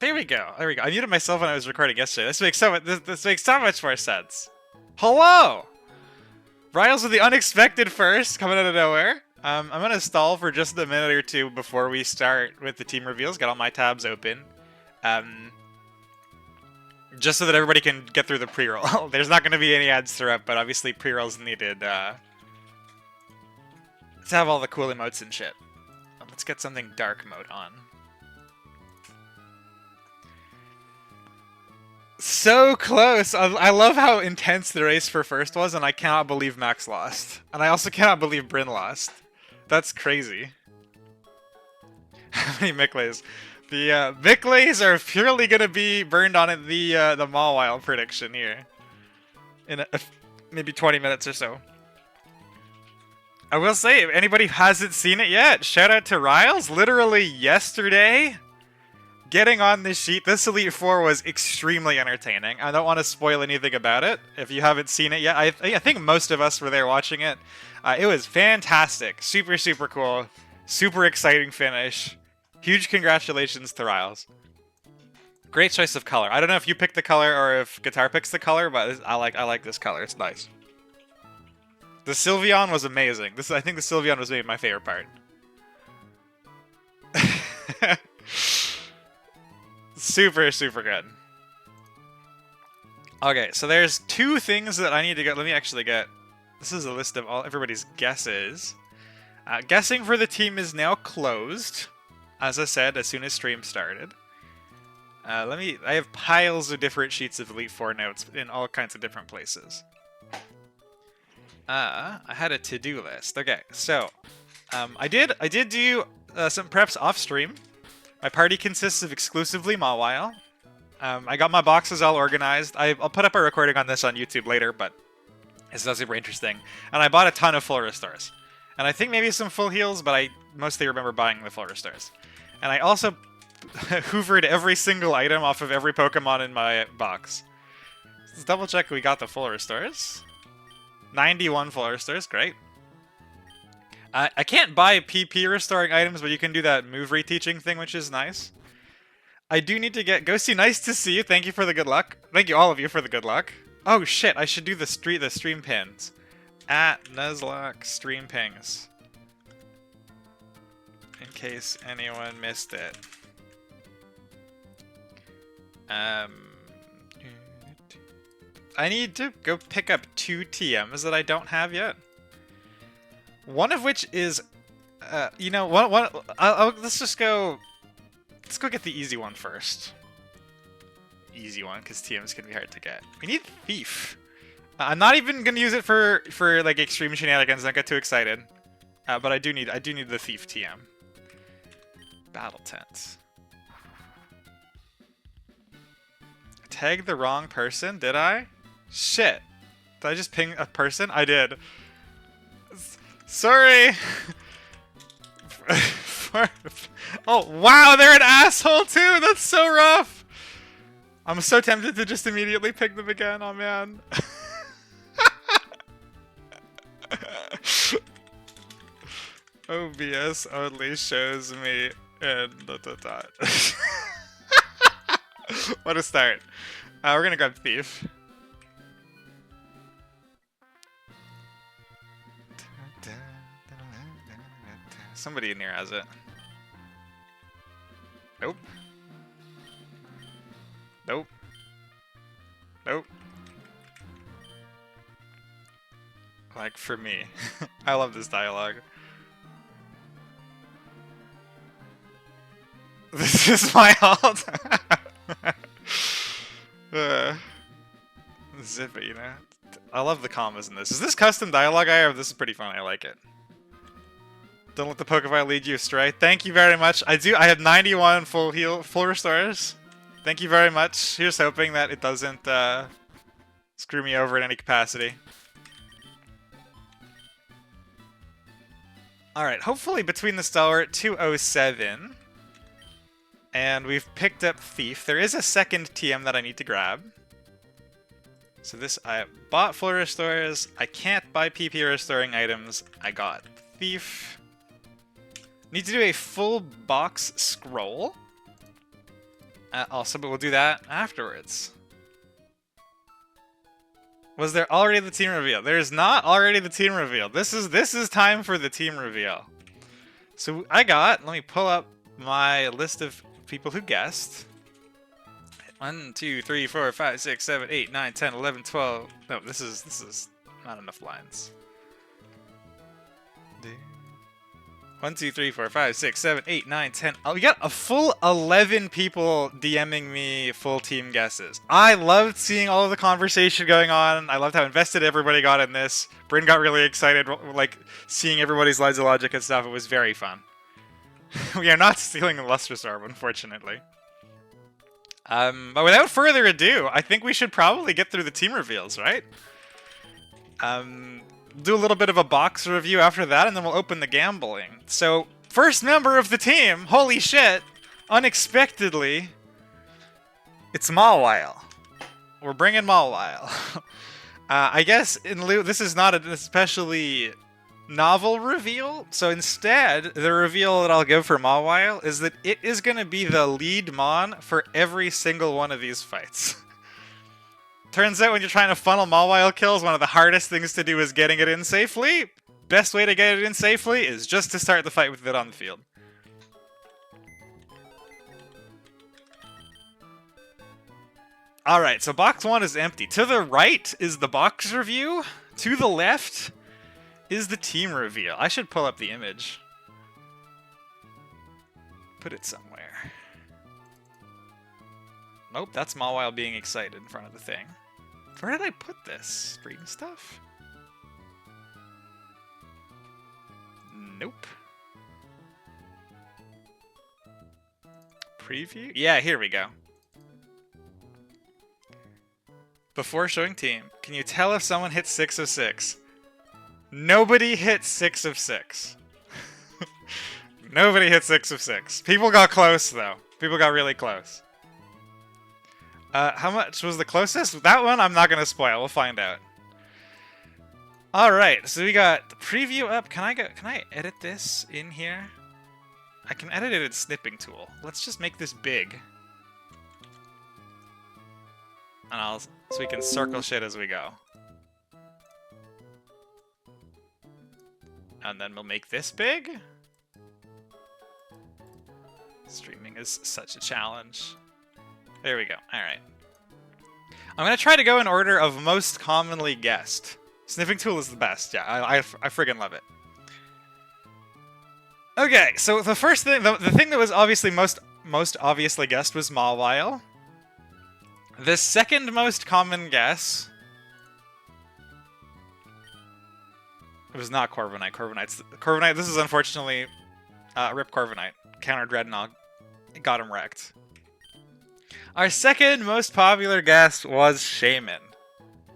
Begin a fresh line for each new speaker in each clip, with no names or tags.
There we go. There we go. I muted myself when I was recording yesterday. This makes so much. This makes so much more sense. Hello, Riles with the unexpected first, coming out of nowhere. I'm gonna stall for just a minute or two before we start with the team reveals. Got all my tabs open, just so that everybody can get through the pre-roll. There's not gonna be any ads throughout, but obviously pre-rolls needed to have all the cool emotes and shit. Let's get something dark mode on. So close! I love how intense the race for first was, and I cannot believe Max lost. And I also cannot believe Bryn lost. That's crazy. How many Mickleys? The Mickleys are purely gonna be burned on the Mawile prediction here. In maybe 20 minutes or so. I will say, if anybody hasn't seen it yet, shout out to Riles. Literally yesterday, getting on this sheet, this Elite Four was extremely entertaining. I don't want to spoil anything about it. If you haven't seen it yet, I think most of us were there watching it. It was fantastic. Super, super cool. Super exciting finish. Huge congratulations to Riles. Great choice of color. I don't know if you picked the color or if Guitar picks the color, but I like this color. It's nice. The Sylveon was amazing. I think the Sylveon was maybe my favorite part. Super, super good. Okay, so there's two things that I need to get. Let me actually get... This is a list of everybody's guesses. Guessing for the team is now closed. As I said, as soon as stream started. I have piles of different sheets of Elite Four notes in all kinds of different places. I had a to-do list. Okay, so I did do some preps off stream. My party consists of exclusively Mawile. I got my boxes all organized. I'll put up a recording on this on YouTube later, but it's not super interesting. And I bought a ton of full restores. And I think maybe some full heals, but I mostly remember buying the full restores. And I also hoovered every single item off of every Pokemon in my box. Let's double check we got the full restores. 91 full restores, great. I can't buy PP restoring items, but you can do that move reteaching thing, which is nice. I do need to get Ghosty. Nice to see you. Thank you for the good luck. Thank you all of you for the good luck. Oh shit! I should do the stream pins at Nuzlocke stream pings in case anyone missed it. I need to go pick up 2 TMs that I don't have yet. One of which is, you know, let's go get the easy one first. Easy one, because TMs can be hard to get. We need Thief. I'm not even gonna use it for like extreme shenanigans. Don't get too excited. But I do need the Thief TM. Battle Tent. Tagged the wrong person, did I? Shit. Did I just ping a person? I did. Sorry. Oh, wow, they're an asshole too. That's so rough. I'm so tempted to just immediately pick them again. Oh, man. OBS only shows me and ... What a start. We're gonna grab Thief. Somebody in here has it. Nope. Nope. Nope. Like, for me. I love this dialogue. This is my alt. Zip it, you know? I love the commas in this. Is this custom dialogue I have? This is pretty fun. I like it. Don't let the Pokeball lead you astray. Thank you very much. I have 91 full restores. Thank you very much. Here's hoping that it doesn't screw me over in any capacity. Alright, hopefully between the Stalwart 207 and we've picked up Thief, there is a second TM that I need to grab. So this, I bought full restores. I can't buy PP restoring items. I got Thief. Need to do a full box scroll. Also, but we'll do that afterwards. Was there already the team reveal? There's not already the team reveal. This is time for the team reveal. So let me pull up my list of people who guessed. 1, 2, 3, 4, 5, 6, 7, 8, 9, 10, 11, 12. No, this is not enough lines. 1, 2, 3, 4, 5, 6, 7, 8, 9, 10. Oh, we got a full 11 people DMing me full team guesses. I loved seeing all of the conversation going on. I loved how invested everybody got in this. Bryn got really excited, like, seeing everybody's lines of logic and stuff. It was very fun. We are not stealing the Lustrous Orb, unfortunately. But without further ado, I think we should probably get through the team reveals, right? Do a little bit of a box review after that, and then we'll open the gambling. So, first member of the team, holy shit, unexpectedly, it's Mawile. We're bringing Mawile. I guess in lieu, this is not an especially novel reveal, so instead, the reveal that I'll give for Mawile is that it is going to be the lead Mon for every single one of these fights. Turns out when you're trying to funnel Mawile kills, one of the hardest things to do is getting it in safely. Best way to get it in safely is just to start the fight with it on the field. Alright, so box 1 is empty. To the right is the box review. To the left is the team reveal. I should pull up the image. Put it somewhere. Nope, that's Mawile being excited in front of the thing. Where did I put this? Green stuff? Nope. Preview? Yeah, here we go. Before showing team, can you tell if someone hit 6 of 6? Nobody hit 6 of 6. Nobody hit 6 of 6. People got close, though. People got really close. How much was the closest? That one I'm not going to spoil. We'll find out. Alright, so we got the preview up. Can I edit this in here? I can edit it in Snipping Tool. Let's just make this big. And so we can circle shit as we go. And then we'll make this big. Streaming is such a challenge. There we go. Alright. I'm going to try to go in order of most commonly guessed. Sniffing Tool is the best. Yeah, I friggin' love it. Okay, so the first thing, the thing that was obviously most obviously guessed was Mawile. The second most common guess... It was not Corviknight. Corviknight, this is unfortunately Rip Corviknight. Counter Dreadnought. Got him wrecked. Our second most popular guess was Shaman.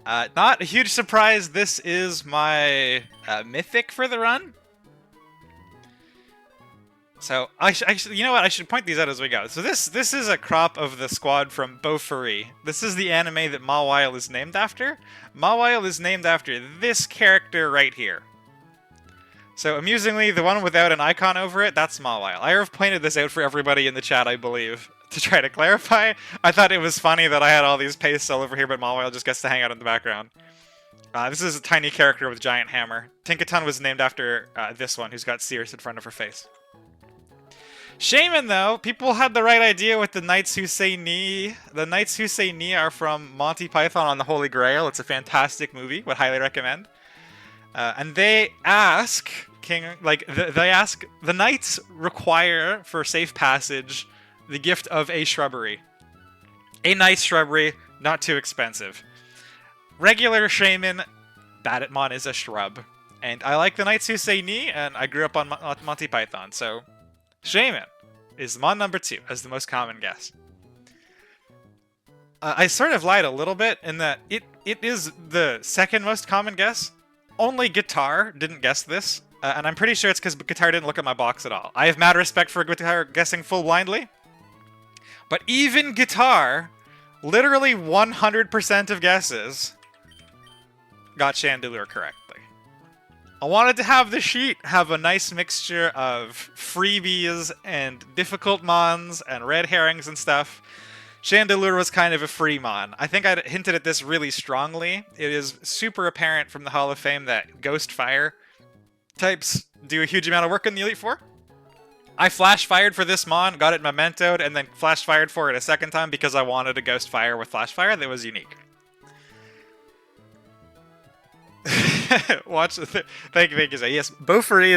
Not a huge surprise, this is my mythic for the run. So, you know what, I should point these out as we go. So this is a crop of the squad from Bofuri. This is the anime that Mawile is named after. Mawile is named after this character right here. So, amusingly, the one without an icon over it, that's Mawile. I have pointed this out for everybody in the chat, I believe, to try to clarify. I thought it was funny that I had all these pastes all over here, but Mawile just gets to hang out in the background. This is a tiny character with a giant hammer. Tinkaton was named after this one, who's got Sears in front of her face. Shaman, though, people had the right idea with the Knights Who Say Ni. The Knights Who Say Ni are from Monty Python on the Holy Grail. It's a fantastic movie. Would highly recommend. And they ask the knights require for safe passage the gift of a shrubbery. A nice shrubbery, not too expensive. Regular Shaman, Baditmon is a shrub. And I like the Knights Who Say Ni, and I grew up on Monty Python, so Shaman is Mon number 2 as the most common guess. I sort of lied a little bit in that it is the second most common guess. Only Guitar didn't guess this, and I'm pretty sure it's because Guitar didn't look at my box at all. I have mad respect for Guitar guessing full blindly, but even Guitar, literally 100% of guesses got Chandelure correctly. I wanted to have the sheet have a nice mixture of freebies and difficult mons and red herrings and stuff. Chandelure was kind of a free mon. I think I hinted at this really strongly. It is super apparent from the Hall of Fame that Ghost Fire types do a huge amount of work in the Elite Four. I flash fired for this mon, got it mementoed, and then flash fired for it a second time because I wanted a Ghost Fire with flash fire that was unique. Watch. Thank you. Yes, Beaufry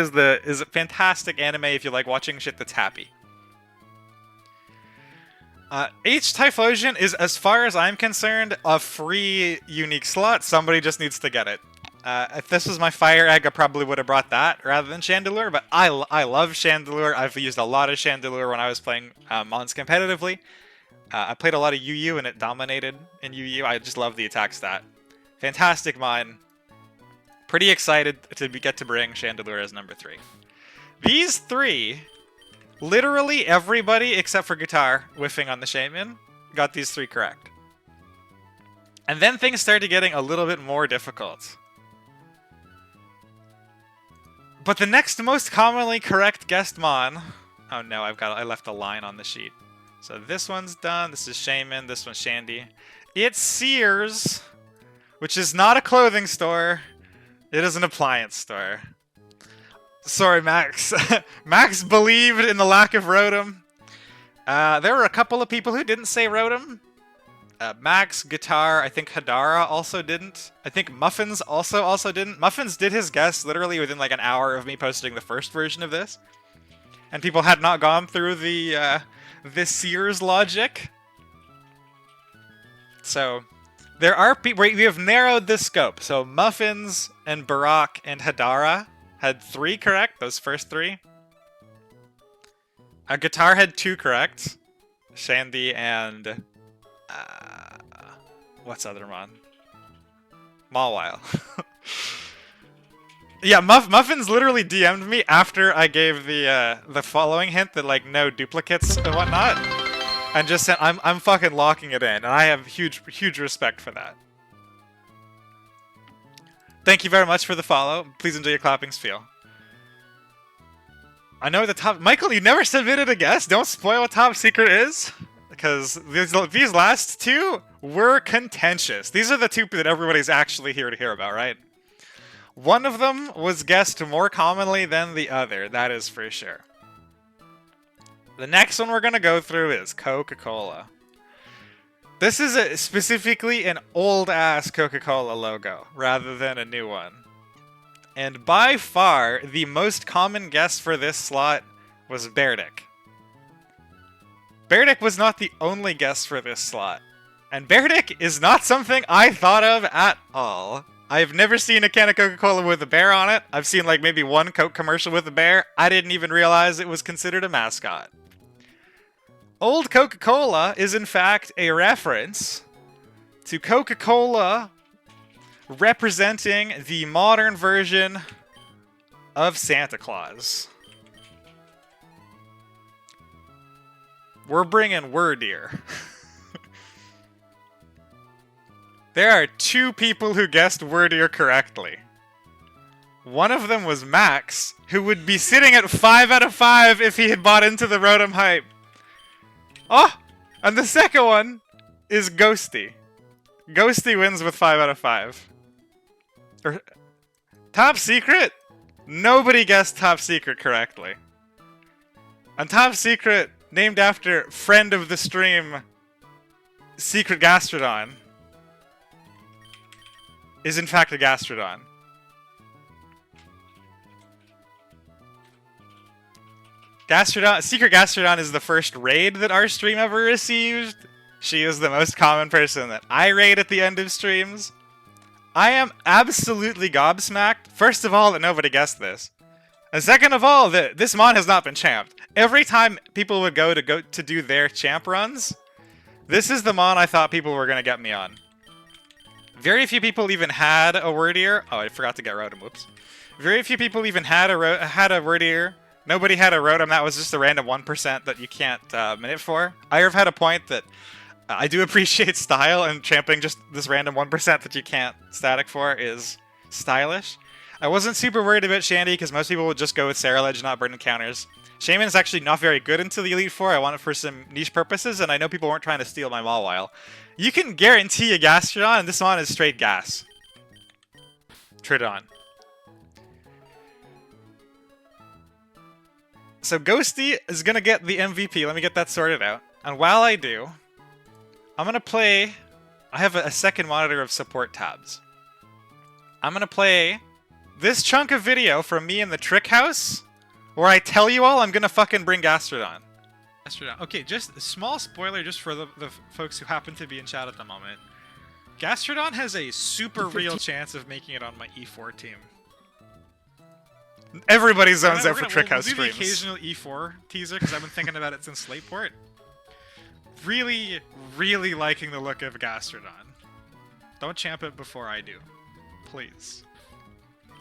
is a fantastic anime if you like watching shit that's happy. H Typhlosion is, as far as I'm concerned, a free unique slot. Somebody just needs to get it. If this was my Fire Egg, I probably would have brought that rather than Chandelure, but I love Chandelure. I've used a lot of Chandelure when I was playing Mons competitively. I played a lot of UU and it dominated in UU. I just love the attack stat. Fantastic Mon. Pretty excited to get to bring Chandelure as number 3. These 3, literally everybody except for Guitar, whiffing on the Shaman, got these 3 correct. And then things started getting a little bit more difficult. But the next most commonly correct guessed mon... Oh no, I left a line on the sheet. So this one's done, this is Shaman, this one's Shandy. It's Sears, which is not a clothing store. It is an appliance store. Sorry, Max. Max believed in the lack of Rotom. There were a couple of people who didn't say Rotom. Max, Guitar, I think Hadara also didn't. I think Muffins also didn't. Muffins did his guess literally within like an hour of me posting the first version of this. And people had not gone through the Sears logic. So... there are people, we have narrowed the scope. So Muffins and Barak and Hadara had 3 correct, those first 3. Guitar had 2 correct. Shandy and... what's other one? Mawile. Yeah, Muffins literally DM'd me after I gave the following hint that like no duplicates and whatnot. And just said, I'm fucking locking it in, and I have huge respect for that. Thank you very much for the follow. Please enjoy your clapping spiel. I know the top... Michael, you never submitted a guess? Don't spoil what top secret is? Because these last 2 were contentious. These are the 2 that everybody's actually here to hear about, right? One of them was guessed more commonly than the other, that is for sure. The next one we're going to go through is Coca-Cola. This is specifically an old-ass Coca-Cola logo, rather than a new one. And by far, the most common guess for this slot was Berdic. Berdic was not the only guess for this slot. And Berdic is not something I thought of at all. I've never seen a can of Coca-Cola with a bear on it. I've seen like maybe one Coke commercial with a bear. I didn't even realize it was considered a mascot. Old Coca-Cola is in fact a reference to Coca-Cola representing the modern version of Santa Claus. We're bringing word here. There are 2 people who guessed Wordier correctly. One of them was Max, who would be sitting at 5 out of 5 if he had bought into the Rotom hype. Oh! And the second one is Ghosty. Ghosty wins with 5 out of 5. Top Secret? Nobody guessed Top Secret correctly. And Top Secret, named after friend of the stream, Secret Gastrodon, is in fact a Gastrodon. Secret Gastrodon is the first raid that our stream ever received. She is the most common person that I raid at the end of streams. I am absolutely gobsmacked, first of all, that nobody guessed this. And second of all, that this mon has not been champed. Every time people would go to do their champ runs, this is the mon I thought people were going to get me on. Very few people even had a Wordier. Oh, I forgot to get Rotom, whoops. Very few people even had a Wordier. Nobody had a Rotom, that was just a random 1% that you can't minute for. I have had a point that I do appreciate style, and champing just this random 1% that you can't static for is stylish. I wasn't super worried about Shandy because most people would just go with Sarah Ledge, not burn encounters. Shaman is actually not very good until the Elite Four. I want it for some niche purposes, and I know people weren't trying to steal my Mawile. You can guarantee a Gastrodon, and this one is straight gas. Tridon. So Ghosty is going to get the MVP. Let me get that sorted out. And while I do, I'm going to play... I have a second monitor of support tabs. I'm going to play this chunk of video from me in the Trick House, where I tell you all I'm going to fucking bring Gastrodon. Okay, just a small spoiler just for the folks who happen to be in chat at the moment. Gastrodon has a super real chance of making it on my E4 team. Everybody zones out for Trick House streams. We'll do the occasional E4 teaser because I've been thinking about it since Slateport. Really, really liking the look of Gastrodon. Don't champ it before I do. Please.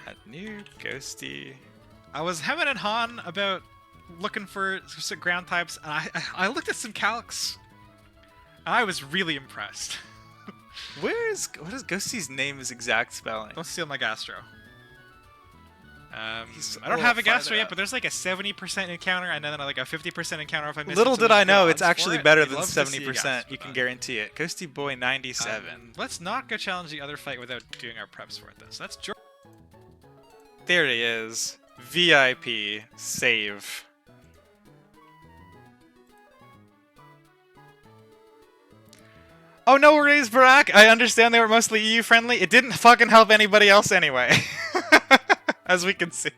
Had new Ghosty. I was hemming and hawing about looking for some ground types, and I looked at some calcs, and I was really impressed. What is Ghosty's name? His exact spelling? Don't steal my Gastro. I don't have a Gastro yet, but there's like a 70% encounter, and then like a 50% encounter if I miss it. Little did I know, it's actually better than 70%. You can guarantee it. Ghosty Boy 97. Let's not go challenge the other fight without doing our preps for it, though. So that's George. There he is. VIP. Save. Oh, no worries, Barack. I understand they were mostly EU friendly. It didn't fucking help anybody else anyway. As we can see.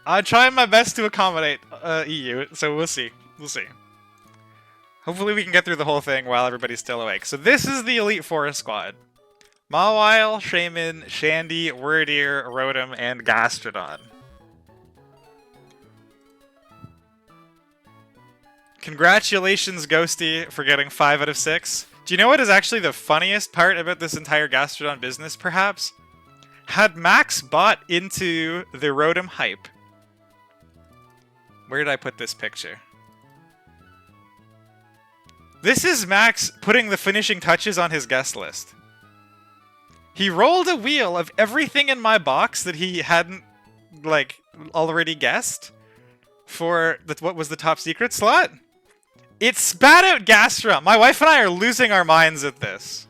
I'm trying my best to accommodate EU, so we'll see. We'll see. Hopefully we can get through the whole thing while everybody's still awake. So this is the Elite Four squad. Mawile, Shaman, Shandy, Wordeer, Rotom, and Gastrodon. Congratulations, Ghosty, for getting 5 out of 6. Do you know what is actually the funniest part about this entire Gastrodon business, perhaps? Had Max bought into the Rotom hype... Where did I put this picture? This is Max putting the finishing touches on his guest list. He rolled a wheel of everything in my box that he hadn't, like, already guessed for what was the top secret slot. It spat out Gastrodon. My wife and I are losing our minds at this.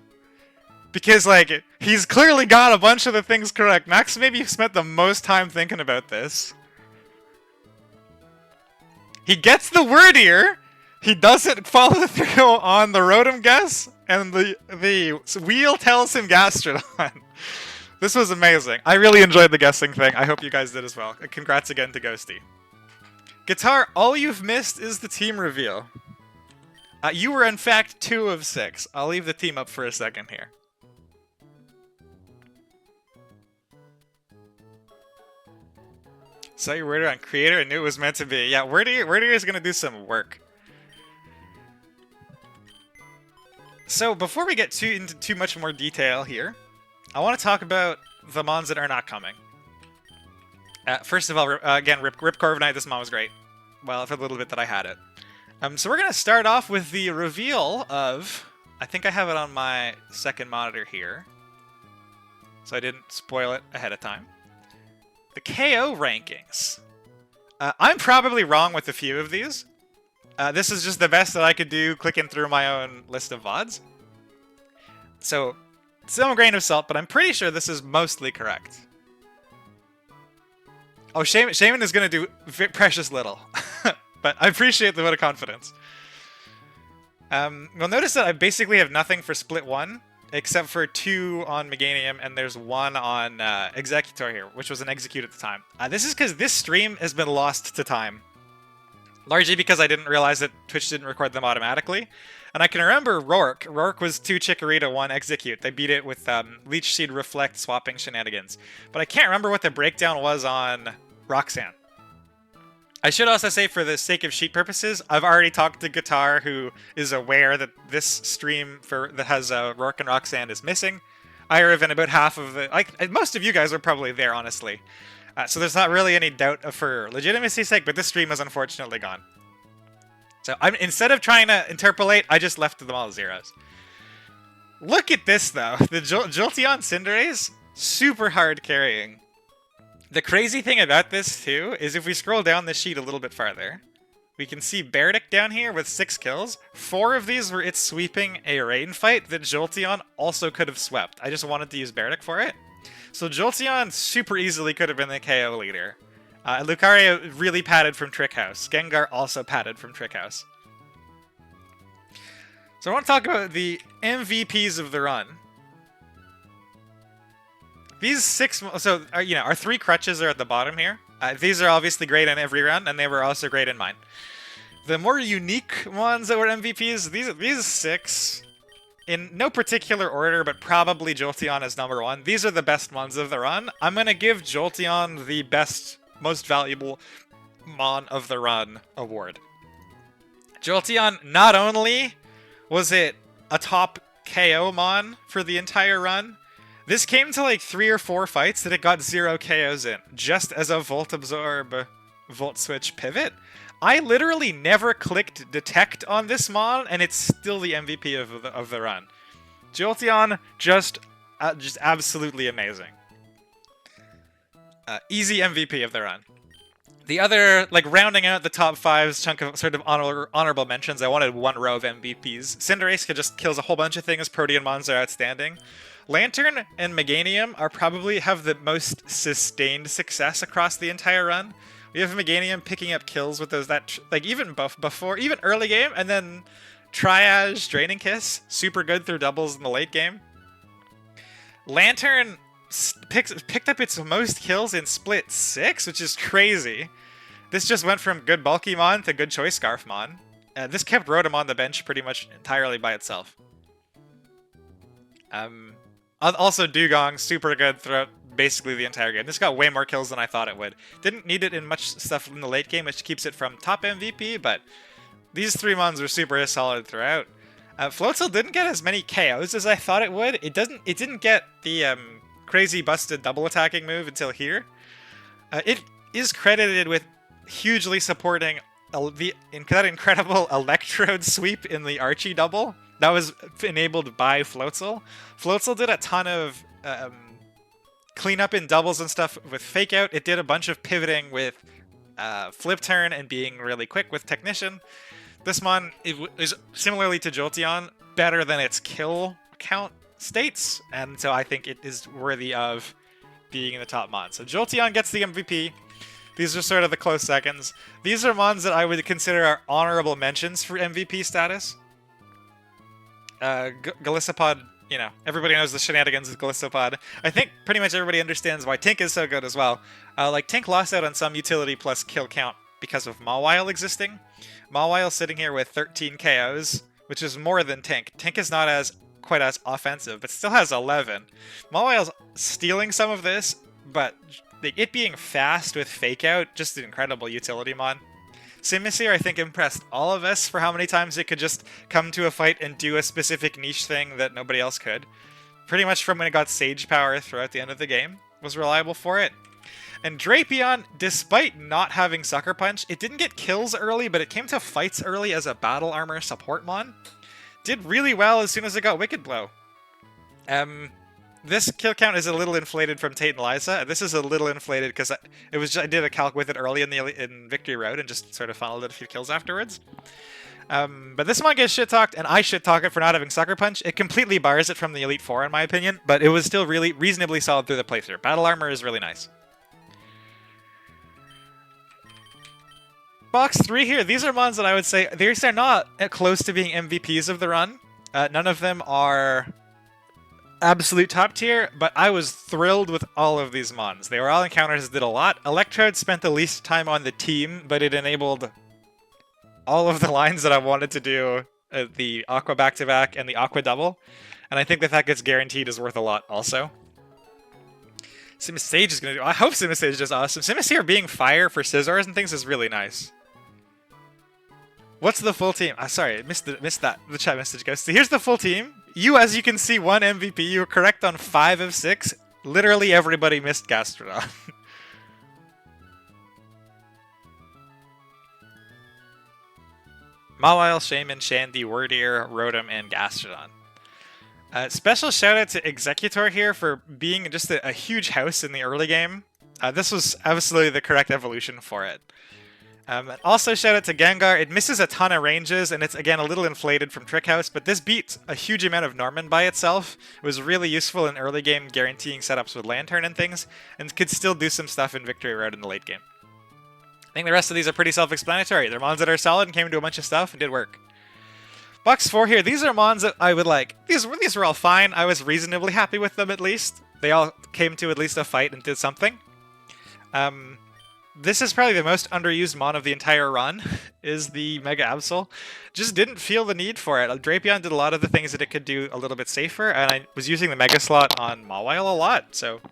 Because, like, he's clearly got a bunch of the things correct. Max maybe spent the most time thinking about this. He gets the Wordeer. He doesn't follow through on the Rotom guess. And the wheel tells him Gastrodon. This was amazing. I really enjoyed the guessing thing. I hope you guys did as well. Congrats again to Ghosty. Guitar, all you've missed is the team reveal. You were, in fact, 2 of 6. I'll leave the team up for a second here. Saw your Wordeer on Creator and knew it was meant to be. Yeah, Wordeer is going to do some work. So, before we get into too much more detail here, I want to talk about the mons that are not coming. First of all, again, Rip Corviknight, this mon was great. Well, for the little bit that I had it. So we're going to start off with the reveal of... I think I have it on my second monitor here. So I didn't spoil it ahead of time. The KO rankings. I'm probably wrong with a few of these. This is just the best that I could do clicking through my own list of VODs. So, some grain of salt, but I'm pretty sure this is mostly correct. Oh, Shaman is going to do precious little. But I appreciate the vote of confidence. You'll notice that I basically have nothing for Split 1, except for 2 on Meganium, and there's 1 on Executor here, which was an Execute at the time. This is because this stream has been lost to time. Largely because I didn't realize that Twitch didn't record them automatically. And I can remember Rourke. Rourke was 2 Chikorita, 1 Execute. They beat it with Leech Seed Reflect swapping shenanigans. But I can't remember what the breakdown was on Roxanne. I should also say, for the sake of sheet purposes, I've already talked to Guitar, who is aware that this stream that has Rourke and Roxanne is missing. Irav and about half of the... most of you guys are probably there, honestly. So there's not really any doubt for legitimacy's sake, but this stream is unfortunately gone. So instead of trying to interpolate, I just left them all zeros. Look at this, though. The Jolteon Cinderace, super hard carrying. The crazy thing about this, too, is if we scroll down the sheet a little bit farther, we can see Beardick down here with 6 kills. 4 of these were it sweeping a rain fight that Jolteon also could have swept. I just wanted to use Beardick for it. So Jolteon super easily could have been the KO leader. Lucario really padded from Trick House. Gengar also padded from Trick House. So I want to talk about the MVPs of the run. These 6, so our 3 crutches are at the bottom here. These are obviously great in every run, and they were also great in mine. The more unique ones that were MVPs, these 6, in no particular order, but probably Jolteon is number 1. These are the best ones of the run. I'm gonna give Jolteon the best, most valuable Mon of the Run award. Jolteon, not only was it a top KO Mon for the entire run, this came to like 3 or 4 fights that it got 0 KOs in, just as a Volt Absorb, Volt Switch pivot. I literally never clicked Detect on this Mon, and it's still the MVP of the run. Jolteon, just absolutely amazing. Easy MVP of the run. The other, like, rounding out the top 5's chunk of sort of honorable mentions, I wanted 1 row of MVPs. Cinderace just kills a whole bunch of things. Protean Mons are outstanding. Lantern and Meganium are probably have the most sustained success across the entire run. We have Meganium picking up kills with those even before, even early game, and then Triage, Draining Kiss, super good through doubles in the late game. Lantern picked up its most kills in Split 6, which is crazy. This just went from good bulky Mon to good Choice Scarf Mon. This kept Rotom on the bench pretty much entirely by itself. Also Dugong, super good throughout basically the entire game. This got way more kills than I thought it would. Didn't need it in much stuff in the late game, which keeps it from top MVP, but these 3 Mons were super solid throughout. Floatzel didn't get as many KOs as I thought it would. It didn't get the crazy busted double attacking move until here. It is credited with hugely supporting that incredible Electrode sweep in the Archie double. That was enabled by Floatzel. Floatzel did a ton of cleanup in doubles and stuff with Fake Out. It did a bunch of pivoting with Flip Turn and being really quick with Technician. This Mon is similarly to Jolteon, better than its kill count states, and so I think it is worthy of being in the top Mon. So Jolteon gets the MVP. These are sort of the close seconds. These are Mons that I would consider are honorable mentions for MVP status. Galissapod, everybody knows the shenanigans of Galissapod. I think pretty much everybody understands why Tink is so good as well. Tink lost out on some utility plus kill count because of Mawile existing. Mawile sitting here with 13 KOs, which is more than Tink. Tink is not quite as offensive, but still has 11. Mawile's stealing some of this, but it being fast with Fake Out, just an incredible utility Mon. Simisear, I think, impressed all of us for how many times it could just come to a fight and do a specific niche thing that nobody else could. Pretty much from when it got Sage Power throughout the end of the game, was reliable for it. And Drapion, despite not having Sucker Punch, it didn't get kills early, but it came to fights early as a Battle Armor support Mon. Did really well as soon as it got Wicked Blow. This kill count is a little inflated from Tate and Liza. This is a little inflated because I did a calc with it early in Victory Road and just sort of funneled it a few kills afterwards. But this Mon gets shit-talked, and I shit-talk it for not having Sucker Punch. It completely bars it from the Elite Four, in my opinion, but it was still really reasonably solid through the playthrough. Battle Armor is really nice. Box 3 here, these are Mons that I would say, these are not close to being MVPs of the run. None of them are absolute top tier, but I was thrilled with all of these Mons. They were all encounters that did a lot. Electrode spent the least time on the team, but it enabled all of the lines that I wanted to do, the Aqua back-to-back and the Aqua double, and I think that gets guaranteed is worth a lot also. Simisage is going to do... I hope Simisage is just awesome. Simisear being fire for Scizors and things is really nice. What's the full team? Sorry, I missed that. The chat message goes. So here's the full team. As you can see, 1 MVP. You were correct on 5 of 6. Literally everybody missed Gastrodon. Mawile, Shaman, Shandy, Wordeer, Rotom, and Gastrodon. Special shout out to Executor here for being just a huge house in the early game. This was absolutely the correct evolution for it. And also shout out to Gengar. It misses a ton of ranges, and it's again a little inflated from Trick House, but this beats a huge amount of Norman by itself. It was really useful in early game, guaranteeing setups with Lantern and things, and could still do some stuff in Victory Road in the late game. I think the rest of these are pretty self-explanatory. They're mons that are solid and came into a bunch of stuff and did work. Box 4 here, these are mons that I would like. These were all fine. I was reasonably happy with them at least. They all came to at least a fight and did something. This is probably the most underused mon of the entire run, is the Mega Absol. Just didn't feel the need for it. Drapion did a lot of the things that it could do a little bit safer, and I was using the Mega slot on Mawile a lot, so...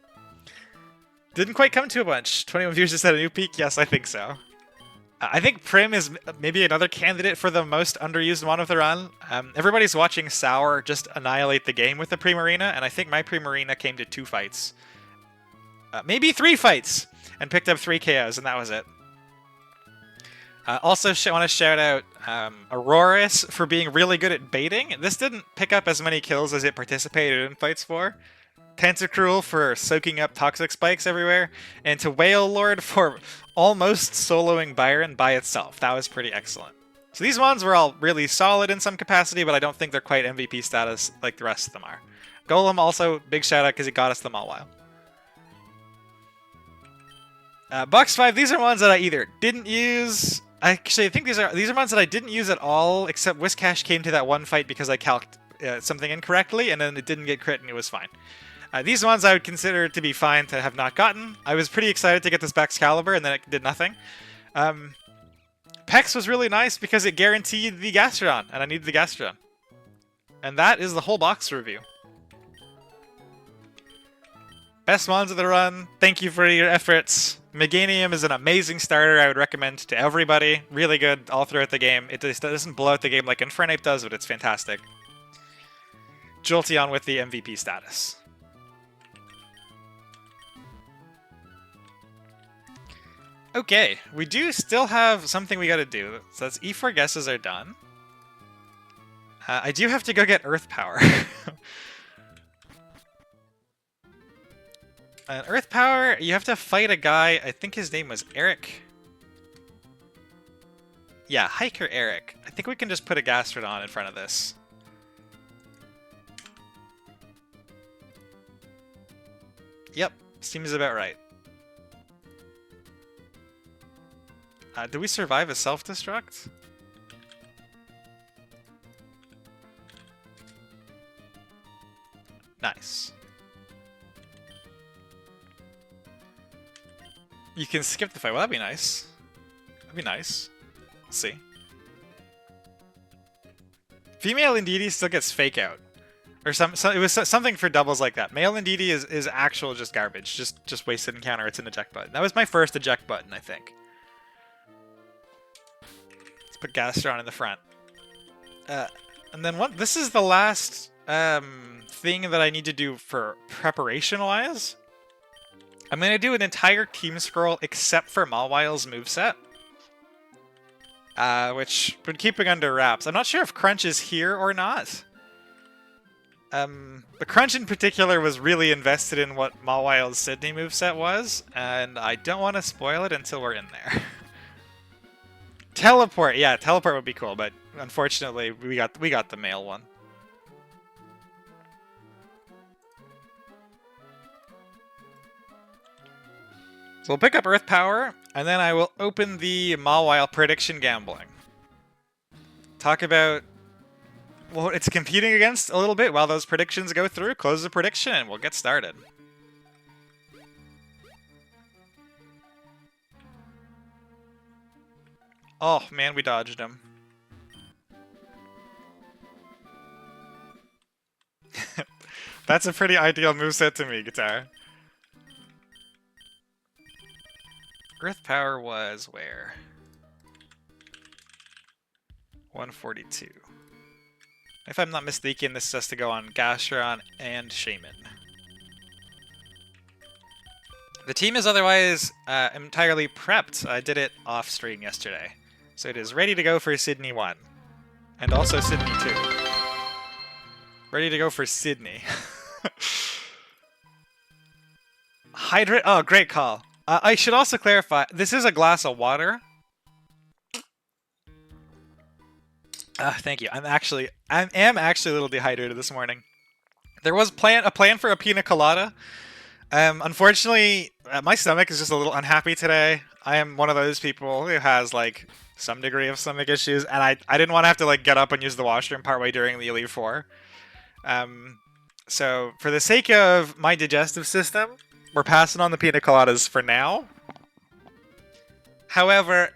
Didn't quite come to a bunch. 21 viewers just had a new peak? Yes, I think so. I think Prim is maybe another candidate for the most underused mon of the run. Everybody's watching Sour just annihilate the game with the Primarina, and I think my Primarina came to 2 fights. Maybe 3 fights! And picked up 3 KOs, and that was it. Also want to shout out Auroras for being really good at baiting. This didn't pick up as many kills as it participated in fights for. Tentacruel for soaking up toxic spikes everywhere. And to Whale Lord for almost soloing Byron by itself. That was pretty excellent. So these ones were all really solid in some capacity, but I don't think they're quite MVP status like the rest of them are. Golem also, big shout out because he got us the Mawile. Box 5, these are ones that I either didn't use... Actually, I think these are ones that I didn't use at all, except Whiscash came to that one fight because I calced something incorrectly, and then it didn't get crit, and it was fine. These ones I would consider to be fine to have not gotten. I was pretty excited to get this Baxcalibur, and then it did nothing. Pex was really nice because it guaranteed the Gastrodon, and I needed the Gastrodon. And that is the whole box review. Best mons of the run, thank you for your efforts. Meganium is an amazing starter I would recommend to everybody. Really good all throughout the game. It just doesn't blow out the game like Infernape does, but it's fantastic. Jolteon with the MVP status. Okay, we do still have something we gotta do. So that's E4 guesses are done. I do have to go get Earth Power. Earth Power, you have to fight a guy, I think his name was Eric. Yeah, Hiker Eric. I think we can just put a Gastrodon in front of this. Yep, seems about right. Do we survive a self-destruct? Nice. You can skip the fight. Well, that'd be nice. That'd be nice. Let's see. Female Indeedee still gets Fake Out. Or it was something for doubles like that. Male Indeedee is actual just garbage. Just wasted encounter. It's an eject button. That was my first eject button, I think. Let's put Gastron in the front. And then what? This is the last thing that I need to do for preparation-wise. I'm going to do an entire team scroll except for Mawile's moveset. Which we're keeping under wraps. I'm not sure if Crunch is here or not. The Crunch in particular was really invested in what Mawile's Sydney moveset was, and I don't want to spoil it until we're in there. Teleport, yeah, Teleport would be cool, but unfortunately we got the male one. So we'll pick up Earth Power, and then I will open the Mawile prediction gambling. Talk about what it's competing against a little bit while those predictions go through. Close the prediction, and we'll get started. Oh, man, we dodged him. That's a pretty ideal moveset to me, Guitar. Earth Power was where? 142. If I'm not mistaken, this has to go on Gastron and Shaman. The team is otherwise entirely prepped. I did it off stream yesterday. So it is ready to go for Sydney 1. And also Sydney 2. Ready to go for Sydney. Hydrate. Oh, great call. I should also clarify. This is a glass of water. Thank you. I am actually a little dehydrated this morning. There was a plan for a pina colada. Unfortunately, my stomach is just a little unhappy today. I am one of those people who has like some degree of stomach issues, and I didn't want to have to like get up and use the washroom partway during the Elite Four. So for the sake of my digestive system, we're passing on the pina coladas for now. However,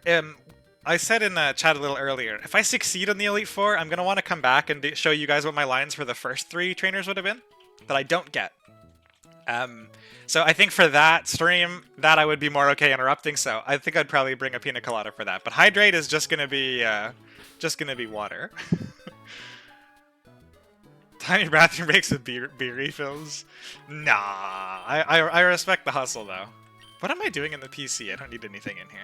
I said in the chat a little earlier, if I succeed in the Elite Four, I'm gonna want to come back and show you guys what my lines for the first 3 trainers would have been that I don't get. So I think for that stream, that I would be more okay interrupting. So I think I'd probably bring a pina colada for that. But hydrate is just gonna be water. Tiny bathroom breaks with beer refills. Nah, I respect the hustle though. What am I doing in the PC? I don't need anything in here.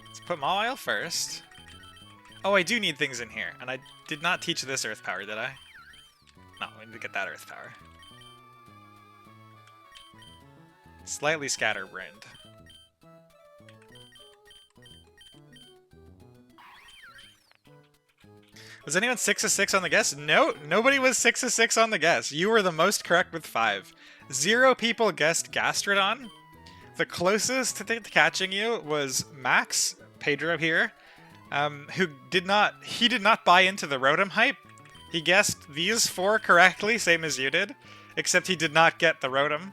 Let's put Mawile first. Oh, I do need things in here, and I did not teach this Earth Power, did I? No, we need to get that Earth Power. Slightly scatterbrained. Was anyone 6 of 6 on the guess? No, nobody was 6 of 6 on the guess. You were the most correct with 5. 0 people guessed Gastrodon. The closest to catching you was Max, Pedro here, who did not buy into the Rotom hype. He guessed these 4 correctly, same as you did, except he did not get the Rotom.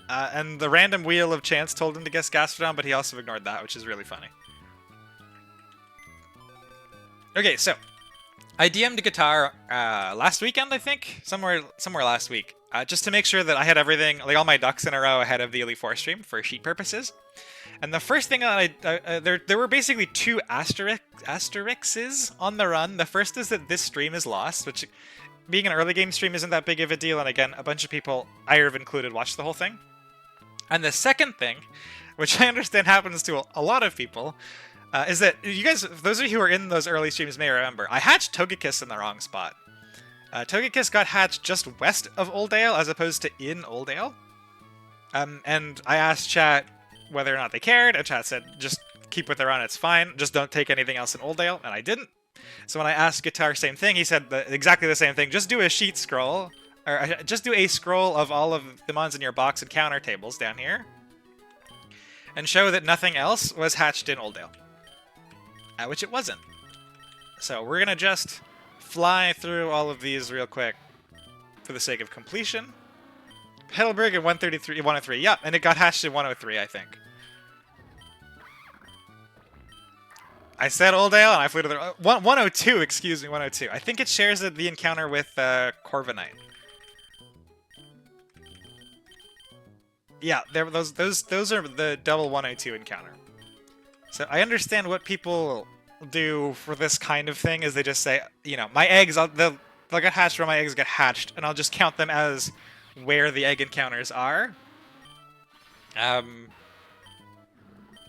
And the random wheel of chance told him to guess Gastrodon, but he also ignored that, which is really funny. Okay, so I DM'd Guitar last weekend, I think, somewhere last week, just to make sure that I had everything, like all my ducks in a row ahead of the Elite Four stream for sheet purposes. And the first thing that there were basically 2 asterisks on the run. The first is that this stream is lost, which, being an early game stream, isn't that big of a deal. And again, a bunch of people, Irv included, watched the whole thing. And the second thing, which I understand happens to a lot of people, is that you guys, those of you who are in those early streams may remember, I hatched Togekiss in the wrong spot. Togekiss got hatched just west of Oldale as opposed to in Oldale. And I asked chat whether or not they cared, and chat said, just keep what they're on, it's fine, just don't take anything else in Oldale, and I didn't. So when I asked Guitar same thing, he said exactly the same thing, just do a sheet scroll, or just do a scroll of all of the mons in your box and counter tables down here, and show that nothing else was hatched in Oldale. Which it wasn't. So we're gonna just fly through all of these real quick for the sake of completion. Heidelberg in 103, yeah, and it got hatched in 103, I think. I said Oldale, and I flew to the 102. Excuse me, 102. I think it shares the encounter with Corviknight. Yeah, those are the double 102 encounter. So I understand what people do for this kind of thing is they just say, you know, my eggs, they'll get hatched or my eggs get hatched, and I'll just count them as where the egg encounters are.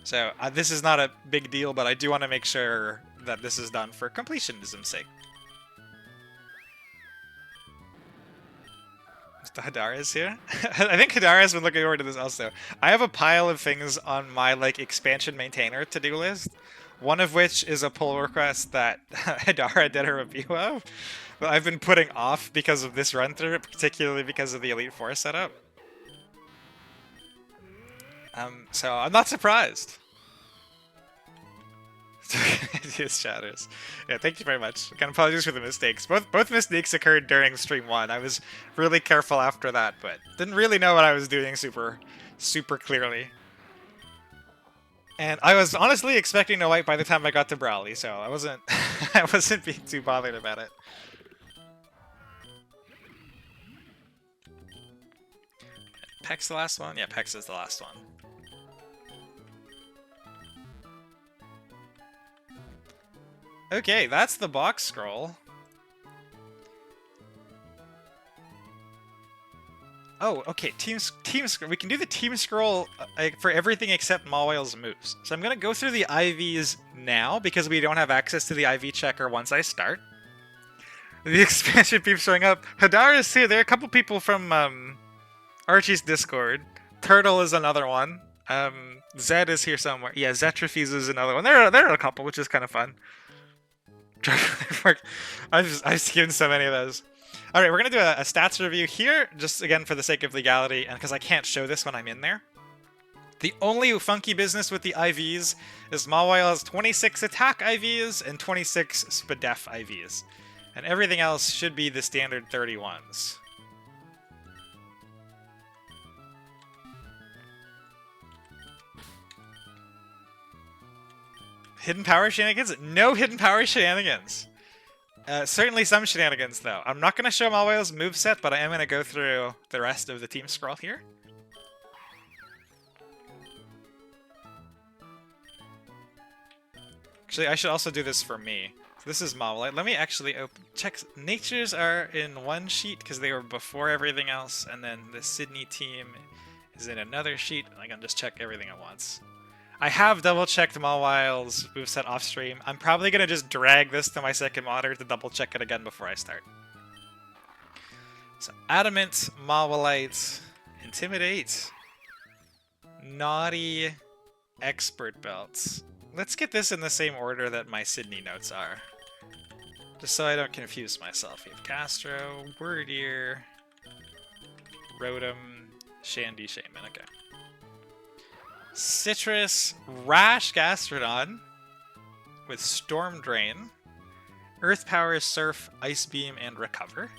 So this is not a big deal, but I do want to make sure that this is done for completionism's sake. Mr. Hadara is here. I think Hadara has been looking forward to this also. I have a pile of things on my like expansion maintainer to-do list, one of which is a pull request that Hadara did a review of, but I've been putting off because of this run-through, particularly because of the Elite Four setup. So I'm not surprised. Yes, chatters. Yeah, thank you very much. Again, apologies for the mistakes. Both mistakes occurred during stream 1. I was really careful after that, but didn't really know what I was doing super clearly. And I was honestly expecting to wipe by the time I got to Brawley, so I wasn't I wasn't being too bothered about it. Peck's the last one? Yeah, Peck's is the last one. Okay, that's the box scroll. Oh, okay. We can do the team scroll for everything except Mawaile's moves. So I'm gonna go through the IVs now because we don't have access to the IV checker once I start. The expansion keeps showing up. Hadar is here. There are a couple people from Archie's Discord. Turtle is another one. Zed is here somewhere. Yeah, Zetrophes is another one. There are a couple, which is kind of fun. I've skinned so many of those. All right, we're gonna do a stats review here, just again for the sake of legality, and because I can't show this when I'm in there. The only funky business with the IVs is Mawile has 26 attack IVs and 26 SPDEF IVs, and everything else should be the standard 31s. Hidden power shenanigans? No hidden power shenanigans. Certainly some shenanigans, though. I'm not going to show Mawile's moveset, but I am going to go through the rest of the team scroll here. Actually, I should also do this for me. So this is Mawile. Let me actually check. Natures are in one sheet because they were before everything else, and then the Sydney team is in another sheet. I can just check everything at once. I have double-checked Mawile's moveset off-stream. I'm probably going to just drag this to my second monitor to double-check it again before I start. So, Adamant, Mawilite, Intimidate, Naughty, Expert Belts. Let's get this in the same order that my Sydney notes are. Just so I don't confuse myself. We have Castro, Wordier, Rotom, Shandy, Shaman. Okay. Citrus, Rash Gastrodon with Storm Drain, Earth Power, Surf, Ice Beam, and Recover.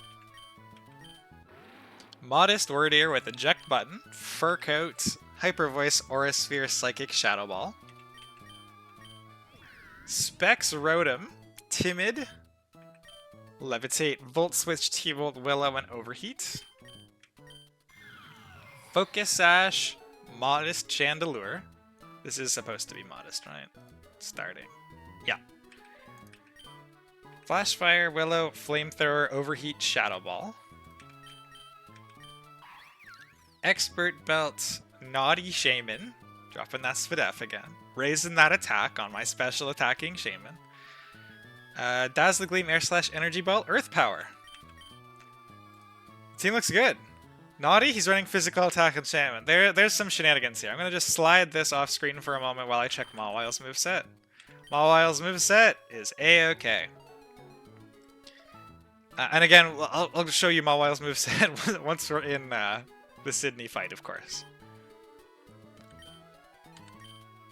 Modest Wordier with Eject Button, Fur Coat, Hyper Voice, Aura Sphere, Psychic Shadow Ball. Specs Rotom, Timid, Levitate, Volt Switch, T-Volt, Willow, and Overheat. Focus Sash, Modest Chandelure. This is supposed to be modest, right? Starting. Yeah. Flashfire, Willow, Flamethrower, Overheat, Shadow Ball. Expert Belt, Naughty Shaman. Dropping that SPDEF again. Raising that attack on my special attacking Shaman. Dazzle Gleam, Air Slash, Energy Ball, Earth Power. Team looks good. Naughty, he's running physical attack and Shaman. There's some shenanigans here. I'm going to just slide this off screen for a moment while I check Mawile's moveset. Mawile's moveset is A-okay. And again, I'll show you Mawile's moveset once we're in the Sydney fight, of course.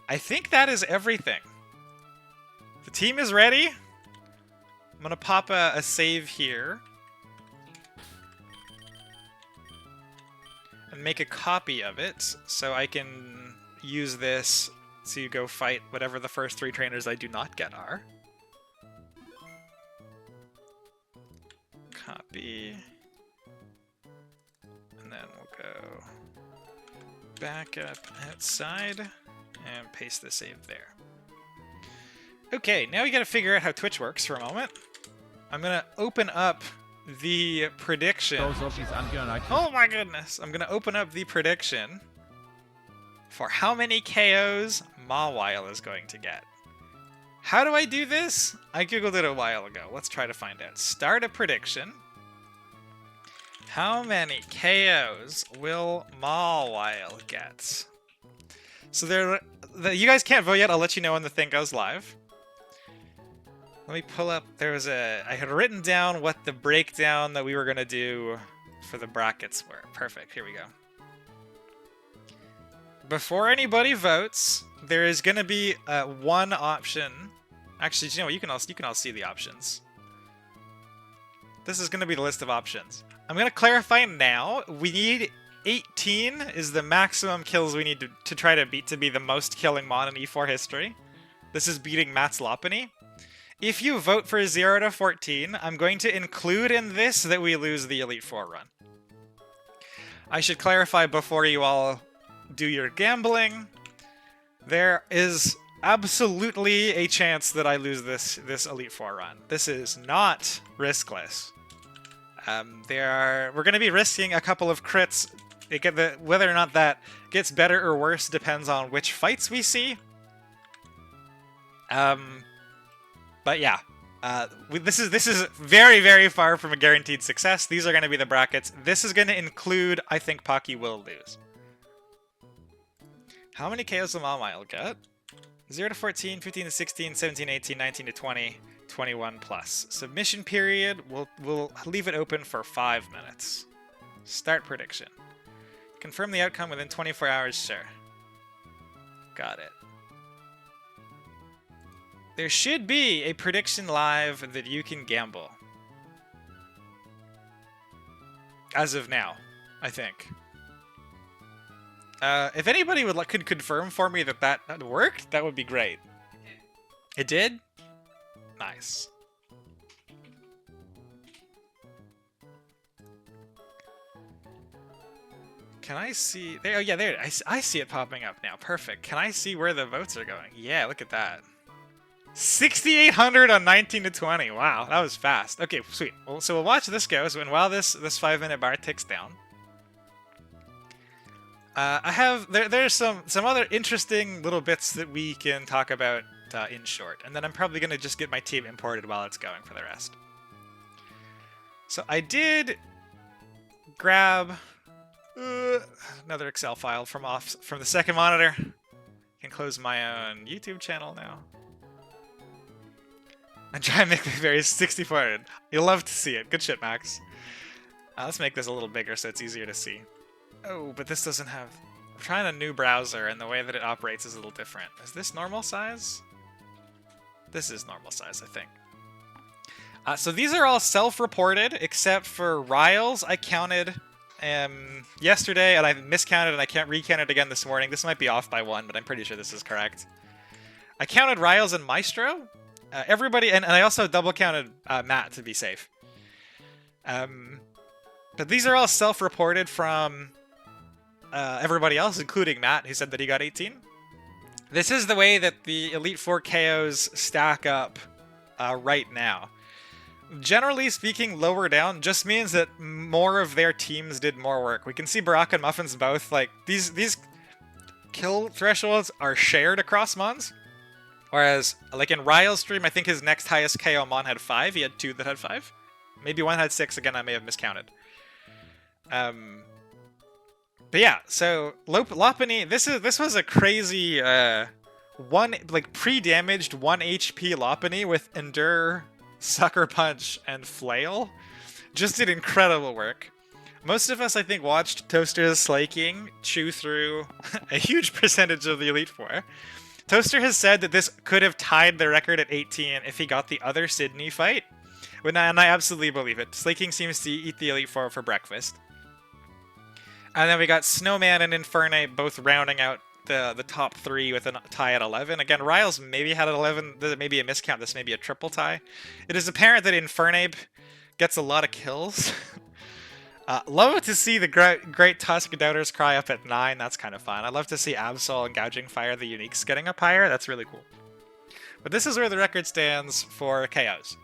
I think that is everything. The team is ready. I'm going to pop a save here. And make a copy of it, so I can use this to go fight whatever the first 3 trainers I do not get are. Copy. And then we'll go back up outside and paste the save there. Okay, now we gotta figure out how Twitch works for a moment. I'm gonna open up the prediction. Oh my goodness! I'm gonna open up the prediction for how many KOs Mawile is going to get. How do I do this? I googled it a while ago. Let's try to find out. Start a prediction. How many KOs will Mawile get? So you guys can't vote yet. I'll let you know when the thing goes live. Let me pull up. I had written down what the breakdown that we were going to do for the brackets were. Perfect. Here we go. Before anybody votes, there is going to be one option. Actually, you know what? You can all see the options. This is going to be the list of options. I'm going to clarify now. We need 18 is the maximum kills we need to try to beat to be the most killing Mon in E4 history. This is beating Matt's Lopunny. If you vote for 0 to 14, I'm going to include in this that we lose the Elite Four run. I should clarify before you all do your gambling. There is absolutely a chance that I lose this Elite Four run. This is not riskless We're going to be risking a couple of crits. Whether or not that gets better or worse depends on which fights we see. But yeah, this is very, very far from a guaranteed success. These are going to be the brackets. This is going to include, I think Pocky will lose. How many KOs will Mawile get? 0 to 14, 15 to 16, 17 to 18, 19 to 20, 21 plus. Submission period, we'll leave it open for 5 minutes. Start prediction. Confirm the outcome within 24 hours, sure. Got it. There should be a prediction live that you can gamble. As of now, I think. If anybody could confirm for me that worked, that would be great. It did? Nice. Can I see... There, oh yeah, there. I see it popping up now. Perfect. Can I see where the votes are going? Yeah, look at that. 6,800 on 19 to 20. Wow, that was fast. Okay, sweet. Well, so we'll watch this go. So while this 5-minute bar ticks down, there's some other interesting little bits that we can talk about in short, and then I'm probably gonna just get my team imported while it's going for the rest. So I did grab another Excel file from the second monitor. I can close my own YouTube channel now. And try and make the very 6400. You'll love to see it. Good shit, Max. Let's make this a little bigger so it's easier to see. Oh, but this doesn't have... I'm trying a new browser, and the way that it operates is a little different. Is this normal size? This is normal size, I think. So these are all self-reported, except for Riles. I counted yesterday, and I miscounted, and I can't recount it again this morning. This might be off by 1, but I'm pretty sure this is correct. I counted Riles and Maestro. Everybody, and I also double counted Matt to be safe. But these are all self-reported from everybody else, including Matt, who said that he got 18. This is the way that the Elite Four KOs stack up right now. Generally speaking, lower down just means that more of their teams did more work. We can see Barack and Muffins both, like, these kill thresholds are shared across Mons. Whereas, like in Ryle's stream, I think his next highest KO Mon had 5. He had 2 that had 5. Maybe one had 6. Again, I may have miscounted. But yeah, so Lopunny, this was a crazy pre-damaged 1 HP Lopunny with Endure, Sucker Punch, and Flail. Just did incredible work. Most of us, I think, watched Toaster's Slaking chew through a huge percentage of the Elite Four. Toaster has said that this could have tied the record at 18 if he got the other Sydney fight. And I absolutely believe it. Slaking seems to eat the Elite Four for breakfast. And then we got Snowman and Infernape both rounding out the top 3 with a tie at 11. Again, Riles maybe had an 11. This may be a miscount. This may be a triple tie. It is apparent that Infernape gets a lot of kills. Love to see the Great Tusk Doubters cry up at 9. That's kind of fun. I'd love to see Absol and Gouging Fire the Uniques getting up higher. That's really cool. But this is where the record stands for KOs.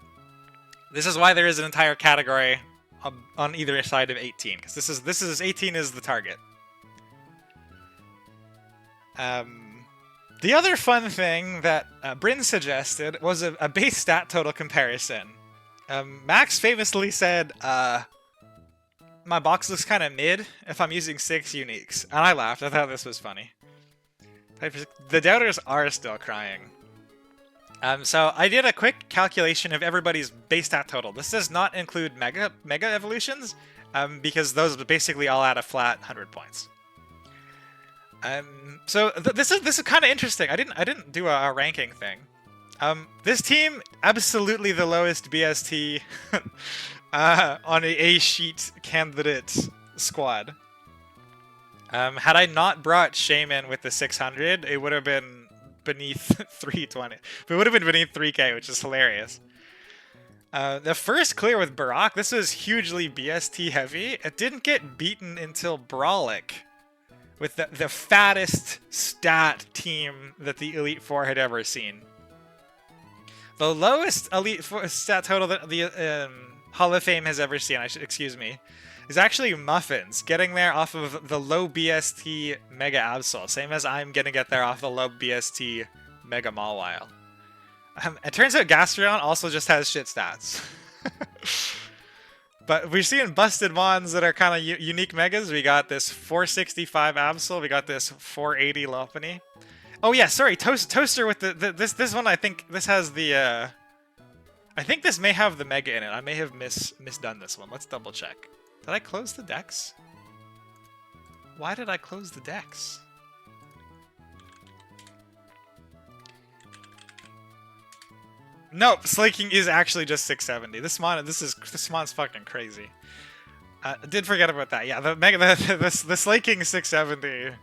This is why there is an entire category on either side of 18, because this is 18 is the target. The other fun thing that Bryn suggested was a base stat total comparison. Max famously said, my box looks kind of mid if I'm using 6 uniques. And I laughed. I thought this was funny. The doubters are still crying. So I did a quick calculation of everybody's base stat total. This does not include mega evolutions, because those basically all add a flat 100 points. So this is kind of interesting. I didn't do a ranking thing. This team absolutely the lowest BST on a A-sheet candidate squad. Had I not brought Shaman with the 600, it would have been beneath 320. It would have been beneath 3k, which is hilarious. The first clear with Barack, this was hugely BST heavy. It didn't get beaten until Brawlic, with the fattest stat team that the Elite Four had ever seen. The lowest Elite Four stat total that Hall of Fame has ever seen, excuse me, is actually Muffins, getting there off of the low BST Mega Absol, same as I'm gonna get there off the low BST Mega Mawile. It turns out Gastrodon also just has shit stats. But we're seeing busted mons that are kind of unique megas. We got this 465 Absol, we got this 480 Lopunny. Oh yeah, sorry, Toaster with this one. I think this has the I think this may have the Mega in it. I may have misdone this one. Let's double check. Did I close the decks? Why did I close the decks? Nope, Slaking is actually just 670. This mon's fucking crazy. I did forget about that. Yeah, the Slaking 670,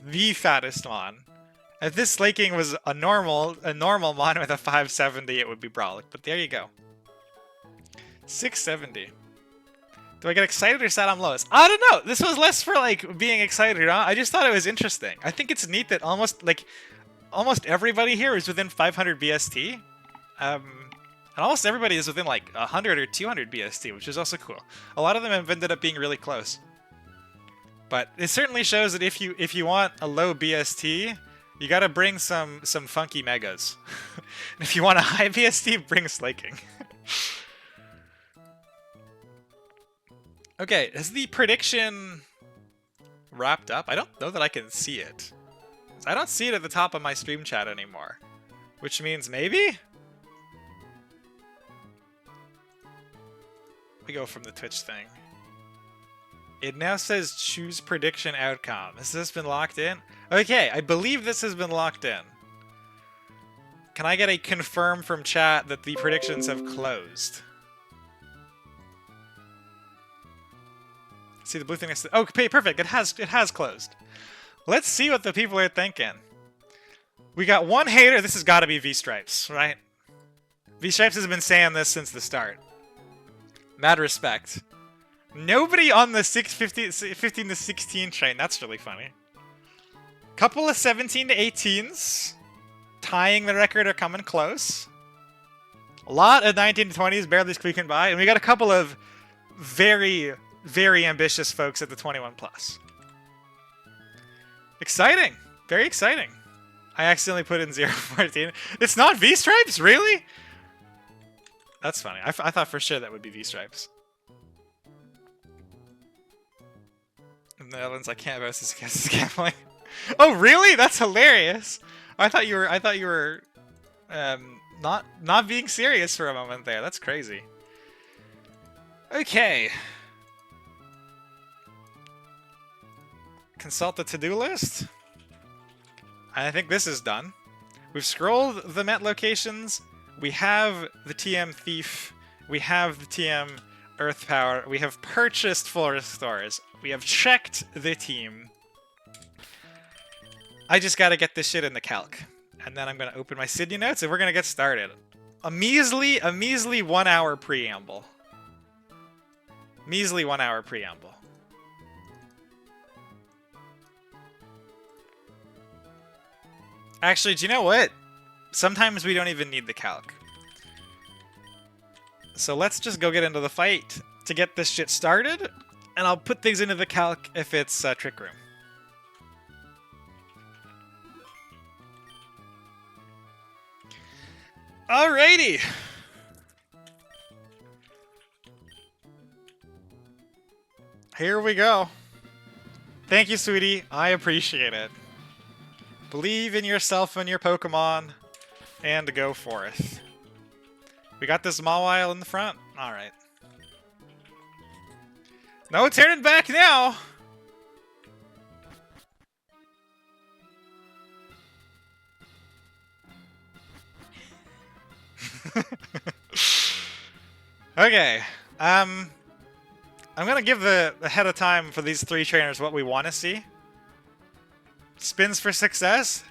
the fattest mon. If this Slaking was a normal mon with a 570, it would be Brawlic. But there you go. 670. Do I get excited or sad I'm lowest? I don't know. This was less for like being excited, huh? I just thought it was interesting. I think it's neat that almost everybody here is within 500 BST. And almost everybody is within like 100 or 200 BST, which is also cool. A lot of them have ended up being really close. But it certainly shows that if you want a low BST, you gotta bring some funky megas. And if you want a high BST, bring Slaking. Okay, is the prediction wrapped up? I don't know that I can see it. I don't see it at the top of my stream chat anymore. Which means maybe? We go from the Twitch thing. It now says choose prediction outcome. Has this been locked in? Okay, I believe this has been locked in. Can I get a confirm from chat that the predictions have closed? See the blue thing next to... Oh, okay, perfect. It has closed. Let's see what the people are thinking. We got one hater. This has got to be V-Stripes, right? V-Stripes has been saying this since the start. Mad respect. Nobody on the 15 to 16 train. That's really funny. Couple of 17 to 18s. Tying the record or coming close. A lot of 19 to 20s barely squeaking by. And we got a couple of very, very ambitious folks at the 21 plus. Exciting. Very exciting. I accidentally put in 014. It's not V-Stripes? Really? That's funny. I thought for sure that would be V-Stripes. In the Netherlands, I can't boast this against gambling. Oh, really? That's hilarious. I thought you were not being serious for a moment there. That's crazy. Okay. Consult the to-do list. I think this is done. We've scrolled the Met locations. We have the TM Thief. We have the TM Earth Power. We have purchased Forest Stores. We have checked the team. I just gotta get this shit in the calc. And then I'm gonna open my Sydney notes and we're gonna get started. A measly 1 hour preamble. Measly 1 hour preamble. Actually, do you know what? Sometimes we don't even need the calc. So let's just go get into the fight to get this shit started, and I'll put things into the calc if it's Trick Room. Alrighty! Here we go. Thank you, sweetie. I appreciate it. Believe in yourself and your Pokemon, and go forth. We got this Mawile in the front? Alright. No turning back now! Okay. I'm gonna give the ahead of time for these three trainers what we want to see. Spins for success.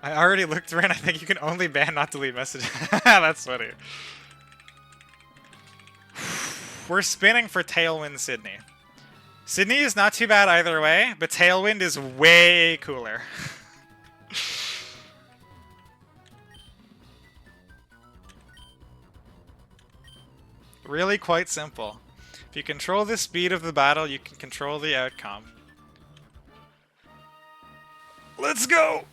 I already looked around. I think you can only ban, not delete messages. That's funny. We're spinning for Tailwind Sydney. Sydney is not too bad either way, but Tailwind is way cooler. Really quite simple. If you control the speed of the battle, you can control the outcome. Let's go!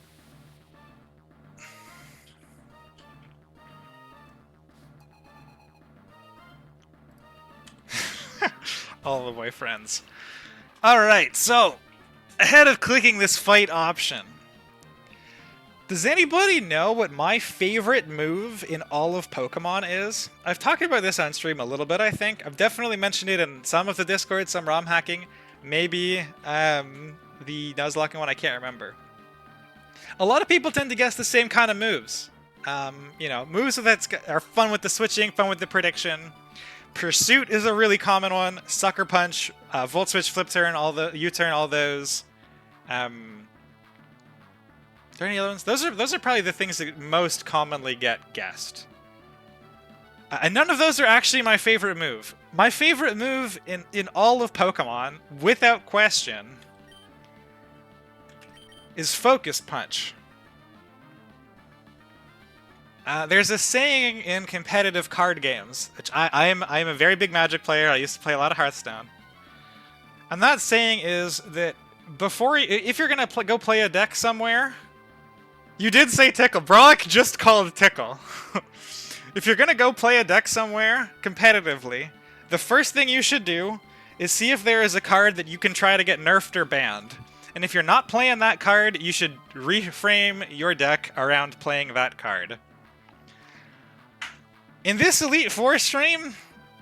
All the boyfriends. Alright, so, ahead of clicking this fight option, does anybody know what my favorite move in all of Pokemon is? I've talked about this on stream a little bit, I think. I've definitely mentioned it in some of the Discord, some ROM hacking. Maybe the Nuzlocke one, I can't remember. A lot of people tend to guess the same kind of moves. You know, moves that are fun with the switching, fun with the prediction. Pursuit is a really common one. Sucker Punch, Volt Switch, Flip Turn, all the U-Turn, all those. Are there any other ones? Those are probably the things that most commonly get guessed. And none of those are actually my favorite move. My favorite move in all of Pokemon, without question, is Focus Punch. There's a saying in competitive card games, which I'm a very big Magic player. I used to play a lot of Hearthstone, and that saying is that if you're gonna go play a deck somewhere, you did say Tickle. Brock just called Tickle. If you're gonna go play a deck somewhere competitively, the first thing you should do is see if there is a card that you can try to get nerfed or banned. And if you're not playing that card, you should reframe your deck around playing that card. In this Elite Four stream,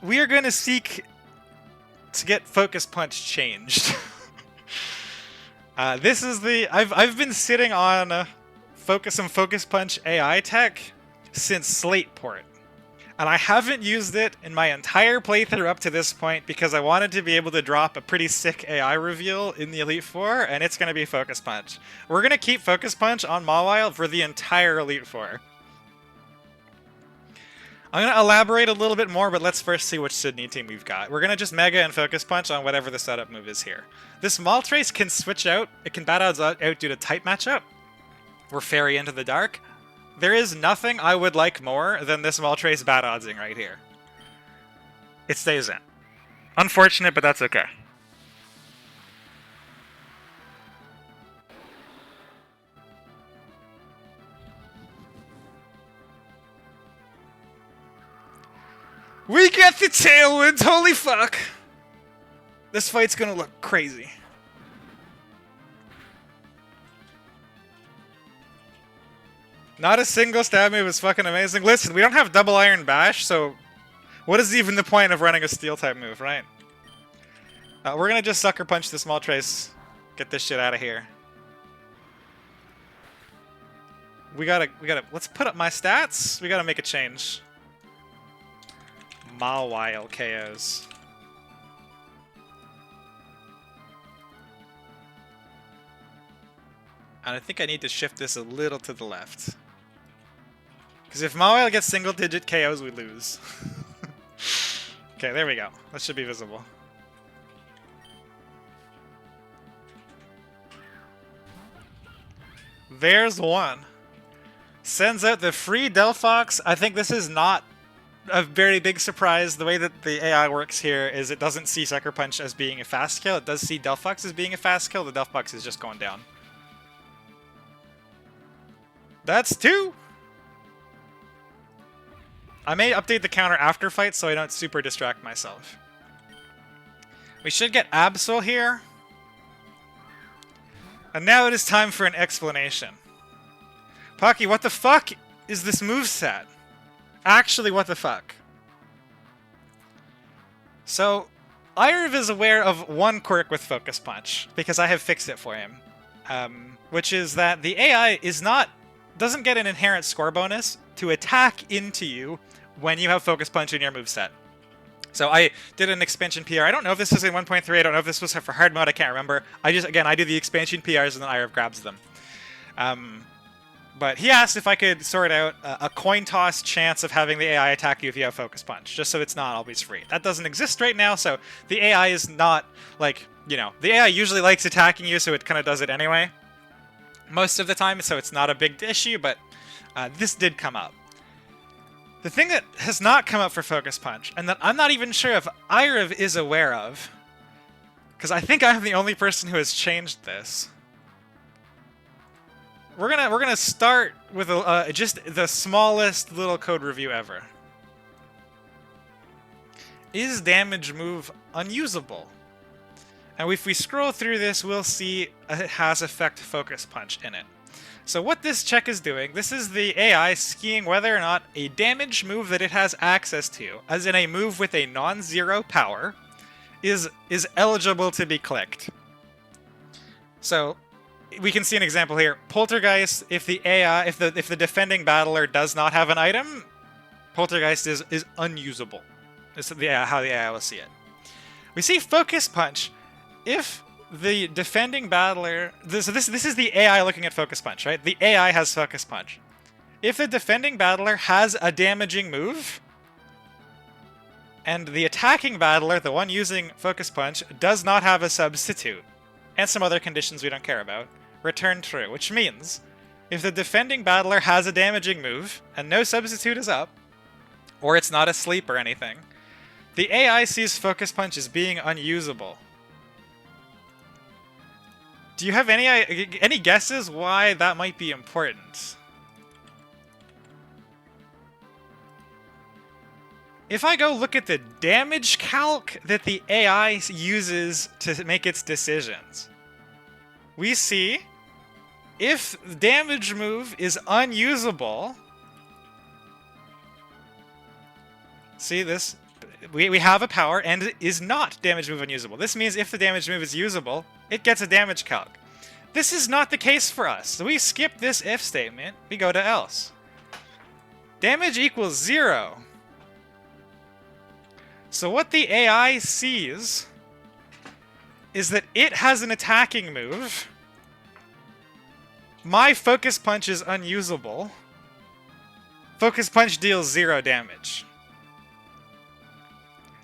we are going to seek to get Focus Punch changed. This is I've been sitting on Focus Punch AI tech since Slateport. And I haven't used it in my entire playthrough up to this point because I wanted to be able to drop a pretty sick AI reveal in the Elite Four, and it's going to be Focus Punch. We're going to keep Focus Punch on Mawile for the entire Elite Four. I'm going to elaborate a little bit more, but let's first see which Sydney team we've got. We're going to just Mega and Focus Punch on whatever the setup move is here. This Moltres can switch out. It can bat odds out due to type matchup. We're Fairy into the Dark. There is nothing I would like more than this Moltres bat oddsing right here. It stays in. Unfortunate, but that's okay. We get the Tailwind! Holy fuck! This fight's gonna look crazy. Not a single stab move is fucking amazing. Listen, we don't have double Iron Bash, so what is even the point of running a Steel type move, right? We're gonna just Sucker Punch this Moltres. Get this shit out of here. We gotta, let's put up my stats. We gotta make a change. Mawile KOs. And I think I need to shift this a little to the left. Because if Mawile gets single-digit KOs, we lose. Okay, there we go. That should be visible. There's one. Sends out the free Delphox. I think this is not a very big surprise. The way that the AI works here is it doesn't see Sucker Punch as being a fast kill. It does see Delphox as being a fast kill. The Delphox is just going down. That's two! I may update the counter after fight so I don't super distract myself. We should get Absol here. And now it is time for an explanation. Pocky, what the fuck is this moveset? Actually, what the fuck? So, Irv is aware of one quirk with Focus Punch, because I have fixed it for him. Which is that the AI doesn't get an inherent score bonus to attack into you when you have Focus Punch in your moveset. So I did an expansion PR. I don't know if this is in 1.3. I don't know if this was for hard mode. I can't remember. I do the expansion PRs and then Irv grabs them. But he asked if I could sort out a coin toss chance of having the AI attack you if you have Focus Punch, just so it's not always free. That doesn't exist right now, so the AI is not, like, you know, the AI usually likes attacking you, so it kind of does it anyway. Most of the time, so it's not a big issue, but this did come up. The thing that has not come up for Focus Punch, and that I'm not even sure if Irav is aware of, because I think I'm the only person who has changed this. We're gonna start with just the smallest little code review ever. Is damage move unusable? And if we scroll through this, we'll see it has effect Focus Punch in it. So what this check is doing, this is the AI skiing whether or not a damage move that it has access to, as in a move with a non-zero power, is eligible to be clicked. So we can see an example here. Poltergeist, if the AI, if the defending battler does not have an item, Poltergeist is unusable. This is how the AI will see it. We see Focus Punch. If the defending battler... This is the AI looking at Focus Punch, right? The AI has Focus Punch. If the defending battler has a damaging move, and the attacking battler, the one using Focus Punch, does not have a substitute, and some other conditions we don't care about, return true, which means if the defending battler has a damaging move, and no substitute is up, or it's not asleep or anything, the AI sees Focus Punch as being unusable. Do you have any guesses why that might be important? If I go look at the damage calc that the AI uses to make its decisions, we see if damage move is unusable, see this, we have a power and it is not damage move unusable. This means if the damage move is usable, it gets a damage calc. This is not the case for us. So we skip this if statement, we go to else. Damage equals 0. So what the AI sees is that it has an attacking move. My Focus Punch is unusable. Focus Punch deals 0 damage.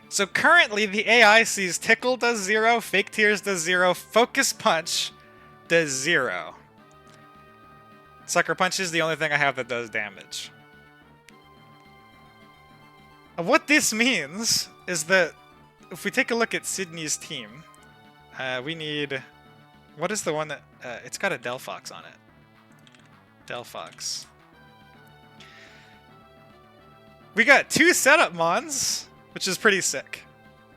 So currently the AI sees Tickle does 0, Fake Tears does 0, Focus Punch does 0. Sucker Punch is the only thing I have that does damage. And what this means is that if we take a look at Sydney's team, we need... What is the one that... it's got a Delphox on it. Delphox. We got 2 setup mons, which is pretty sick.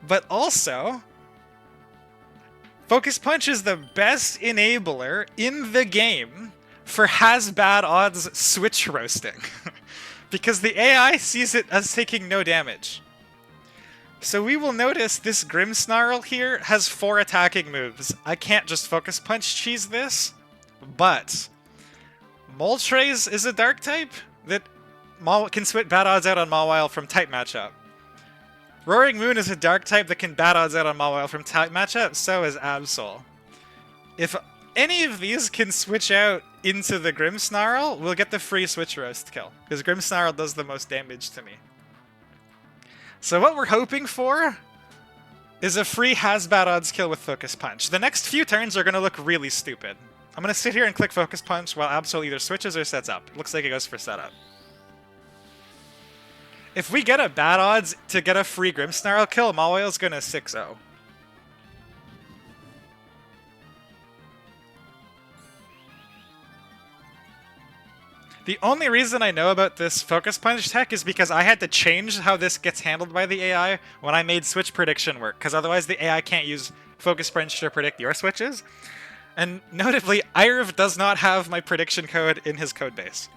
But also, Focus Punch is the best enabler in the game for has bad odds switch roasting. Because the AI sees it as taking no damage. So we will notice this Grimmsnarl here has 4 attacking moves. I can't just Focus Punch cheese this, but Moltres is a dark type that can switch bad odds out on Mawile from type matchup. Roaring Moon is a dark type that can bad odds out on Mawile from type matchup, so is Absol. If any of these can switch out into the Grimmsnarl, we'll get the free switch roast kill, because Grimmsnarl does the most damage to me. So what we're hoping for is a free has bad odds kill with Focus Punch. The next few turns are going to look really stupid. I'm going to sit here and click Focus Punch while Absol either switches or sets up. It looks like it goes for setup. If we get a bad odds to get a free Grimmsnarl kill, Mawile's going to 6-0. The only reason I know about this Focus Punch tech is because I had to change how this gets handled by the AI when I made switch prediction work, because otherwise the AI can't use Focus Punch to predict your switches. And notably, Irav does not have my prediction code in his codebase.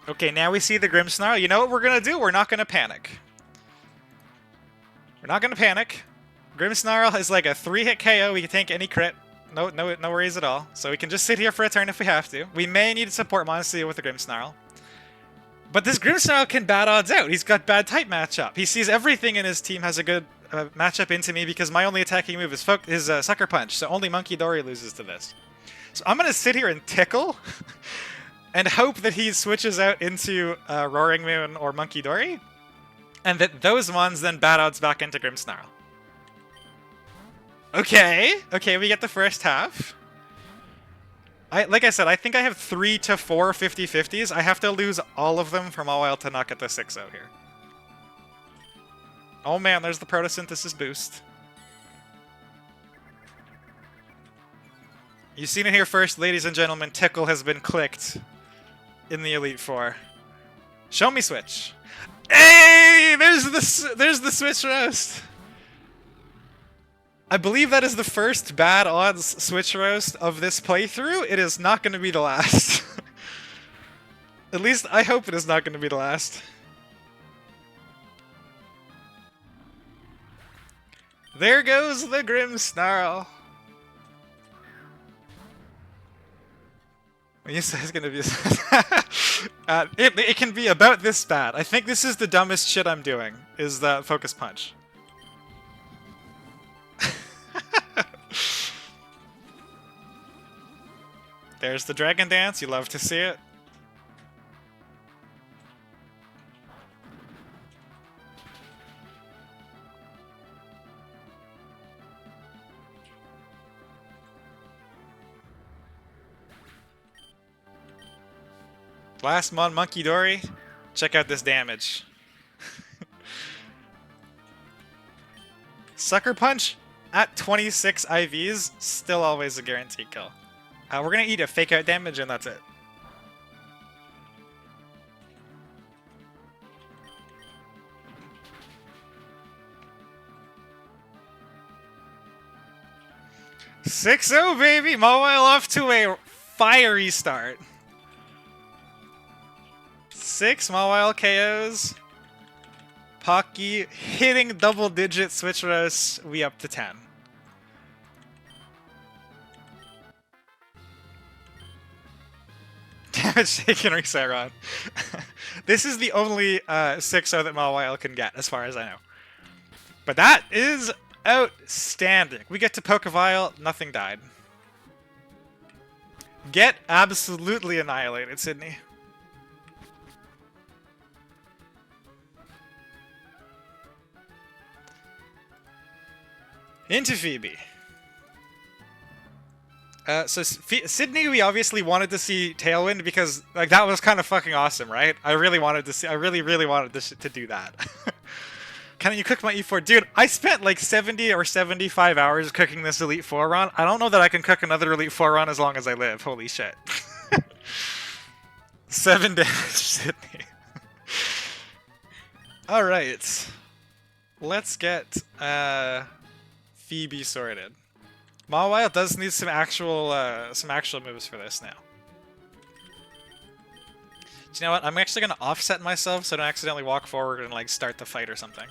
Okay, now we see the Grimmsnarl. You know what we're going to do? We're not going to panic. We're not going to panic. Grimmsnarl is like a 3-hit KO. We can tank any crit. No worries at all. So we can just sit here for a turn if we have to. We may need support Monster with the Grimmsnarl. But this Grimmsnarl can bad odds out. He's got bad type matchup. He sees everything in his team has a good matchup into me because my only attacking move is Sucker Punch. So only Monkey Dory loses to this. So I'm going to sit here and tickle and hope that he switches out into Roaring Moon or Monkey Dory. And that those ones then bad odds back into Grimmsnarl. Okay, we get the first half. Like I said, I think I have 3 to 4 50-50s. I have to lose all of them for Mawile to not get the 6-0 here. Oh man, there's the photosynthesis boost. You've seen it here first, ladies and gentlemen. Tickle has been clicked in the Elite Four. Show me Switch. Hey, there's the Switch roast. I believe that is the first bad odds Switch roast of this playthrough. It is not going to be the last. At least I hope it is not going to be the last. There goes the Grim Snarl. When you say it's gonna be, it can be about this bad. I think this is the dumbest shit I'm doing. Is the focus punch? There's the dragon dance. You love to see it. Last Mon Monkey Dory, check out this damage. Sucker Punch at 26 IVs, still always a guaranteed kill. We're gonna eat a fake out damage and that's it. "6-0 baby, Mawile off to a fiery start. 6 Mawile KOs. Pocky hitting double-digit switch roasts. We up to 10. Damage taken Reseron. This is the only 6-0 that Mawile can get, as far as I know. But that is outstanding. We get to Pokevile. Nothing died. Get absolutely annihilated, Sydney. Into Phoebe. Sydney, we obviously wanted to see Tailwind because like that was kind of fucking awesome, right? I really wanted to see. I really wanted to do that. Can you cook my E4? Dude, I spent like 70 or 75 hours cooking this Elite Four run. I don't know that I can cook another Elite Four run as long as I live. Holy shit. 7 damage, Sydney. All right, let's get Phoebe sorted. Mawile does need some actual moves for this now. Do you know what? I'm actually gonna offset myself so I don't accidentally walk forward and like start the fight or something.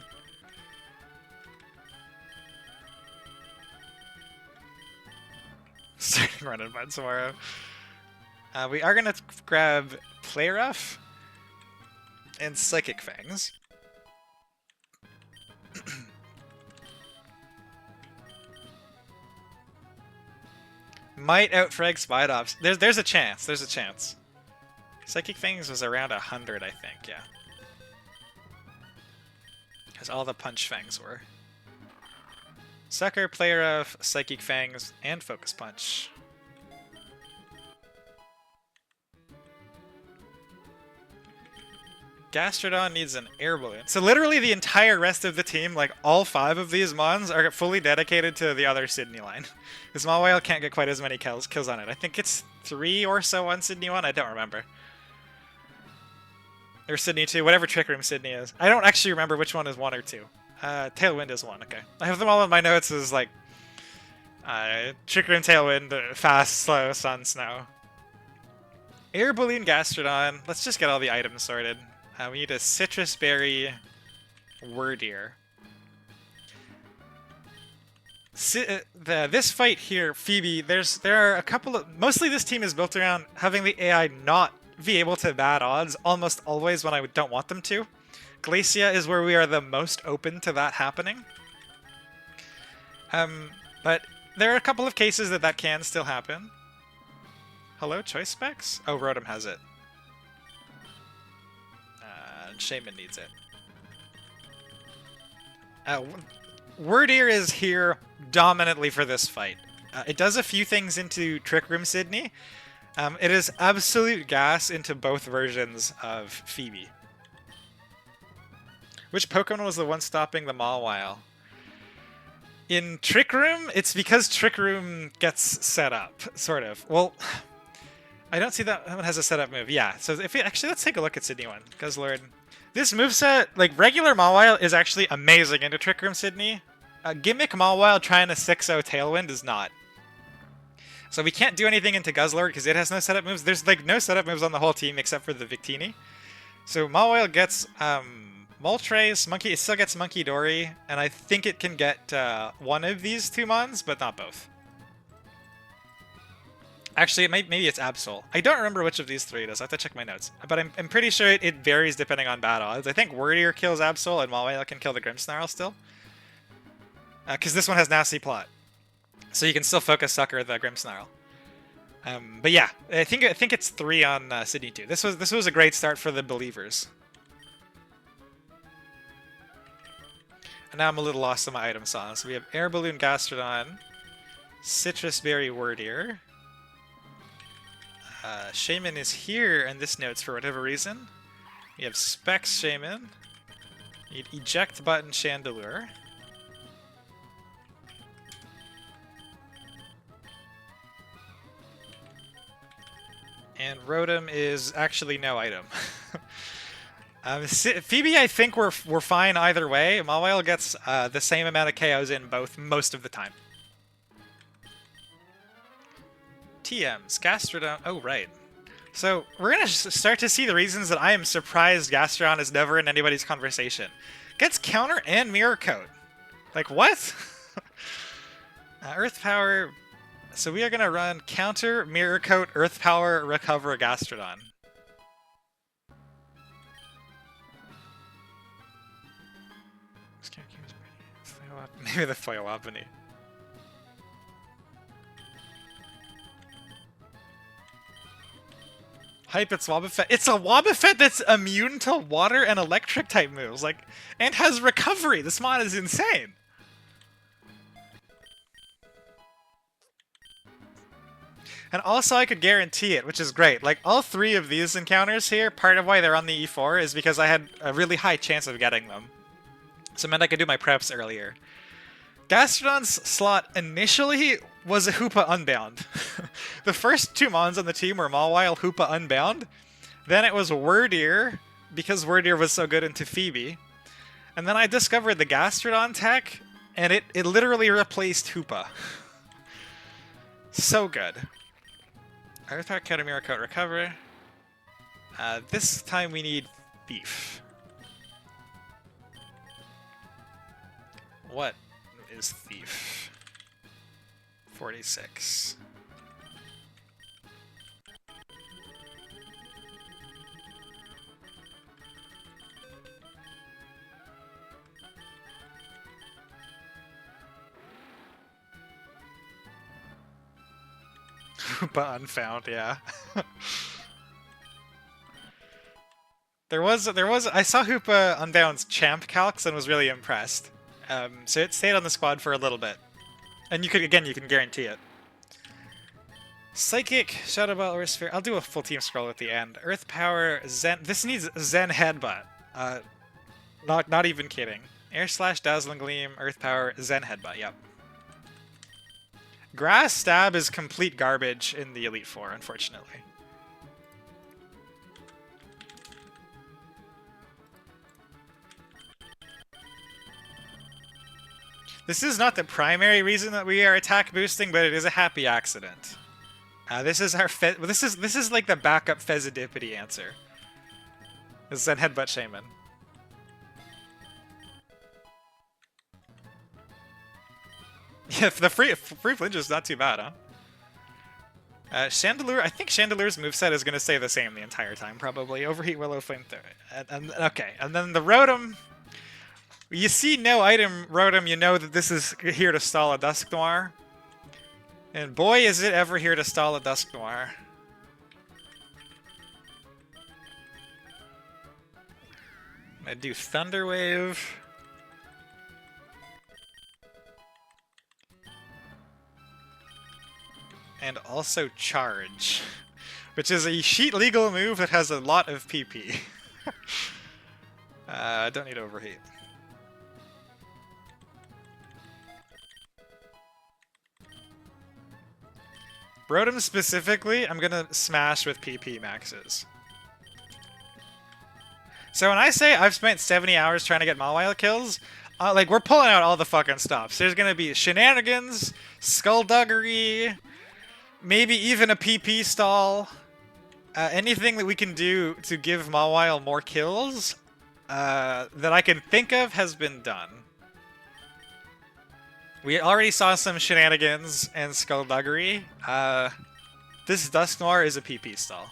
Starting running by tomorrow. We are gonna grab Play Rough and Psychic Fangs. Might outfrag Spidops. There's a chance. There's a chance. Psychic Fangs was around 100, I think, yeah. Because all the Punch Fangs were. Sucker, Play Rough, Psychic Fangs, and Focus Punch. Gastrodon needs an air balloon. So literally the entire rest of the team, like all 5 of these mons, are fully dedicated to the other Sydney line. Because Mawile can't get quite as many kills on it. I think it's 3 or so on Sydney 1, I don't remember. Or Sydney 2, whatever Trick Room Sydney is. I don't actually remember which one is 1 or 2. Tailwind is 1, okay. I have them all in my notes as like... Trick Room, Tailwind, Fast, Slow, Sun, Snow. Air Balloon, Gastrodon. Let's just get all the items sorted. We need a Citrus Berry, Wordeer. This fight here, Phoebe, there are a couple of... Mostly this team is built around having the AI not be able to bad odds almost always when I don't want them to. Glacia is where we are the most open to that happening. But there are a couple of cases that can still happen. Hello, Choice Specs? Oh, Rotom has it. Shaman needs it. Wordeer is here dominantly for this fight. It does a few things into Trick Room Sydney, It is absolute gas into both versions of Phoebe. Which Pokemon was the one stopping the Mawile? In Trick Room, it's because Trick Room gets set up, sort of. Well, I don't see that one has a setup move. Yeah, so if we, actually, let's take a look at Sydney one, Guzzlord. This moveset, like regular Mawile, is actually amazing into Trick Room Sydney. Gimmick Mawile trying to 6-0 Tailwind is not. So we can't do anything into Guzzlord because it has no setup moves. There's like no setup moves on the whole team except for the Victini. So Mawile gets Moltres, Monkey. It still gets Monkey Dory, and I think it can get one of these two mons, but not both. Actually, maybe it's Absol. I don't remember which of these three it is. I have to check my notes. But I'm pretty sure it varies depending on battle. I think Wordier kills Absol, and Mawile can kill the Grimmsnarl still. Because this one has Nasty Plot. So you can still focus Sucker the Grimmsnarl. But yeah, I think it's 3 on Sydney 2. This was a great start for the believers. And now I'm a little lost on my item song. So we have Air Balloon Gastrodon, Citrus Berry Wordier. Shaman is here in this notes for whatever reason. We have Specs Shaman. Need Eject Button Chandelure. And Rotom is actually no item. Phoebe, I think we're fine either way. Mawile gets the same amount of KOs in both most of the time. TMs, Gastrodon. Oh, right. So we're going to start to see the reasons that I am surprised Gastrodon is never in anybody's conversation. Gets Counter and Mirror Coat. Like, what? Earth Power. So we are going to run Counter, Mirror Coat, Earth Power, Recover Gastrodon. Maybe the Foilopony. Hype, it's Wobbuffet. It's a Wobbuffet that's immune to water and electric type moves, like, and has recovery. This mod is insane. And also I could guarantee it, which is great. Like, all 3 of these encounters here, part of why they're on the E4 is because I had a really high chance of getting them. So it meant I could do my preps earlier. Gastrodon's slot initially was a Hoopa Unbound. The first 2 mons on the team were Mawile, Hoopa Unbound. Then it was Wordier, because Wordier was so good into Phoebe. And then I discovered the Gastrodon tech, and it literally replaced Hoopa. So good. Earth Power, Counter, Mirror Coat, Recover. This time we need Thief. What is Thief? 46. But unfound, yeah. I saw Hoopa Unbound's champ calcs and was really impressed. So it stayed on the squad for a little bit. And you can guarantee it. Psychic, Shadow Ball, or Sphere. I'll do a full team scroll at the end. Earth Power, Zen. This needs Zen Headbutt. Not even kidding. Air Slash, Dazzling Gleam, Earth Power, Zen Headbutt. Yep. Grass Stab is complete garbage in the Elite Four, unfortunately. This is not the primary reason that we are attack boosting, but it is a happy accident. This is our this is like the backup Fezidipity answer. This is Zen Headbutt Shaman. Yeah, the free flinch is not too bad, huh? Chandelure, I think Chandelure's moveset is going to stay the same the entire time, probably. Overheat, Willow, Flamethrower. Okay, and then the Rotom. You see no item Rotom, you know that this is here to stall a Dusk Noir. And boy, is it ever here to stall a Dusk Noir. I do Thunder Wave. And also Charge. which is a sheet legal move that has a lot of PP. I don't need overheat. Rotom specifically, I'm gonna smash with PP maxes. So when I say I've spent 70 hours trying to get Mawile kills, like, we're pulling out all the fucking stops. There's gonna be shenanigans, skullduggery, maybe even a PP stall. Anything that we can do to give Mawile more kills that I can think of has been done. We already saw some shenanigans and skullduggery. This Dusknoir is a PP stall.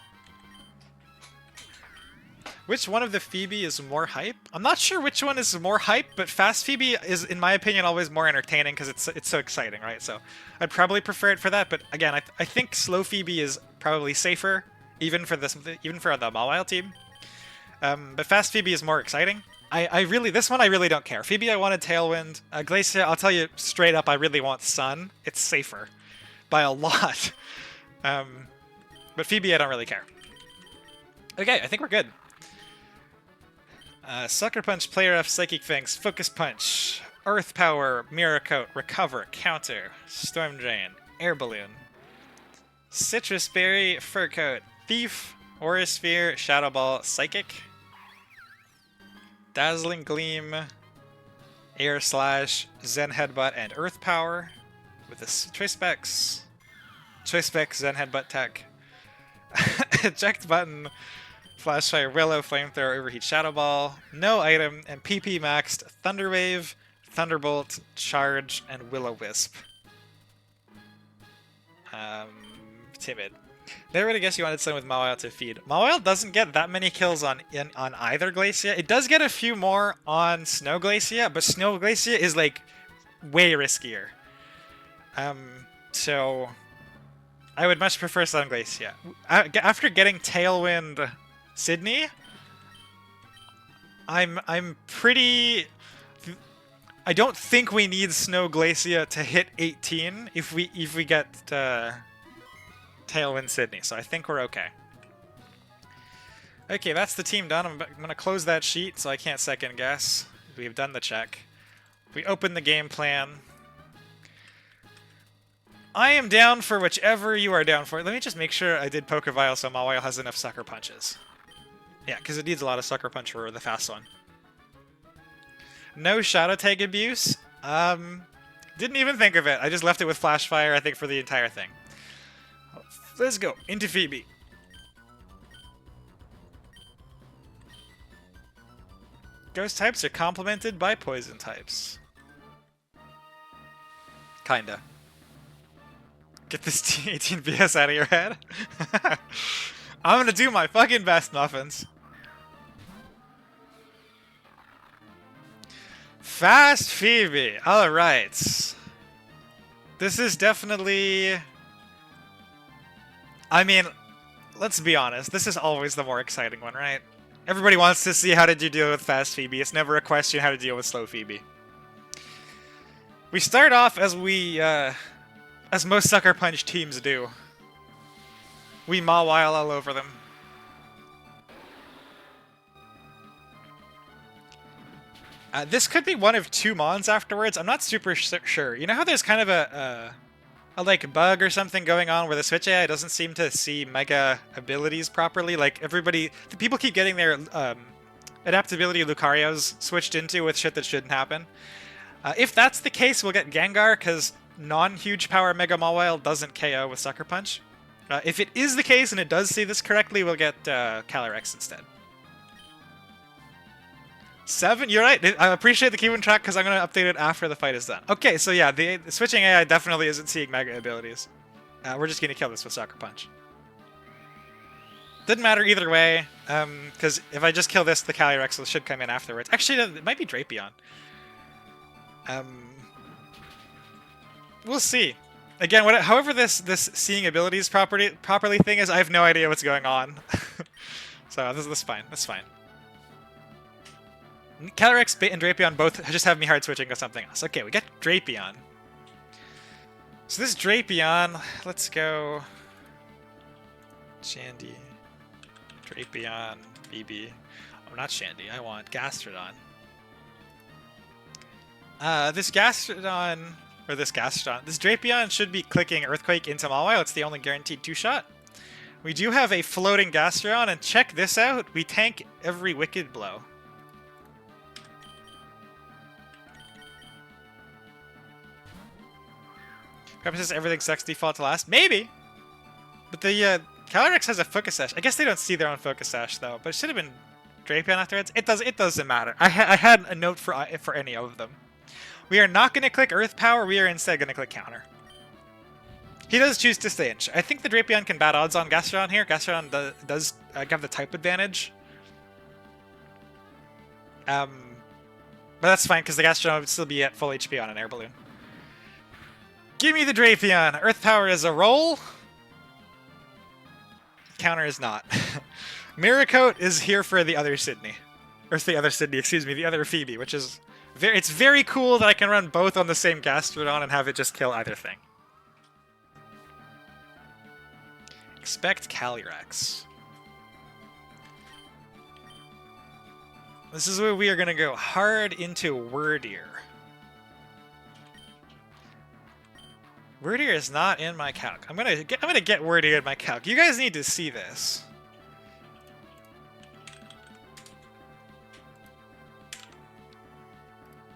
Which one of the Phoebe is more hype? I'm not sure which one is more hype, but Fast Phoebe is, in my opinion, always more entertaining because it's so exciting, right? So I'd probably prefer it for that. But again, I think Slow Phoebe is probably safer, even for the Mawile team. But Fast Phoebe is more exciting. This one I really don't care. Phoebe, I wanted Tailwind. Glacia, I'll tell you straight up, I really want Sun. It's safer by a lot. But Phoebe, I don't really care. Okay, I think we're good. Sucker Punch, Player F, Psychic Fangs, Focus Punch, Earth Power, Mirror Coat, Recover, Counter, Storm Drain, Air Balloon, Citrus Berry, Fur Coat, Thief, Aura Sphere, Shadow Ball, Psychic, Dazzling Gleam, Air Slash, Zen Headbutt, and Earth Power with a Choice Specs, Zen Headbutt Tech, Eject Button, Flashfire, Willow, Flamethrower, Overheat, Shadow Ball, no item, and PP maxed Thunder Wave, Thunderbolt, Charge, and Will-O-Wisp. Timid. Never would have guessed you wanted someone with Mawile to feed. Mawile doesn't get that many kills on either Glacia. It does get a few more on Snow Glacia, but Snow Glacia is like way riskier. So I would much prefer Sun Glacia. After getting Tailwind Sydney, I'm pretty. I don't think we need Snow Glacia to hit 18 if we get Tailwind Sydney, so I think we're okay. Okay, that's the team done. I'm gonna close that sheet so I can't second guess. We've done the check. We open the game plan. I am down for whichever you are down for. Let me just make sure I did Pokevile so Mawile has enough Sucker Punches. Yeah, because it needs a lot of Sucker Punch for the fast one. No Shadow Tag abuse. Didn't even think of it. I just left it with Flash Fire, I think, for the entire thing. Let's go. Into Phoebe. Ghost types are complemented by poison types. Kinda. Get this 18 BS out of your head. I'm gonna do my fucking best, Muffins. Fast Phoebe. Alright. This is definitely... I mean, let's be honest. This is always the more exciting one, right? Everybody wants to see how did you deal with Fast Phoebe. It's never a question how to deal with Slow Phoebe. We start off as as most Sucker Punch teams do. We Mawile all over them. This could be one of two Mons afterwards. I'm not super sure. You know how there's kind of a like bug or something going on where the Switch AI doesn't seem to see Mega abilities properly? Like the people keep getting their adaptability Lucarios switched into with shit that shouldn't happen. If that's the case, we'll get Gengar because non-huge power Mega Mawile doesn't KO with Sucker Punch. If it is the case and it does see this correctly, we'll get Calyrex instead. 7? You're right. I appreciate the keeping track because I'm going to update it after the fight is done. Okay, so yeah, the switching AI definitely isn't seeing Mega abilities. We're just going to kill this with Sucker Punch. Didn't matter either way, because if I just kill this, the Calyrex should come in afterwards. Actually, it might be Drapion. We'll see. Again, however this seeing abilities properly thing is, I have no idea what's going on. So this is fine. That's fine. Calyrex and Drapion both just have me hard switching to something else. Okay, we get Drapion. So this Drapion, let's go... Shandy, Drapion, BB. Oh, not Shandy. I want Gastrodon. This Drapion should be clicking Earthquake into Mawile. It's the only guaranteed 2-shot. We do have a floating Gastrodon, and check this out. We tank every Wicked Blow. Perhaps says everything sucks default to last. Maybe! But the Calyrex has a Focus Sash. I guess they don't see their own Focus Sash, though. But it should have been Drapion afterwards. It doesn't matter. I had a note for any of them. We are not going to click Earth Power. We are instead going to click Counter. He does choose to stay in. I think the Drapion can bat odds on Gastrodon here. Gastrodon does have the type advantage. But that's fine, because the Gastrodon would still be at full HP on an air balloon. Give me the Drapion! Earth Power is a roll. Counter is not. Miracoat is here for the other Sydney. Or the other Sydney, excuse me, the other Phoebe, which is... It's very cool that I can run both on the same Gastrodon and have it just kill either thing. Expect Calyrex. This is where we are going to go hard into Wordeer. Wordeer is not in my calc. I'm gonna get Wordeer in my calc. You guys need to see this.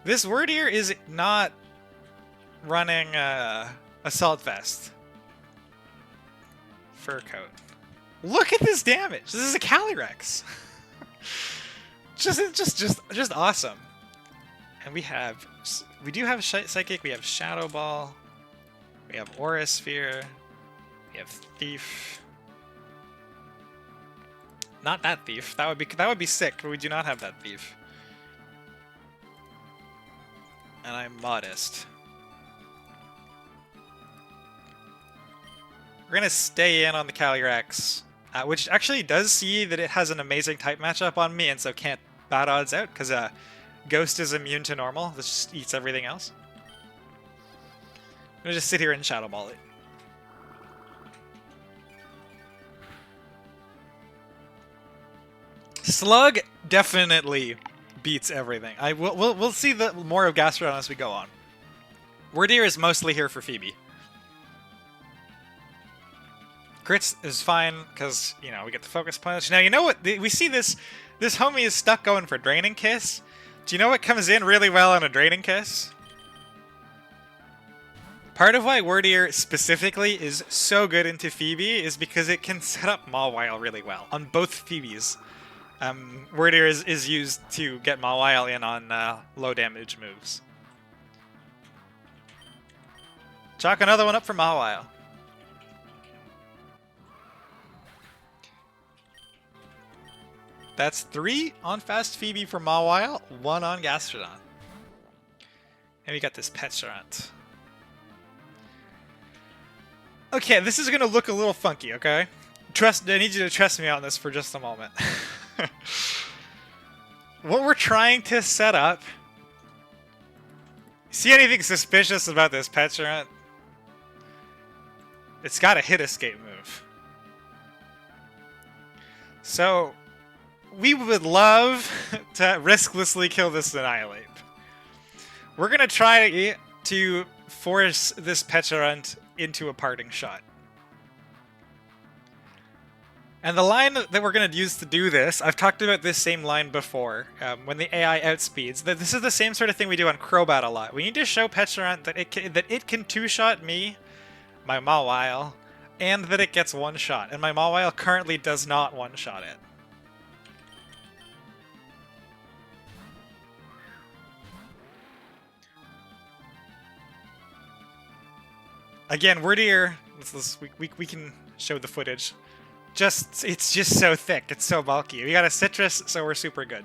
This Wordeer is not running Assault Vest. Fur Coat. Look at this damage. This is a Calyrex. just awesome. And we do have Psychic. We have Shadow Ball. We have Aura Sphere. We have Thief. Not that Thief. That would be sick, but we do not have that Thief. And I'm Modest. We're gonna stay in on the Calyrex, which actually does see that it has an amazing type matchup on me, and so can't bat odds out because Ghost is immune to normal. This just eats everything else. I'm gonna just sit here and Shadow Ball it. Slug definitely beats everything. We'll see more of Gastrodon as we go on. Wordeer is mostly here for Phoebe. Crits is fine because, you know, we get the Focus Punch. Now, you know what? We see this homie is stuck going for Draining Kiss. Do you know what comes in really well on a Draining Kiss? Part of why Wordeer specifically is so good into Phoebe is because it can set up Mawile really well on both Phoebes. Wordeer is used to get Mawile in on low damage moves. Chalk another one up for Mawile. That's 3 on Fast Phoebe for Mawile, 1 on Gastrodon. And we got this Petulant. Okay, this is gonna look a little funky, okay? I need you to trust me on this for just a moment. What we're trying to set up... See anything suspicious about this Petulant? It's got a hit escape move. So, we would love to risklessly kill this Annihilate. We're gonna try to force this Petulant into a parting shot. And the line that we're going to use to do this, I've talked about this same line before, when the AI outspeeds. This is the same sort of thing we do on Crobat a lot. We need to show Petulant that it can 2-shot me, my Mawile, and that it gets 1-shot. And my Mawile currently does not 1-shot it. Again, Wordeer, we can show the footage. It's just so thick, it's so bulky. We got a Citrus, so we're super good.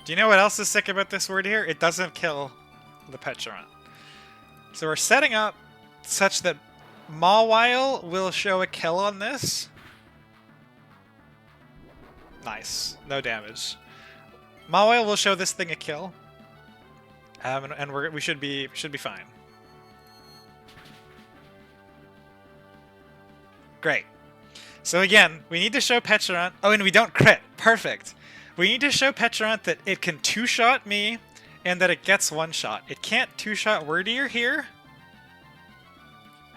Do you know what else is sick about this Wordeer? It doesn't kill the Petulant. So we're setting up such that Mawile will show a kill on this. Nice, no damage. Mawile will show this thing a kill. And we should be fine. Great. So again, we need to show Petrant. Oh, and we don't crit. Perfect. We need to show Petrant that it can two-shot me and that it gets one shot. It can't two-shot Wordier here.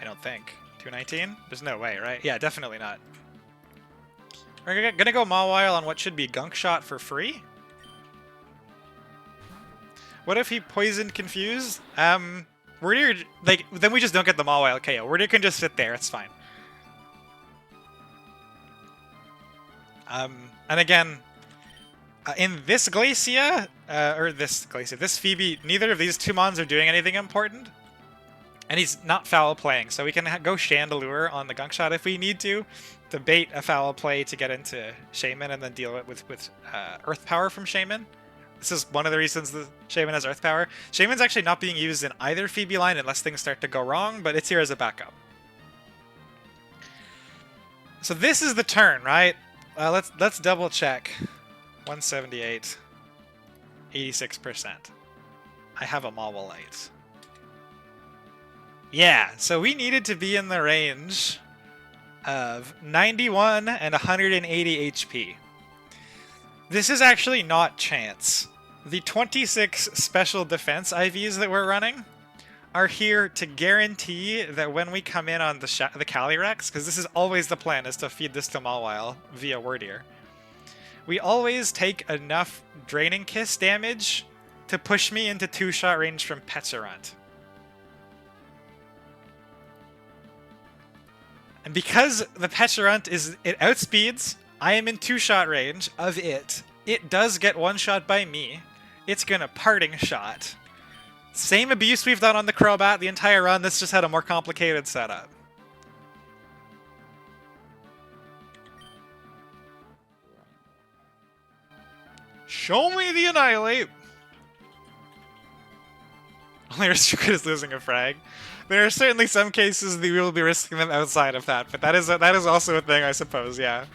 I don't think. 219? There's no way, right? Yeah, definitely not. We're gonna go Mawile on what should be Gunk Shot for free. What if he poisoned Confused? Wordier, like, then we just don't get the Mawile KO. Wordier can just sit there, it's fine. And again, in this Glacia, this Phoebe, neither of these two mons are doing anything important. And he's not foul playing, so we can go Chandelure on the Gunk Shot if we need to bait a foul play to get into Shaman and then deal it with Earth Power from Shaman. This is one of the reasons the Shaman has Earth Power. Shaman's actually not being used in either Phoebe line unless things start to go wrong, but it's here as a backup. So this is the turn, right? Let's double check. 178, 86%. I have a Mawilite. Yeah, so we needed to be in the range of 91 and 180 HP. This is actually not chance. The 26 special defense IVs that we're running are here to guarantee that when we come in on the Calyrex, because this is always the plan, is to feed this to Mawile via Wordier, we always take enough Draining Kiss damage to push me into two-shot range from Petrant. And because the Petrant it outspeeds, I am in two-shot range of it. It does get one-shot by me. It's gonna Parting Shot. Same abuse we've done on the Crobat the entire run, this just had a more complicated setup. Show me the Annihilate! Only restricted is losing a frag. There are certainly some cases that we will be risking them outside of that, but that is also a thing, I suppose, yeah.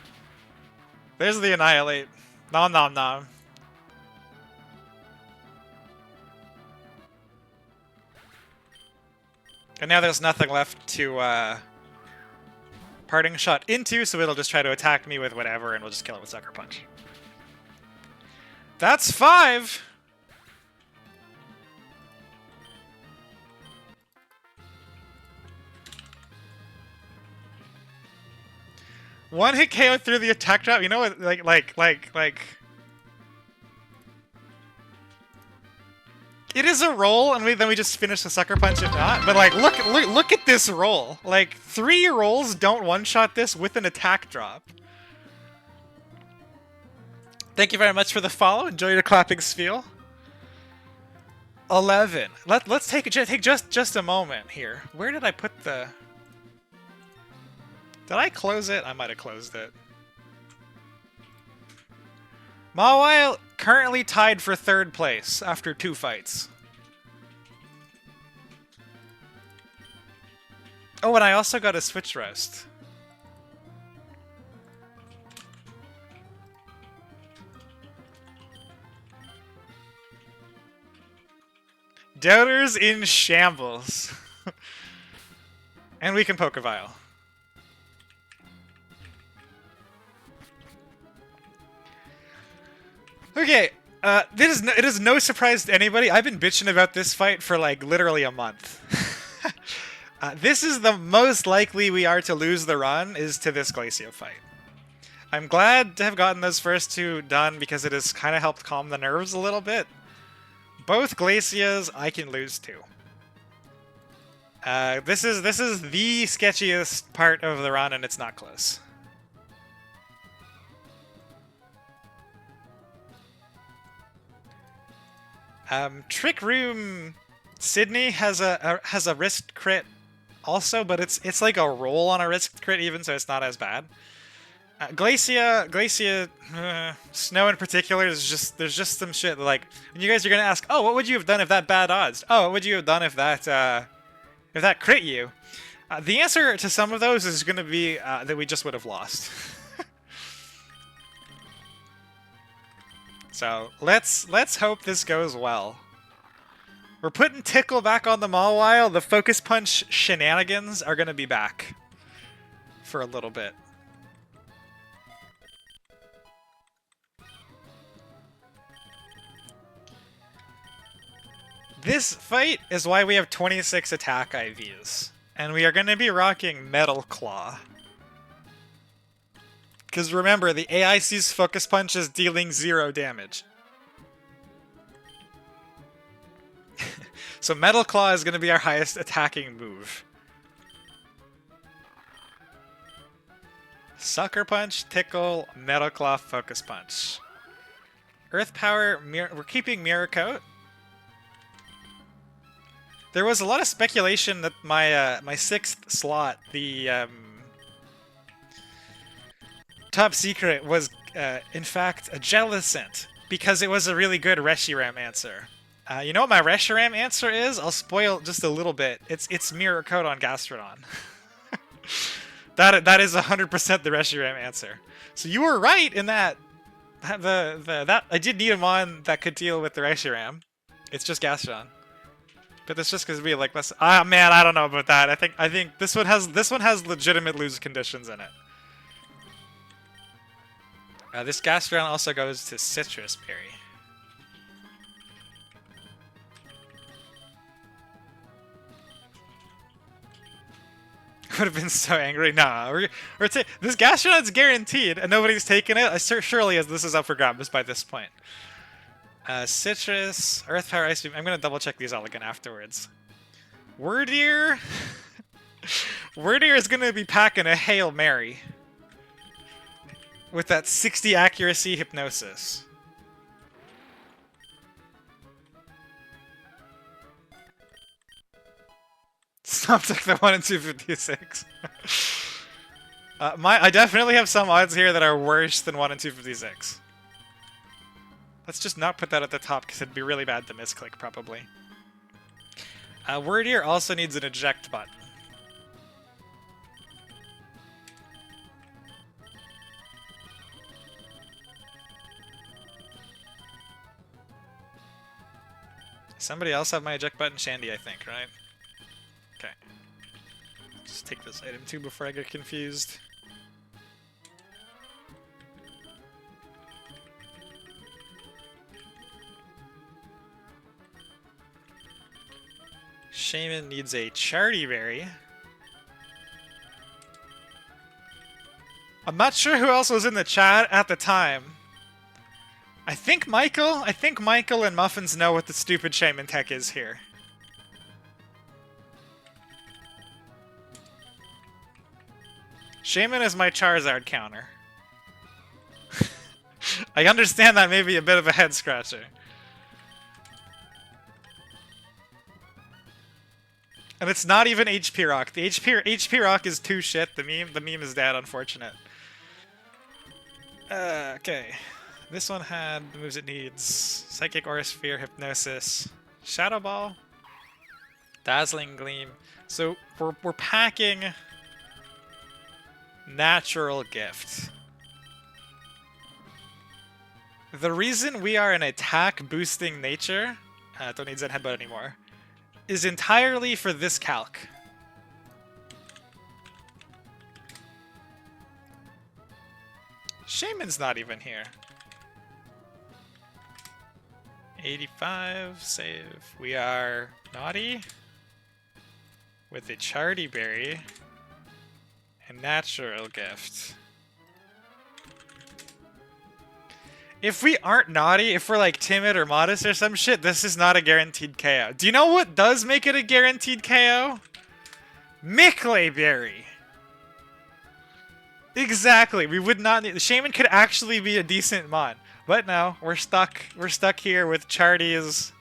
There's the Annihilate. Nom nom nom. And now there's nothing left to Parting Shot into, so it'll just try to attack me with whatever, and we'll just kill it with Sucker Punch. That's 5! One hit KO through the attack drop. You know what? Like. It is a roll, and then we just finish the Sucker Punch if not. But like, look at this roll. Like 3 rolls don't one-shot this with an attack drop. Thank you very much for the follow. Enjoy your clapping spiel. 11. Let's take just a moment here. Where did I put the? Did I close it? I might have closed it. Mawile currently tied for 3rd place after 2 fights. Oh, and I also got a Switch Roast. Doubters in shambles. And we can Pokevile. Okay, it is no surprise to anybody. I've been bitching about this fight for like literally a month. This is the most likely we are to lose the run, is to this Glacia fight. I'm glad to have gotten those first 2 done because it has kind of helped calm the nerves a little bit. Both Glacias I can lose to. This is the sketchiest part of the run, and it's not close. Trick Room Sydney has a risked crit also, but it's like a roll on a risked crit even, so it's not as bad. Glacia, Snow in particular there's just some shit that, like, when you guys are gonna ask, oh, what would you have done if that bad odds? Oh, what would you have done if that crit you? The answer to some of those is gonna be that we just would have lost. So let's hope this goes well. We're putting Tickle back on the Mawile. The Focus Punch shenanigans are gonna be back. for a little bit. This fight is why we have 26 attack IVs. And we are going to be rocking Metal Claw. Because remember, the AI sees Focus Punch as dealing 0 damage. So Metal Claw is going to be our highest attacking move. Sucker Punch, Tickle, Metal Claw, Focus Punch. Earth Power, we're keeping Mirror Coat. There was a lot of speculation that my my 6th slot, the top secret, was in fact a Jellicent, because it was a really good Reshiram answer. You know what my Reshiram answer is? I'll spoil just a little bit. It's Mirror Coat on Gastrodon. that is 100% the Reshiram answer. So you were right in that. That I did need a mon that could deal with the Reshiram. It's just Gastrodon. But that's just because we like less. Ah, man, I don't know about that. I think this one has legitimate lose conditions in it. This Gastrodon also goes to Citrus Berry. Would have been so angry. Nah, this Gastrodon's guaranteed, and nobody's taken it. Surely, as this is up for grabs by this point. Citrus, Earth Power, Ice Beam. I'm gonna double check these all again afterwards. Wordier. Wordier is gonna be packing a Hail Mary with that 60 accuracy Hypnosis. Stop took the 1 in 256. I definitely have some odds here that are worse than 1 in 256. Let's just not put that at the top, because it'd be really bad to misclick, probably. Wordier also needs an eject button. Somebody else have my eject button? Shandy, I think, right? Okay. Just take this item too before I get confused. Shaman needs a Charity Berry. I'm not sure who else was in the chat at the time. I think Michael and Muffins know what the stupid Shaman tech is here. Shaman is my Charizard counter. I understand that may be a bit of a head scratcher. And it's not even HP Rock. The HP Rock is too shit. The meme is dead, unfortunate. Okay. This one had the moves it needs. Psychic Aura Sphere, Hypnosis, Shadow Ball, Dazzling Gleam. So we're packing Natural Gift. The reason we are an attack boosting nature, don't need Zen Headbutt anymore, is entirely for this calc. Shaman's not even here. 85, save. We are naughty with a Charity Berry and Natural Gift. If we aren't naughty, if we're like timid or modest or some shit, this is not a guaranteed KO. Do you know what does make it a guaranteed KO? Mickley Berry. Exactly. We would not need. The Shaman could actually be a decent mod, but no, we're stuck. We're stuck here with Charties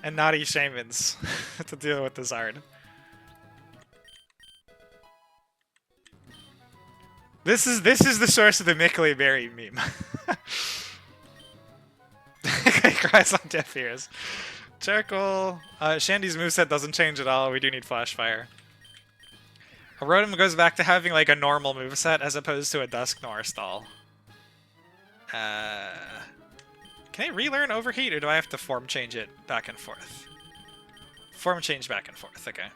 and naughty Shamans to deal with the Zard. This is the source of the Mickley Berry meme. Cries on deaf ears. Charcoal. Shandy's moveset doesn't change at all. We do need Flash Fire. A Rotom goes back to having like a normal moveset as opposed to a Dusknoir stall. Can I relearn Overheat, or do I have to form change it back and forth? Form change back and forth, okay.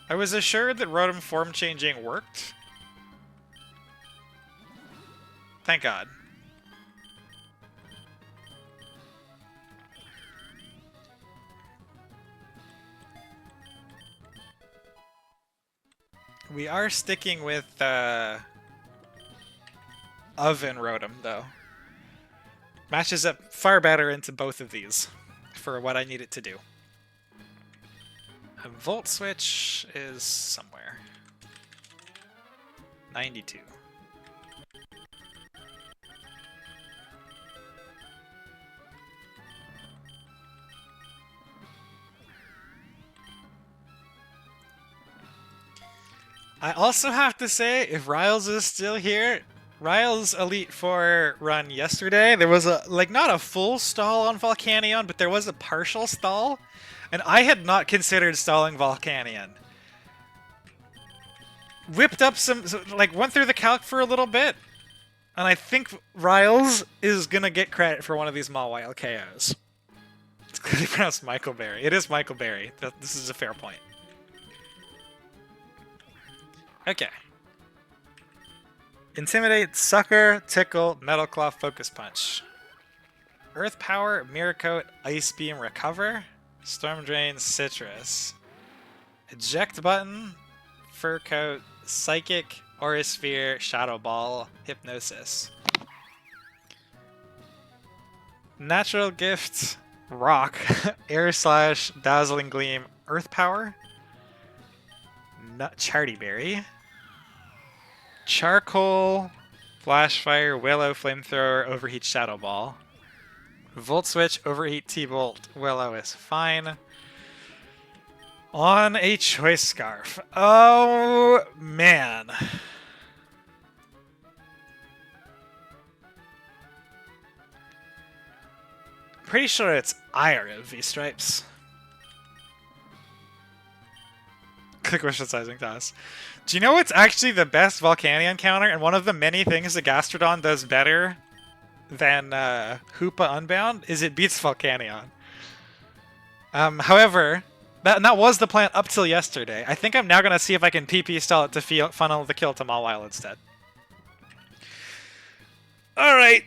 I was assured that Rotom form changing worked. Thank God. We are sticking with Oven Rotom, though. Matches up far better into both of these for what I need it to do. A Volt Switch is somewhere. 92. I also have to say, if Riles is still here, Riles Elite Four run yesterday, there was a, like, not a full stall on Volcanion, but there was a partial stall, and I had not considered stalling Volcanion. Whipped up some, like, went through the calc for a little bit, and I think Riles is gonna get credit for one of these Mawile KOs. It's clearly pronounced Michael Berry. It is Michael Berry. This is a fair point. Okay. Intimidate, Sucker, Tickle, Metal Claw, Focus Punch. Earth Power, Mirror Coat, Ice Beam, Recover, Storm Drain, Citrus. Eject Button, Fur Coat, Psychic, Aura Sphere, Shadow Ball, Hypnosis. Natural Gift, Rock, Air Slash, Dazzling Gleam, Earth Power, Charty Berry, Charcoal, Flash Fire, Willow, Flamethrower, Overheat Shadow Ball. Volt Switch, Overheat T-Bolt, Willow is fine. On a Choice Scarf. Oh, man. Pretty sure it's Ira V-Stripes. Click Wish Sizing Toss. Do you know what's actually the best Volcanion counter, and one of the many things that Gastrodon does better than Hoopa Unbound is it beats Volcanion. However, that was the plan up till yesterday. I think I'm now going to see if I can PP stall it to funnel the kill to Mawile instead. Alright.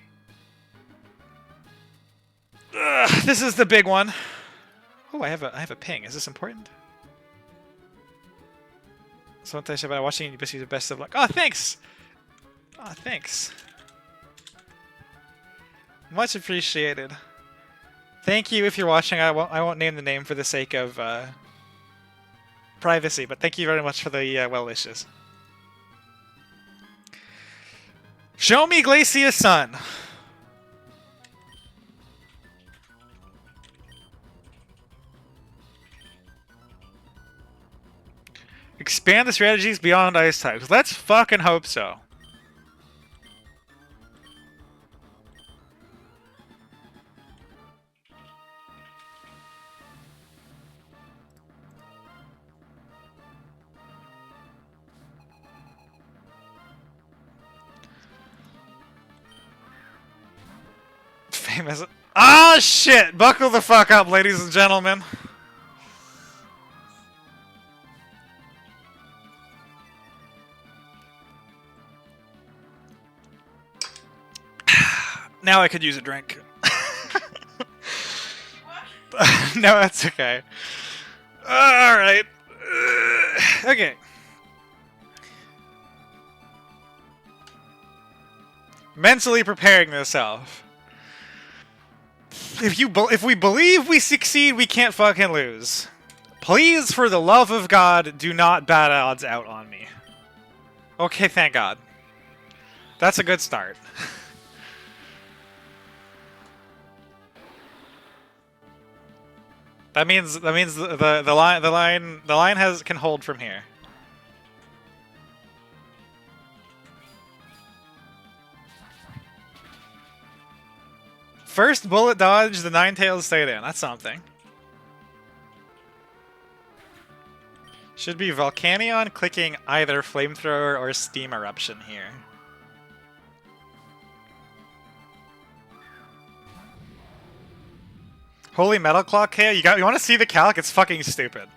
This is the big one. Oh, I have a ping. Is this important? Sometimes by watching you receive the best of luck. Oh, thanks! Oh, thanks. Much appreciated. Thank you if you're watching. I won't name the name for the sake of privacy, but thank you very much for the well wishes. Show me Glacia's Sun. Expand the strategies beyond ice types. Let's fucking hope so. Famous. Ah, shit! Buckle the fuck up, ladies and gentlemen. Now I could use a drink. No, that's okay. Alright. Okay. Mentally preparing myself. If we believe we succeed, we can't fucking lose. Please, for the love of God, do not bad odds out on me. Okay, thank God. That's a good start. That means the line can hold from here. First bullet dodge, the Ninetales stayed in. That's something. Should be Volcanion clicking either Flamethrower or Steam Eruption here. Holy Metal Claw KO? You want to see the calc? It's fucking stupid.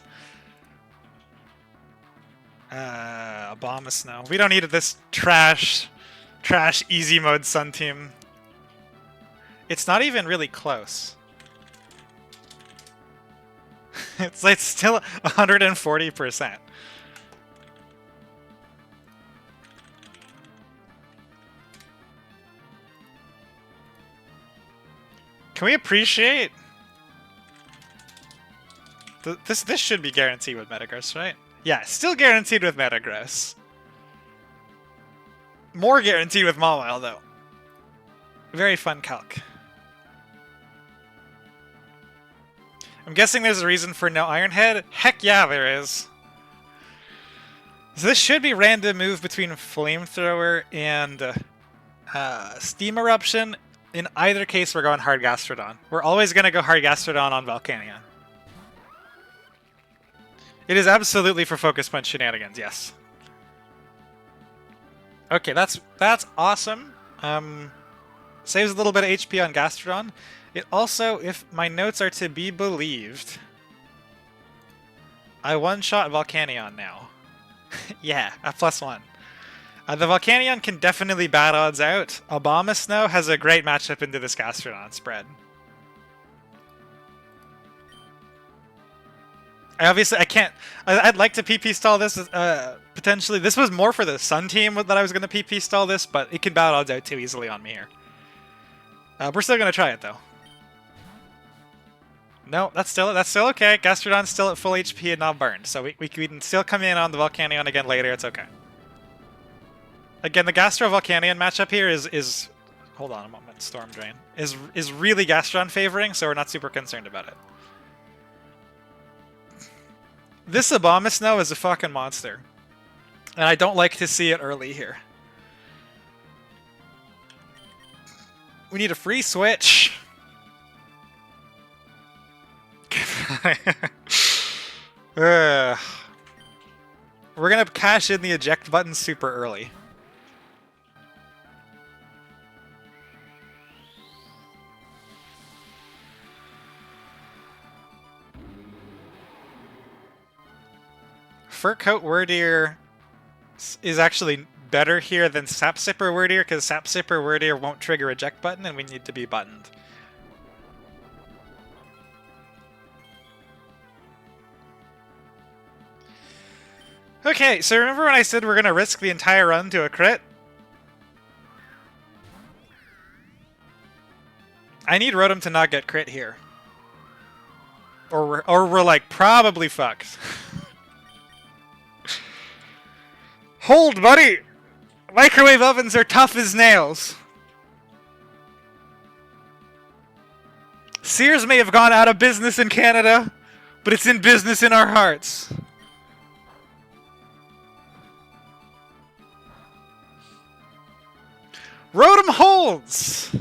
Abomasnow. We don't need this trash easy mode Sun team. It's not even really close. It's still 140%. Can we appreciate? This should be guaranteed with Metagross, right? Yeah, still guaranteed with Metagross. More guaranteed with Mawile, though. Very fun calc. I'm guessing there's a reason for no Iron Head? Heck yeah, there is. So this should be random move between Flamethrower and Steam Eruption. In either case, we're going Hard Gastrodon. We're always going to go Hard Gastrodon on Volcanion. It is absolutely for Focus Punch shenanigans, yes. Okay, that's awesome. Saves a little bit of HP on Gastrodon. It also, if my notes are to be believed, I one-shot Volcanion now. Yeah, a +1. The Volcanion can definitely bad odds out. Abomasnow has a great matchup into this Gastrodon spread. I can't... I'd like to PP stall this, potentially. This was more for the Sun team that I was going to PP stall this, but it can bad odds out too easily on me here. We're still going to try it, though. No, that's still okay. Gastrodon's still at full HP and not burned, so we can still come in on the Volcanion again later. It's okay. Again, the Gastro-Volcanion matchup here is hold on a moment, Storm Drain. Is really Gastrodon favoring, so we're not super concerned about it. This Abomasnow is a fucking monster. And I don't like to see it early here. We need a free switch. We're gonna cash in the eject button super early. Fur Coat Wordier is actually better here than Sap Sipper Wordier, because Sap Sipper Wordier won't trigger eject button and we need to be buttoned. Okay, so remember when I said we're going to risk the entire run to a crit? I need Rotom to not get crit here. Or we're like probably fucked. Hold, buddy! Microwave ovens are tough as nails. Sears may have gone out of business in Canada, but it's in business in our hearts. Rotom holds!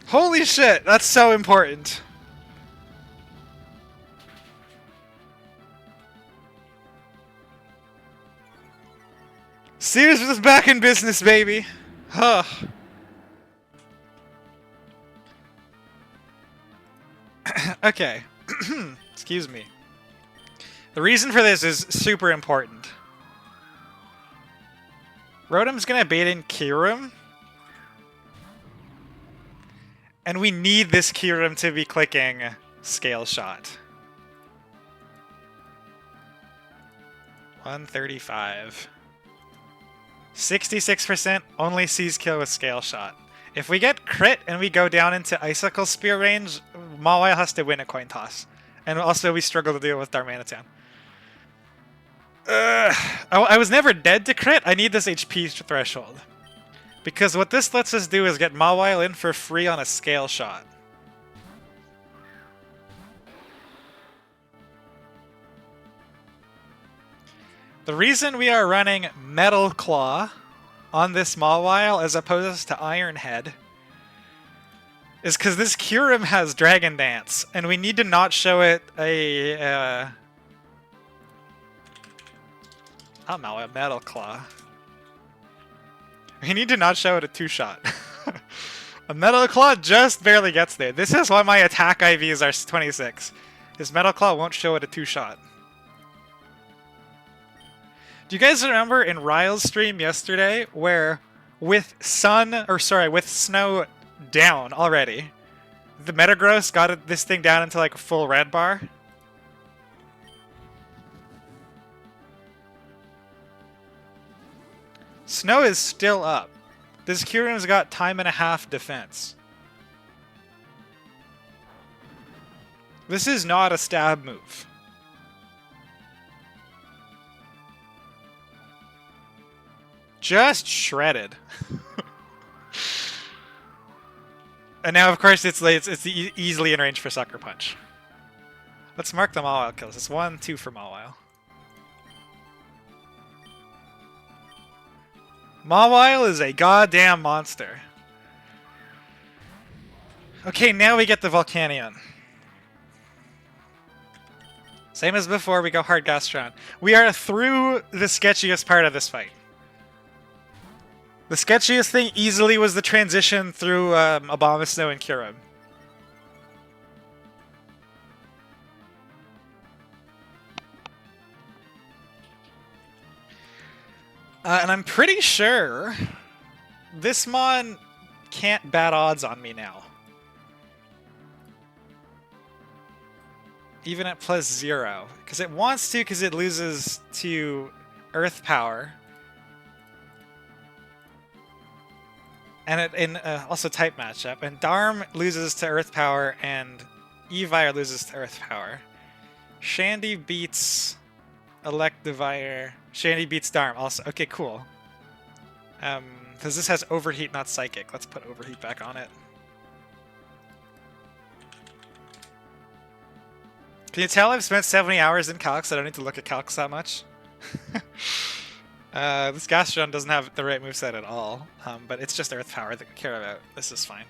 Holy shit, that's so important. Sears was back in business, baby. Huh. Okay. Excuse me. The reason for this is super important. Rotom's gonna bait in Kyurem. And we need this Kyurem to be clicking Scale Shot. 135. 66% only sees kill with Scale Shot. If we get crit and we go down into Icicle Spear range, Mawile has to win a coin toss. And also we struggle to deal with Darmanitan. I was never dead to crit. I need this HP threshold. Because what this lets us do is get Mawile in for free on a Scale Shot. The reason we are running Metal Claw on this Mawile as opposed to Iron Head is because this Kyurem has Dragon Dance, and we need to not show it a Metal Claw. We need to not show it a two-shot. A Metal Claw just barely gets there. This is why my attack IVs are 26. This Metal Claw won't show it a two-shot. Do you guys remember in Ryle's stream yesterday where with snow down already, the Metagross got this thing down into like a full red bar? Snow is still up. This Kyurem's got time and a half defense. This is not a stab move. Just shredded. And now, of course, it's easily in range for Sucker Punch. Let's mark the Mawile kills. It's 1-2 for Mawile. Mawile is a goddamn monster. Okay, now we get the Volcanion. Same as before, we go hard Gastron. We are through the sketchiest part of this fight. The sketchiest thing easily was the transition through Abomasnow and Kyurem. And I'm pretty sure this Mon can't bat odds on me now. Even at +0. Because it wants to, because it loses to Earth Power. And also type matchup. And Darm loses to Earth Power, and Evire loses to Earth Power. Shandy beats Electivire. Shandy beats Darm also. Okay, cool. Because this has Overheat, not Psychic. Let's put Overheat back on it. Can you tell I've spent 70 hours in Calcs? I don't need to look at Calcs that much. This Gastron doesn't have the right moveset at all, but it's just Earth Power that we care about. This is fine.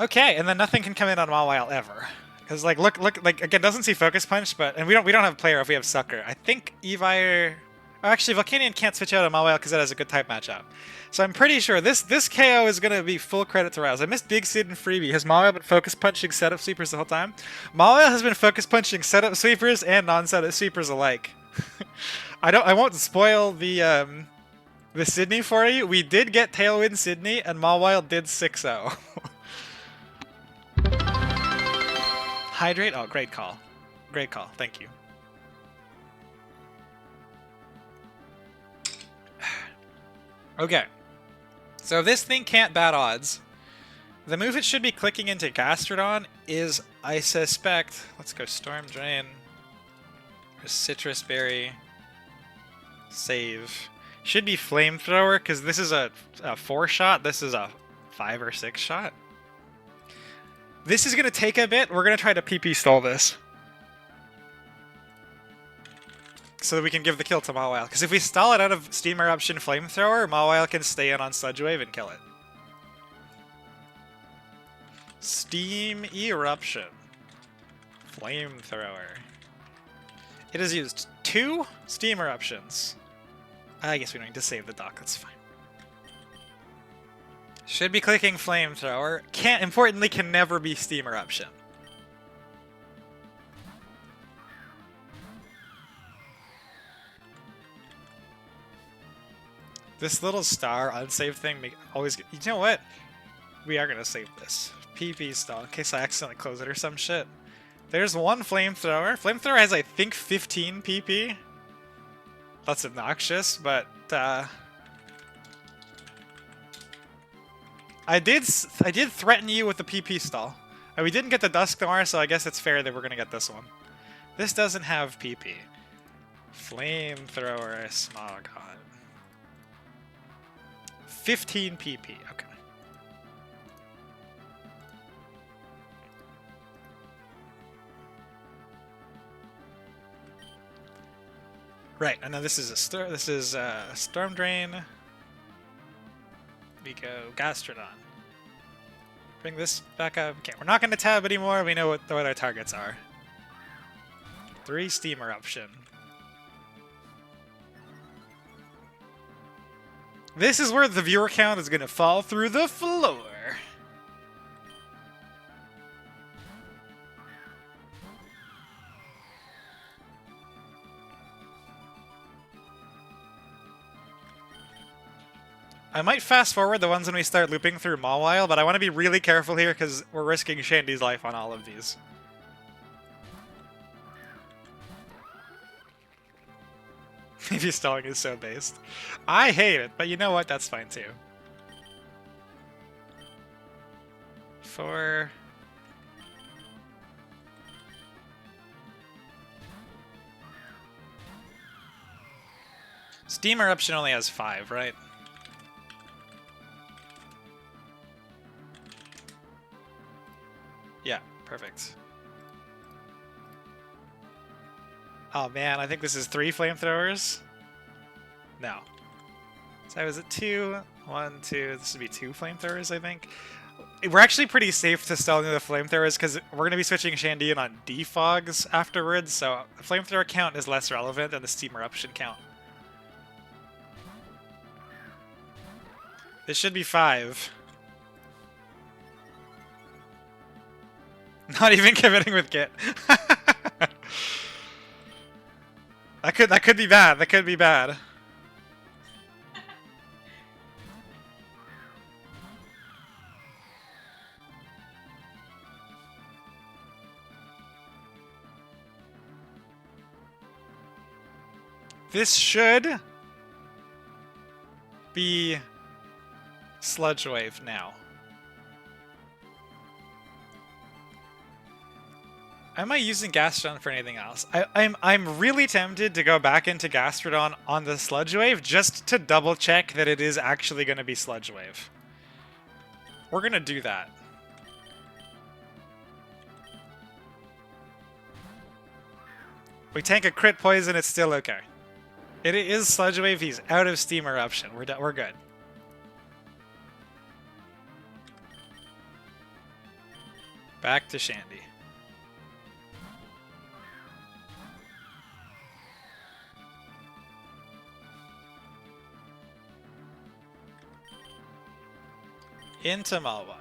Okay, and then nothing can come in on Mawile ever. Because look, like again, doesn't see Focus Punch, but we don't have player if we have Sucker. I think Evire. Oh, actually, Volcanion can't switch out of Mawile because it has a good type matchup. So I'm pretty sure this KO is gonna be full credit to Rouse. I missed Big Sid and Freebie. Has Mawile been Focus Punching setup sweepers the whole time? Mawile has been Focus Punching setup sweepers and non-setup sweepers alike. I won't spoil the Sydney for you. We did get Tailwind Sydney, and Mawile did 6-0. Hydrate? Oh, great call. Great call. Thank you. Okay. So this thing can't bat odds. The move it should be clicking into Gastrodon is, I suspect... Let's go Storm Drain. Citrus Berry. Save. Should be Flamethrower, because this is a 4-shot. This is a 5 or 6 shot. This is going to take a bit. We're going to try to PP stall this. So that we can give the kill to Mawile. Because if we stall it out of Steam Eruption Flamethrower, Mawile can stay in on Sludge Wave and kill it. Steam Eruption. Flamethrower. It has used 2 Steam Eruptions. I guess we don't need to save the dock, that's fine. Should be clicking Flamethrower. Importantly, can never be Steam Eruption. This little star unsaved thing always... You know what? We are going to save this. PP stall, in case I accidentally close it or some shit. There's one Flamethrower. Flamethrower has, I think, 15 PP. That's obnoxious, but... I did threaten you with the PP stall. And we didn't get the Dusknoir, so I guess it's fair that we're going to get this one. This doesn't have PP. Flamethrower Smogon. 15 PP, okay. Right, and now this is a Storm Drain. We go Gastrodon. Bring this back up. Okay, we're not going to tab anymore. We know what our targets are. 3 Steam Eruption. This is where the viewer count is going to fall through the floor. I might fast forward the ones when we start looping through Mawile, but I want to be really careful here because we're risking Shandy's life on all of these. Maybe stalling is so based. I hate it, but you know what? That's fine too. 4... Steam Eruption only has 5, right? Yeah, perfect. Oh man, I think this is 3 flamethrowers. No. So I was at 2, 1, 2. This would be 2 flamethrowers, I think. We're actually pretty safe to stall into the flamethrowers because we're going to be switching Shandy in on defogs afterwards, so the flamethrower count is less relevant than the Steam Eruption count. This should be 5. Not even committing with Git. That could be bad. That could be bad. This should be Sludge Wave now. Am I using Gastrodon for anything else? I'm really tempted to go back into Gastrodon on the Sludge Wave just to double check that it is actually going to be Sludge Wave. We're going to do that. We tank a crit poison, it's still okay. It is Sludge Wave, he's out of Steam Eruption. We're good. Back to Shandy. Into Mawile.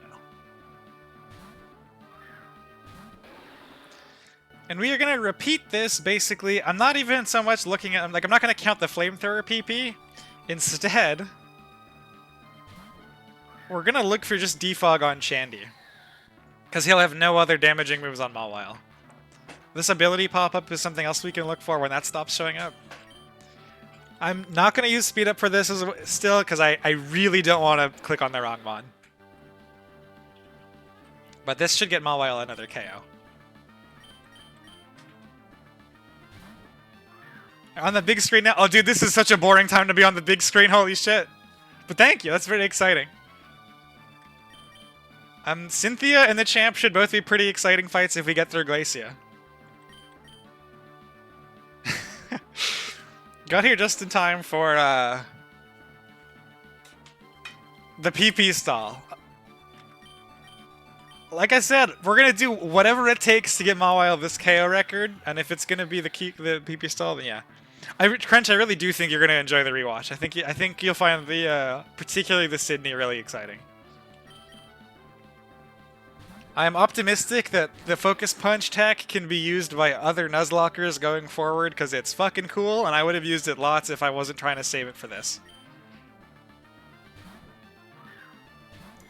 And we are going to repeat this, basically. I'm not even so much looking at... I'm not going to count the flamethrower PP. Instead, we're going to look for just defog on Shandy. Because he'll have no other damaging moves on Mawile. This ability pop-up is something else we can look for when that stops showing up. I'm not going to use speed up for this still, because I really don't want to click on the wrong mon. But this should get Mawile another KO. On the big screen now? Oh, dude, this is such a boring time to be on the big screen. Holy shit. But thank you. That's very exciting. Cynthia and the champ should both be pretty exciting fights if we get through Glacia. Got here just in time for the PP stall. Like I said, we're going to do whatever it takes to get Mawile this KO record, and if it's going to be the PP stall, then yeah. Crunch, I really do think you're going to enjoy the rewatch. I think you'll find the particularly the Sydney really exciting. I am optimistic that the Focus Punch tech can be used by other Nuzlockers going forward because it's fucking cool, and I would have used it lots if I wasn't trying to save it for this.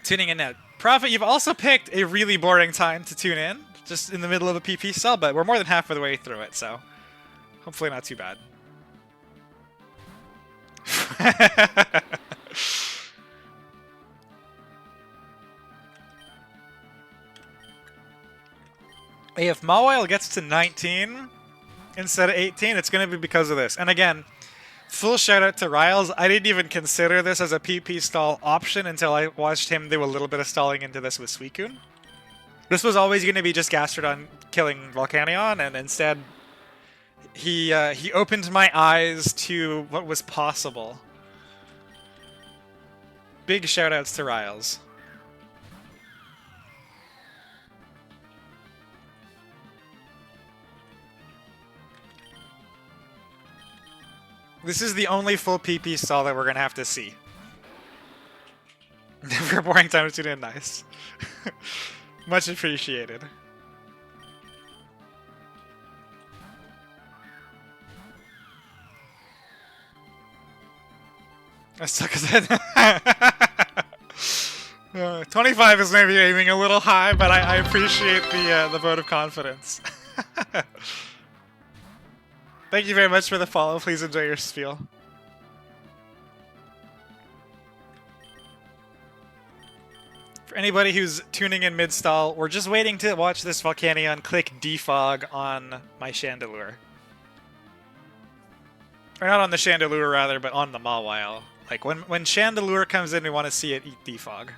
Tuning in now. Prophet, you've also picked a really boring time to tune in, just in the middle of a PP cell, but we're more than half of the way through it, so hopefully not too bad. Hey, if Mawile gets to 19 instead of 18, it's going to be because of this. And again, full shout out to Riles. I didn't even consider this as a PP stall option until I watched him do a little bit of stalling into this with Suicune. This was always going to be just Gastrodon killing Volcanion, and instead he opened my eyes to what was possible. Big shout outs to Riles. This is the only full PP stall that we're going to have to see. Never a boring time to tune in. Nice. Much appreciated. I suck as 25 is maybe aiming a little high, but I appreciate the vote of confidence. Thank you very much for the follow. Please enjoy your spiel. For anybody who's tuning in mid-stall, we're just waiting to watch this Volcanion click defog on my Chandelure. Or not on the Chandelure, rather, but on the Mawile. Like, when Chandelure comes in, we want to see it eat defog.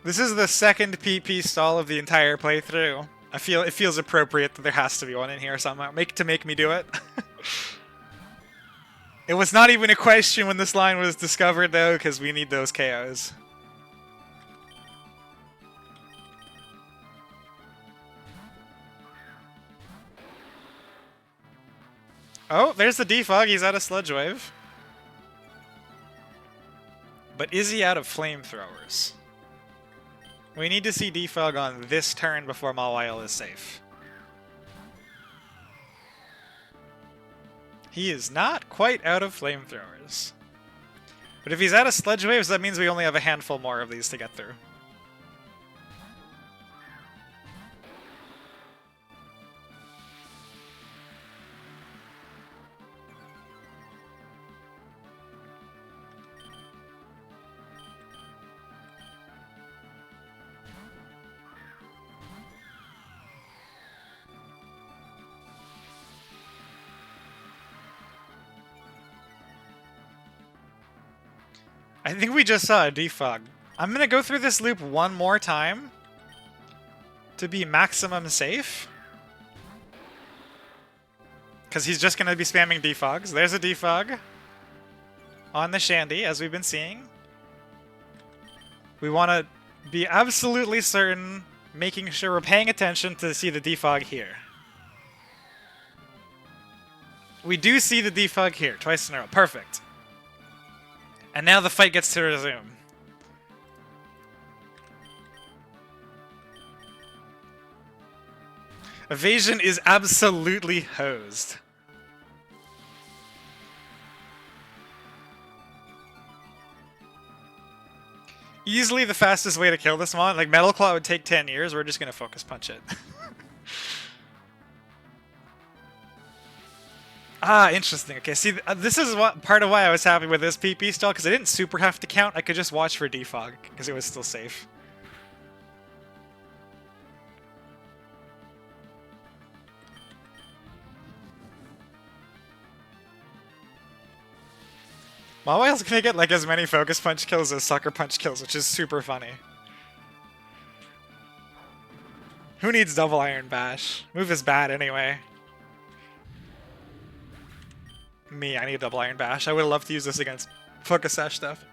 This is the second PP stall of the entire playthrough. It feels appropriate that there has to be one in here somehow. To make me do it. It was not even a question when this line was discovered, though, because we need those KOs. Oh, there's the defog. He's out of Sludge Wave. But is he out of Flamethrowers? We need to see defog on this turn before Mawile is safe. He is not quite out of Flamethrowers. But if he's out of Sludge Waves, that means we only have a handful more of these to get through. I think we just saw a defog. I'm gonna go through this loop one more time to be maximum safe. Because he's just gonna be spamming defogs. There's a defog on the Shandy, as we've been seeing. We want to be absolutely certain, making sure we're paying attention to see the defog here. We do see the defog here, twice in a row. Perfect. And now the fight gets to resume. Evasion is absolutely hosed. Easily the fastest way to kill this mon. Like, Metal Claw would take 10 years. We're just going to focus punch it. Ah, interesting. Okay, see, this is part of why I was happy with this PP stall, because I didn't super have to count. I could just watch for defog, because it was still safe. Mawile's gonna get like as many focus punch kills as sucker punch kills, which is super funny. Who needs double Iron Bash? Move is bad anyway. Me, I need double Iron Bash. I would love to use this against Focus Sash stuff.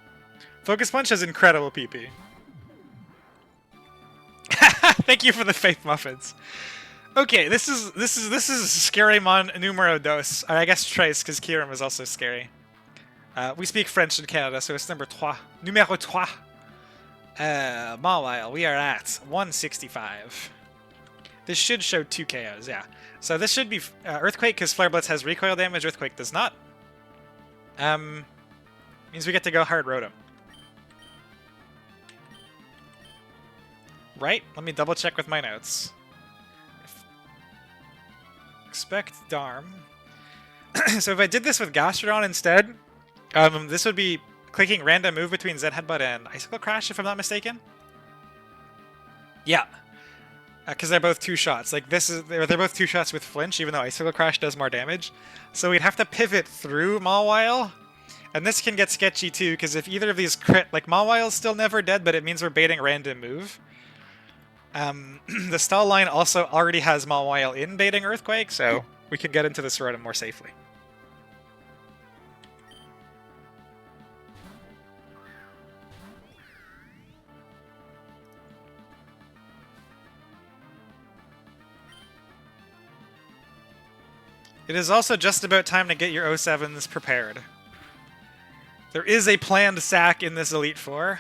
Focus Punch has incredible PP. Thank you for the Faith Muffins. Okay, this is Scary Mon numero dos. Or I guess Trace, because Kirim is also scary. We speak French in Canada, so it's number 3. Numero 3. Mawile, we are at 165. This should show 2 KOs, yeah. So this should be Earthquake, because Flare Blitz has recoil damage, Earthquake does not. Means we get to go hard Rotom. Right? Let me double check with my notes. Expect Darm. So if I did this with Gastrodon instead, this would be clicking random move between Zen Headbutt and Icicle Crash, if I'm not mistaken. Yeah. Because they're both 2 shots. Like they're both 2 shots with flinch, even though Icicle Crash does more damage. So we'd have to pivot through Mawile. And this can get sketchy too, because if either of these crit, like Mawile's still never dead, but it means we're baiting random move. The stall line also already has Mawile in baiting Earthquake, so we can get into this Rotom more safely. It is also just about time to get your 07s prepared. There is a planned sack in this Elite Four.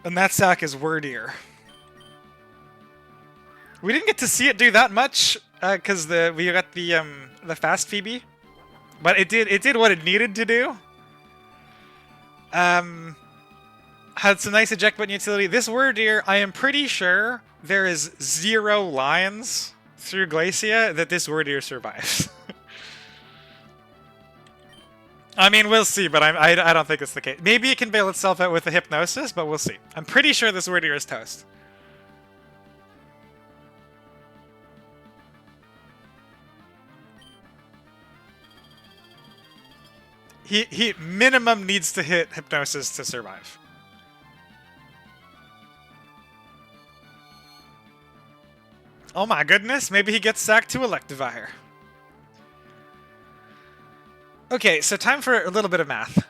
And that sack is Wordier. We didn't get to see it do that much because we got the fast Phoebe, but it did what it needed to do. Had some nice eject button utility. This Wordeer, I am pretty sure there is 0 lines through Glacia that this Wordeer survives. I mean, we'll see, but I don't think it's the case. Maybe it can bail itself out with the Hypnosis, but we'll see. I'm pretty sure this Wordeer is toast. He minimum needs to hit Hypnosis to survive. Oh my goodness, maybe he gets sacked to Electivire. Okay, so time for a little bit of math.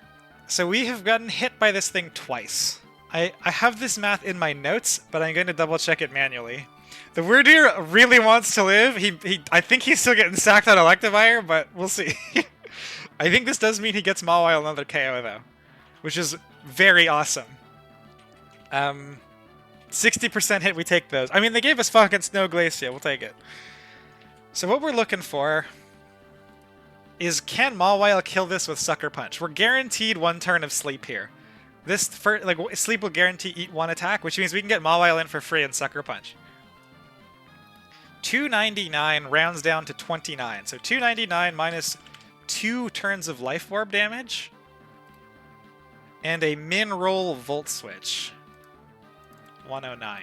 So we have gotten hit by this thing twice. I have this math in my notes, but I'm going to double check it manually. The Wordeer really wants to live. I think he's still getting sacked on Electivire, but we'll see. I think this does mean he gets Mawile another KO though, which is very awesome. 60% hit, we take those. I mean, they gave us fucking Snow Glacia, we'll take it. So what we're looking for is, can Mawile kill this with Sucker Punch? We're guaranteed 1 turn of sleep here. This sleep will guarantee eat 1 attack, which means we can get Mawile in for free and Sucker Punch. 299 rounds down to 29. So 299 minus 2 turns of Life Orb damage. And a min roll Volt Switch. 109.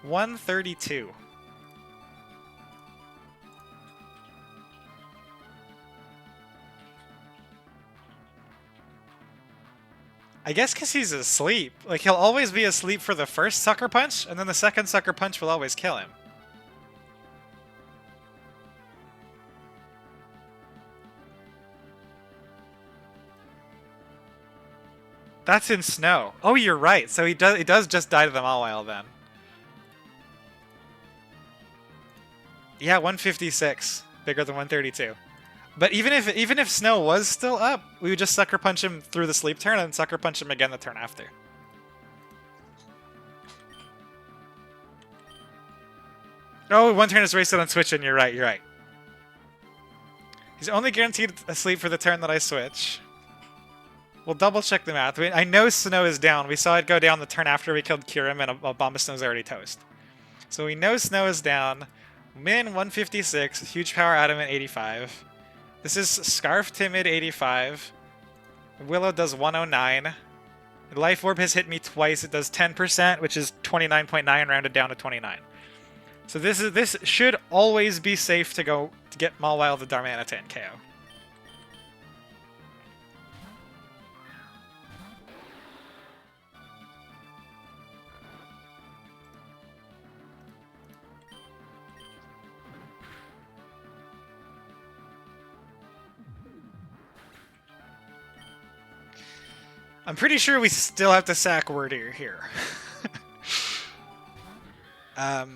132. I guess because he's asleep. Like, he'll always be asleep for the first Sucker Punch, and then the second Sucker Punch will always kill him. That's in snow. Oh, you're right. So he does just die to the Mawile then. Yeah, 156. Bigger than 132. But even if snow was still up, we would just Sucker Punch him through the sleep turn and Sucker Punch him again the turn after. Oh, 1 turn is wasted on switching. You're right, you're right. He's only guaranteed asleep for the turn that I switch. We'll double check the math. I know snow is down. We saw it go down the turn after we killed Kyurem, and a Bombastone already toast. So we know snow is down. Min 156, huge power Adamant 85. This is Scarf Timid 85. Willow does 109. Life Orb has hit me twice. It does 10%, which is 29.9 rounded down to 29. So this should always be safe to go to get Mawile the Darmanitan and KO. I'm pretty sure we still have to sack Wordeer here. I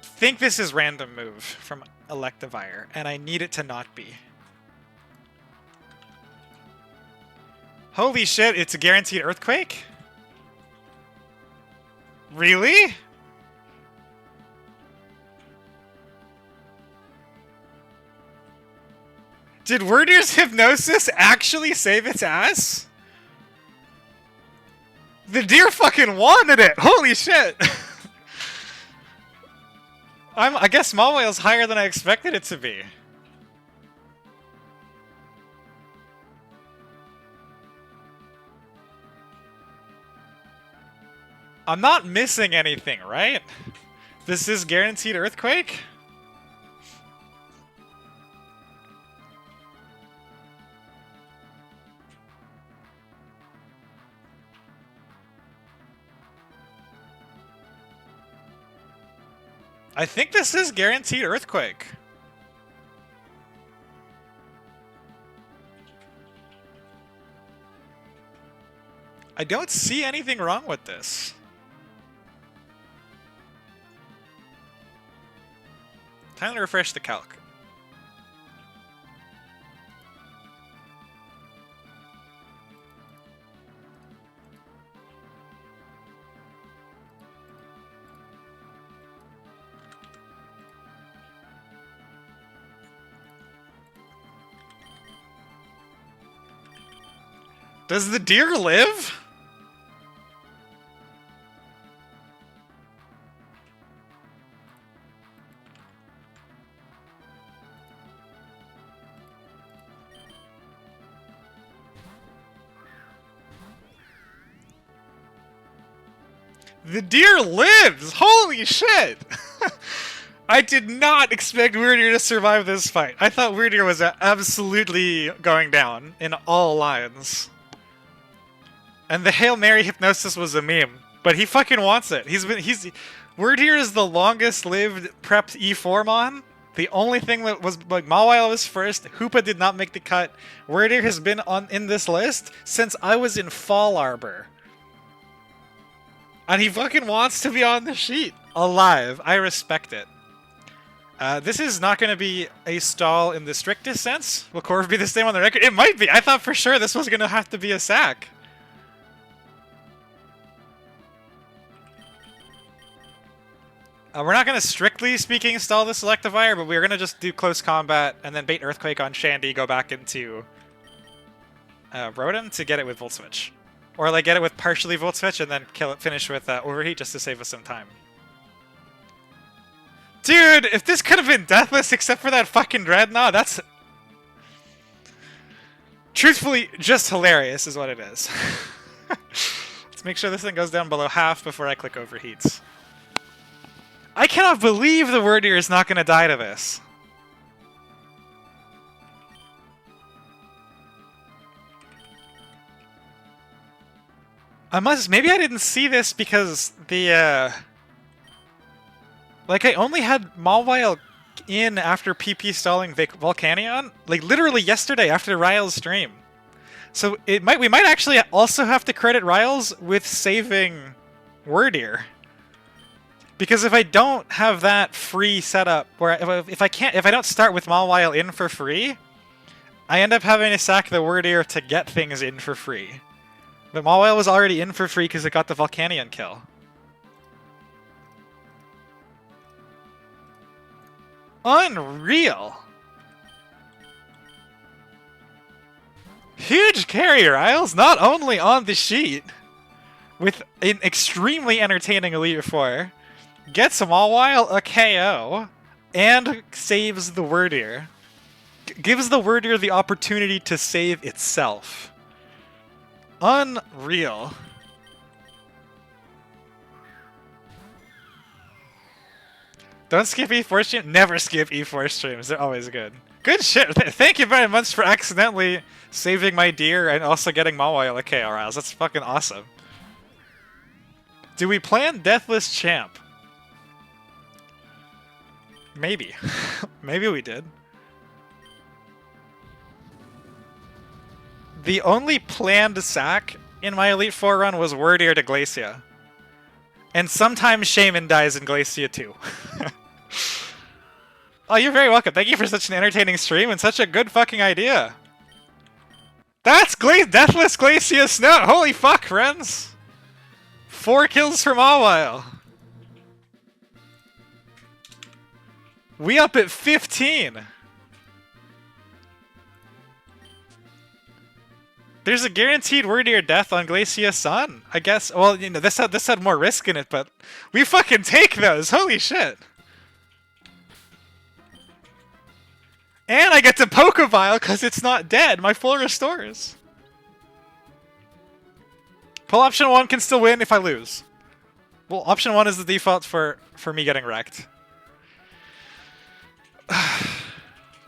think this is random move from Electivire, and I need it to not be. Holy shit, it's a guaranteed Earthquake? Really? Did Wordeer's Hypnosis actually save its ass? The deer fucking wanted it! Holy shit! I guess Mawile's higher than I expected it to be. I'm not missing anything, right? This is guaranteed Earthquake? I think this is guaranteed Earthquake. I don't see anything wrong with this. Time to refresh the calc. Does the deer live? The deer lives! Holy shit! I did not expect Weirdeer to survive this fight. I thought Weirdeer was absolutely going down in all lines. And the Hail Mary hypnosis was a meme, but he fucking wants it. Weirdeer is the longest lived prep E4 mon. The only thing that was like Mawile was first. Hoopa did not make the cut. Weirdeer has been in this list since I was in Fall Arbor. And he fucking wants to be on the sheet. Alive. I respect it. This is not going to be a stall in the strictest sense. Will Corv be the same on the record? It might be. I thought for sure this was going to have to be a sack. We're not going to strictly speaking stall the Selectivire, but we're going to just do close combat and then bait Earthquake on Shandy, go back into Rotom to get it with Volt Switch. Or like get it with partially Volt Switch and then kill it, finish with Overheat just to save us some time. Dude, if this could have been deathless except for that fucking Dreadnought, that's... truthfully, just hilarious is what it is. Let's make sure this thing goes down below half before I click Overheats. I cannot believe the Weirdeer is not going to die to this. Maybe I didn't see this because the, like I only had Mawile in after PP stalling Volcanion, like literally yesterday after Ryle's stream. So we might actually also have to credit Ryle's with saving Weirdeer. Because if I don't have that free setup, where if I don't start with Mawile in for free, I end up having to sack the Weirdeer to get things in for free. But Mawile was already in for free because it got the Volcanion kill. Unreal! Huge carry, Riles, not only on the sheet, with an extremely entertaining Elite Four, gets Mawile a KO, and saves the Weirdeer. Gives the Weirdeer the opportunity to save itself. Unreal. Don't skip E4 streams. Never skip E4 streams. They're always good. Good shit. Thank you very much for accidentally saving my deer and also getting Mawile a KO, Riles. That's fucking awesome. Do we plan Deathless Champ? Maybe. Maybe we did. The only planned sack in my Elite Four run was Weirdeer to Glacia. And sometimes Shaman dies in Glacia too. Oh, you're very welcome. Thank you for such an entertaining stream and such a good fucking idea. That's Deathless Glacia Snow! Holy fuck, friends! 4 kills from Mawile. We up at 15. There's a guaranteed Weirdeer death on Glacia Sun. I guess. Well, you know, this had more risk in it, but we fucking take those. Holy shit. And I get to Pokebile because it's not dead. My full restores. Pull option 1 can still win if I lose. Well, option 1 is the default for me getting wrecked.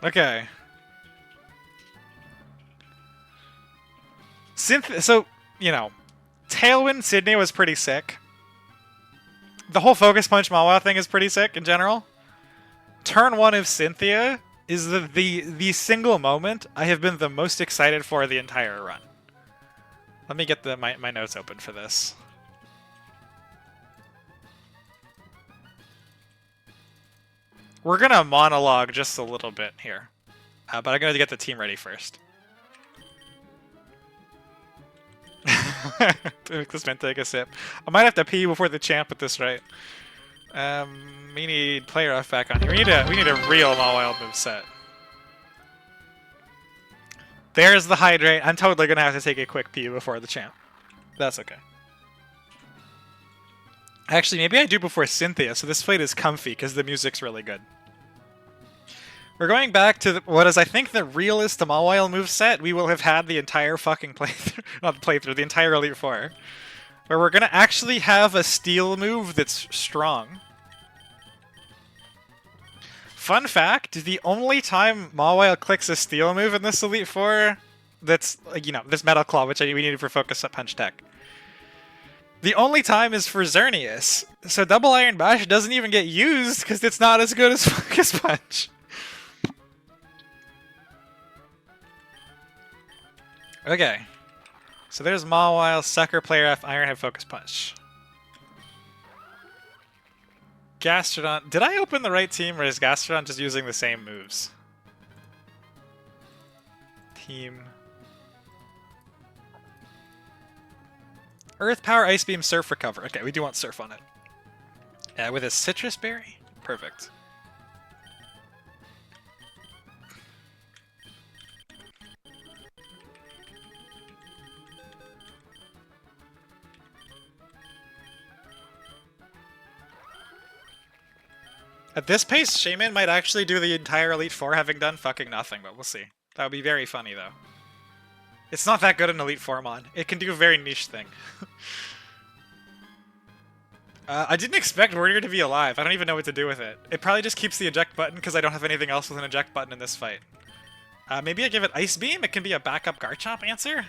Okay. So, you know, Tailwind Sydney was pretty sick. The whole Focus Punch Mawile thing is pretty sick in general. Turn 1 of Cynthia is the single moment I have been the most excited for the entire run. Let me get my notes open for this. We're gonna monologue just a little bit here, but I'm gonna get the team ready first. This man take a sip. I might have to pee before the champ at this rate. We need player effect on here. We need a real Mawile move set. There's the hydrate. I'm totally gonna have to take a quick pee before the champ. That's okay. Actually, maybe I do before Cynthia, so this fight is comfy because the music's really good. We're going back to what is, I think, the realest Mawile moveset we will have had the entire fucking playthrough. Not the playthrough, the entire Elite Four. Where we're gonna actually have a steel move that's strong. Fun fact, the only time Mawile clicks a steel move in this Elite Four, that's, you know, this Metal Claw, which we needed for Focus Up Punch Tech. The only time is for Xerneas, so Double Iron Bash doesn't even get used because it's not as good as Focus Punch. Okay, so there's Mawile, Sucker, Player F, Ironhead, Focus Punch. Gastrodon. Did I open the right team, or is Gastrodon just using the same moves? Team. Earth Power, Ice Beam, Surf, Recover. Okay, we do want Surf on it. With a Citrus Berry? Perfect. At this pace, Shaman might actually do the entire Elite Four having done fucking nothing, but we'll see. That would be very funny, though. It's not that good an Elite Formon. It can do a very niche thing. I didn't expect Warrior to be alive. I don't even know what to do with it. It probably just keeps the eject button because I don't have anything else with an eject button in this fight. Maybe I give it Ice Beam? It can be a backup Garchomp answer?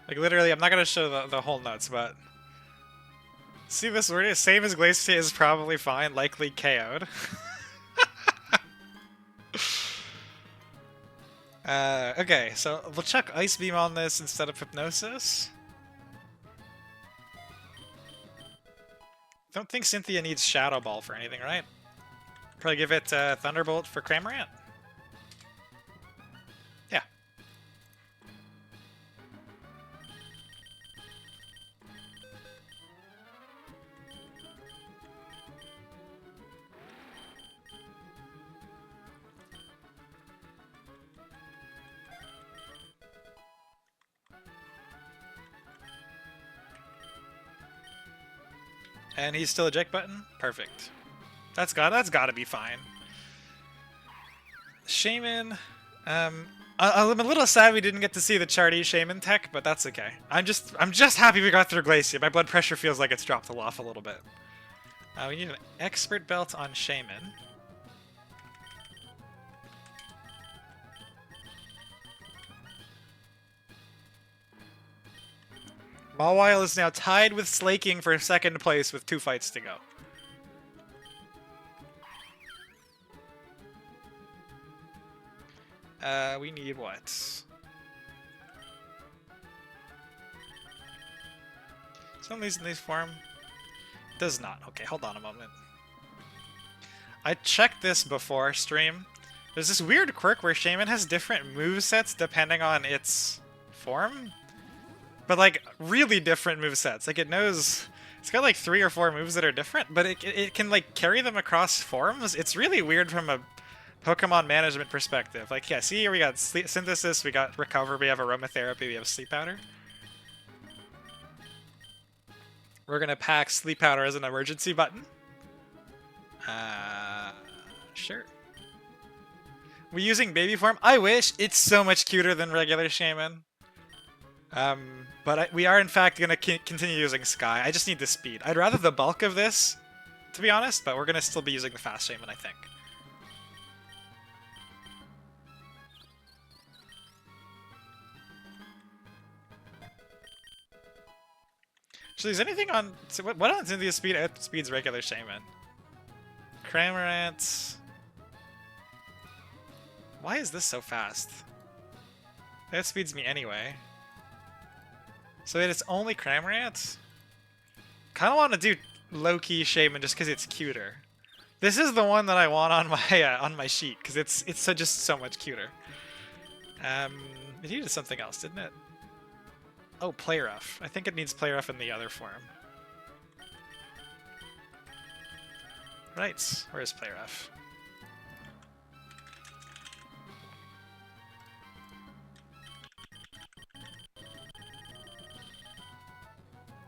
Like, literally, I'm not going to show the whole nuts, but... See this word? Same as Glacier is probably fine, likely KO'd. Okay, so we'll chuck Ice Beam on this instead of Hypnosis. Don't think Cynthia needs Shadow Ball for anything, right? Probably give it Thunderbolt for Cramorant. Yeah. And he's still eject button? Perfect. That's gotta be fine. Shaman, I'm a little sad we didn't get to see the Chardy Shaman tech, but that's okay. I'm just happy we got through Glacia. My blood pressure feels like it's dropped off a little bit. We need an Expert Belt on Shaman. Mawile is now tied with Slaking for second place with 2 fights to go. We need what? Some of these form? Does not. Okay, hold on a moment. I checked this before stream. There's this weird quirk where Shaman has different movesets depending on its form. But, like, really different movesets. Like, it knows... It's got, like, 3 or 4 moves that are different, but it can, like, carry them across forms. It's really weird from a Pokemon management perspective. Like, yeah, see here we got Synthesis, we got Recover, we have Aromatherapy, we have Sleep Powder. We're gonna pack Sleep Powder as an emergency button. Sure. We using Baby Form? I wish! It's so much cuter than regular Shaman. But we are in fact going to continue using Sky. I just need the speed. I'd rather the bulk of this, to be honest, but we're going to still be using the Fast Shaman, I think. Actually, is anything on... So what on Cynthia's speed outspeeds regular Shaman? Cramorant... Why is this so fast? It outspeeds me anyway. So that it's only Cramorant? Kind of want to do low-key Shaman just because it's cuter. This is the one that I want on my sheet because it's just so much cuter. It needed something else, didn't it? Oh, play rough. I think it needs play rough in the other form. Right. Where's play rough?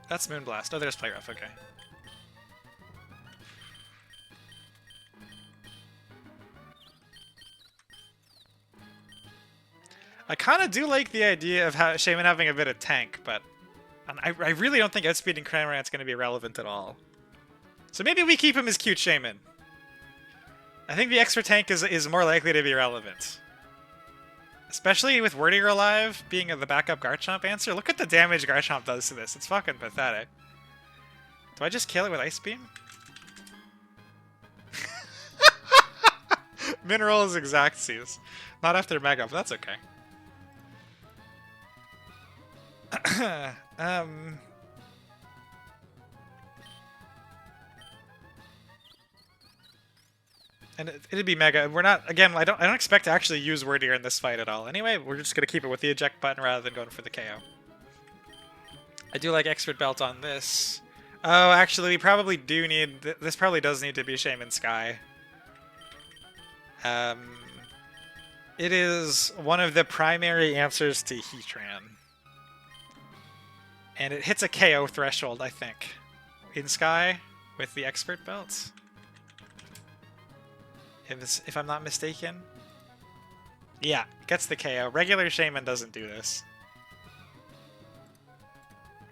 That's Moonblast. Oh, there's play rough. Okay. I kind of do like the idea of Shaman having a bit of tank, but I really don't think outspeeding Cramorant's going to be relevant at all. So maybe we keep him as cute Shaman. I think the extra tank is more likely to be relevant. Especially with Wordier alive being the backup Garchomp answer. Look at the damage Garchomp does to this. It's fucking pathetic. Do I just kill it with Ice Beam? Mineral is exact Seize. Not after Mega, but that's okay. And it'd be Mega. We're not, again, I don't expect to actually use Wordier in this fight at all. Anyway, we're just gonna keep it with the eject button rather than going for the KO. I do like Expert Belt on this. Oh, actually, we probably do need, this probably does need to be Shaman Sky. It is one of the primary answers to Heatran. And it hits a KO threshold, I think, in Sky with the Expert Belt. If I'm not mistaken. Yeah, gets the KO. Regular Shaman doesn't do this.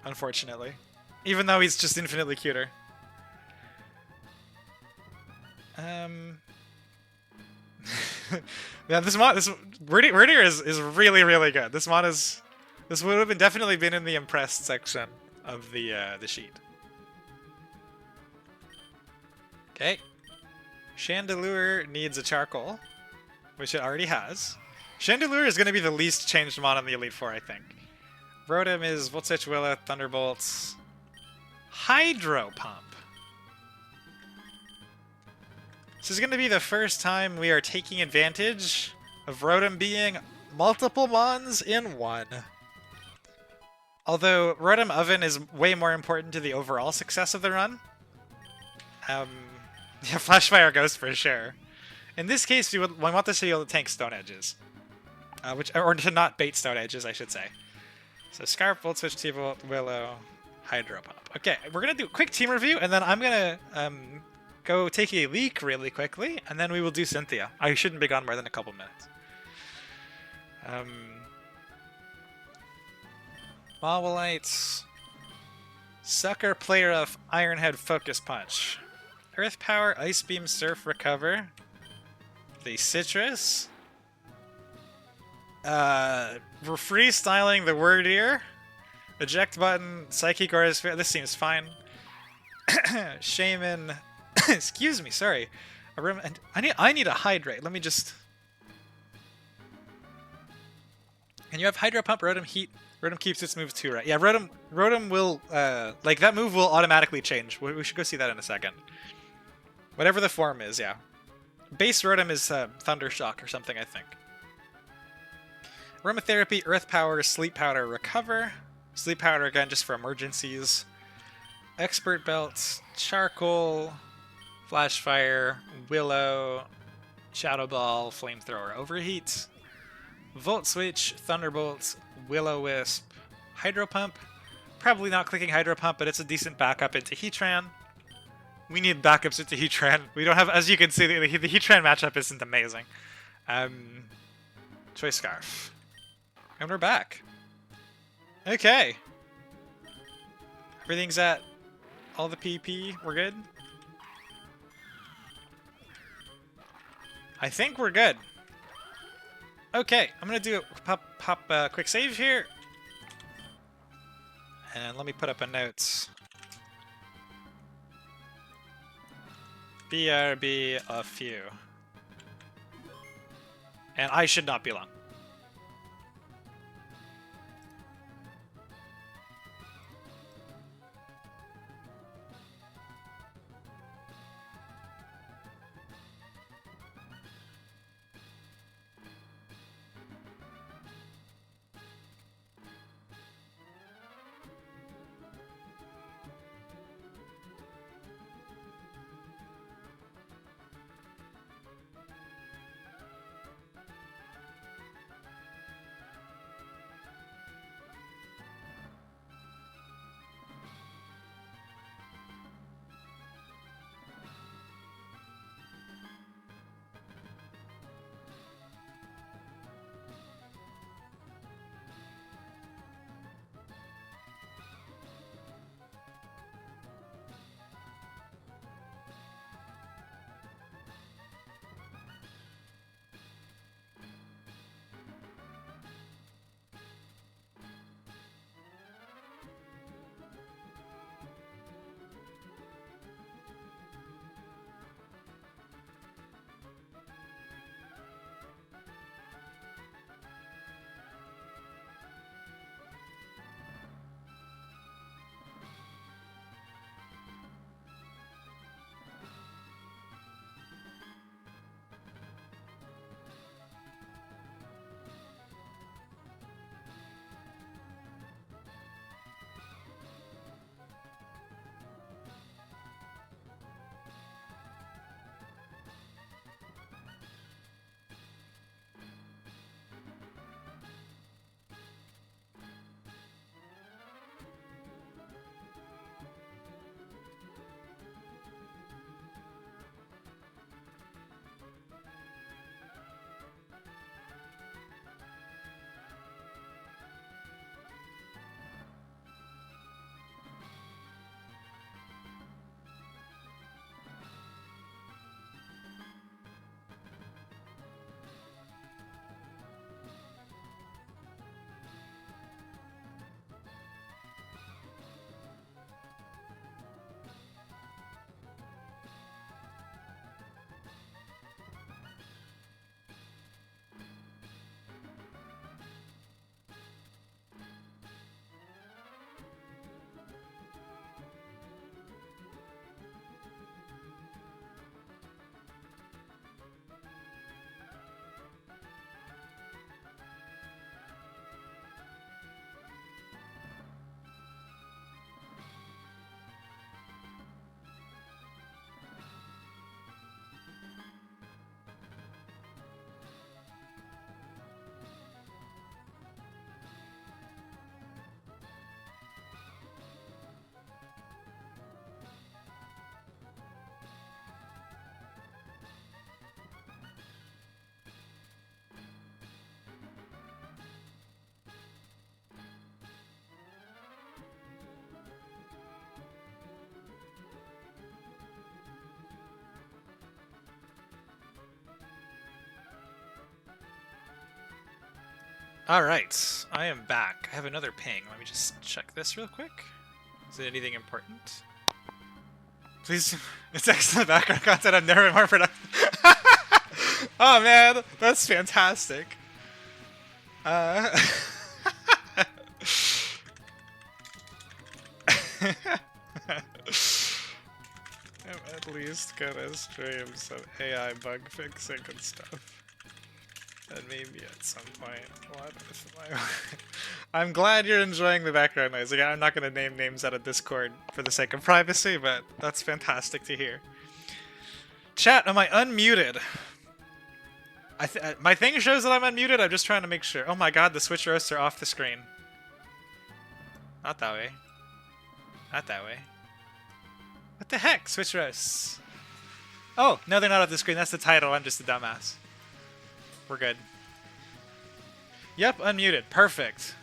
Unfortunately. Even though he's just infinitely cuter. Yeah, this Wordier is really, really good. This mod is... This would have definitely been in the impressed section of the sheet. Okay. Chandelure needs a charcoal, which it already has. Chandelure is going to be the least changed mod on the Elite Four, I think. Rotom is Volt Switch, Willow, Thunderbolts, Hydro Pump. This is going to be the first time we are taking advantage of Rotom being multiple mons in one. Although Rotom Oven is way more important to the overall success of the run. Yeah, Flash Fire Ghost for sure. In this case, we want this to be able to tank Stone Edges. Or to not bait Stone Edges, I should say. So Scarf, Volt Switch, T-Volt, Willow, Hydro Pump. Okay, we're going to do a quick team review, and then I'm going to go take a leak really quickly, and then we will do Cynthia. I shouldn't be gone more than a couple minutes. Mawilites. Sucker, Play Rough, Ironhead, Focus Punch. Earth Power, Ice Beam, Surf, Recover. The Citrus. We're freestyling the Wordier. Eject button, Psychic Aura Sphere. This seems fine. Shaman. Excuse me, sorry. I need a Hydrate. Let me just... And you have Hydro Pump, Rotom Heat. Rotom keeps its moves too, right? Yeah, Rotom will, like, that move will automatically change. We should go see that in a second. Whatever the form is, yeah. Base Rotom is Thunder Shock or something, I think. Aromatherapy, Earth Power, Sleep Powder, Recover. Sleep Powder, again, just for emergencies. Expert Belt, Charcoal, Flash Fire, Willow, Shadow Ball, Flamethrower, Overheat. Volt Switch, Thunderbolt, Will-O-Wisp, Hydro Pump. Probably not clicking Hydro Pump, but it's a decent backup into Heatran. We need backups into Heatran. We don't have, as you can see, the Heatran matchup isn't amazing. Choice Scarf. And we're back. Okay. Everything's at all the PP. We're good? I think we're good. Okay, I'm gonna do a pop quick save here. And let me put up a note. BRB a few. And I should not be long. Alright, I am back. I have another ping. Let me just check this real quick. Is it anything important? Please, it's excellent background content. I've never been more productive. Oh man, that's fantastic. I'm at least gonna stream some AI bug fixing and stuff. And maybe at some point, what if I'm glad you're enjoying the background noise. Again, I'm not going to name names out of Discord for the sake of privacy, but that's fantastic to hear. Chat, am I unmuted? My thing shows that I'm unmuted. I'm just trying to make sure. Oh my god, the Switch roasts are off the screen. Not that way. Not that way. What the heck? Switch roasts. Oh, no, they're not off the screen. That's the title. I'm just a dumbass. We're good. Yep, unmuted. Perfect.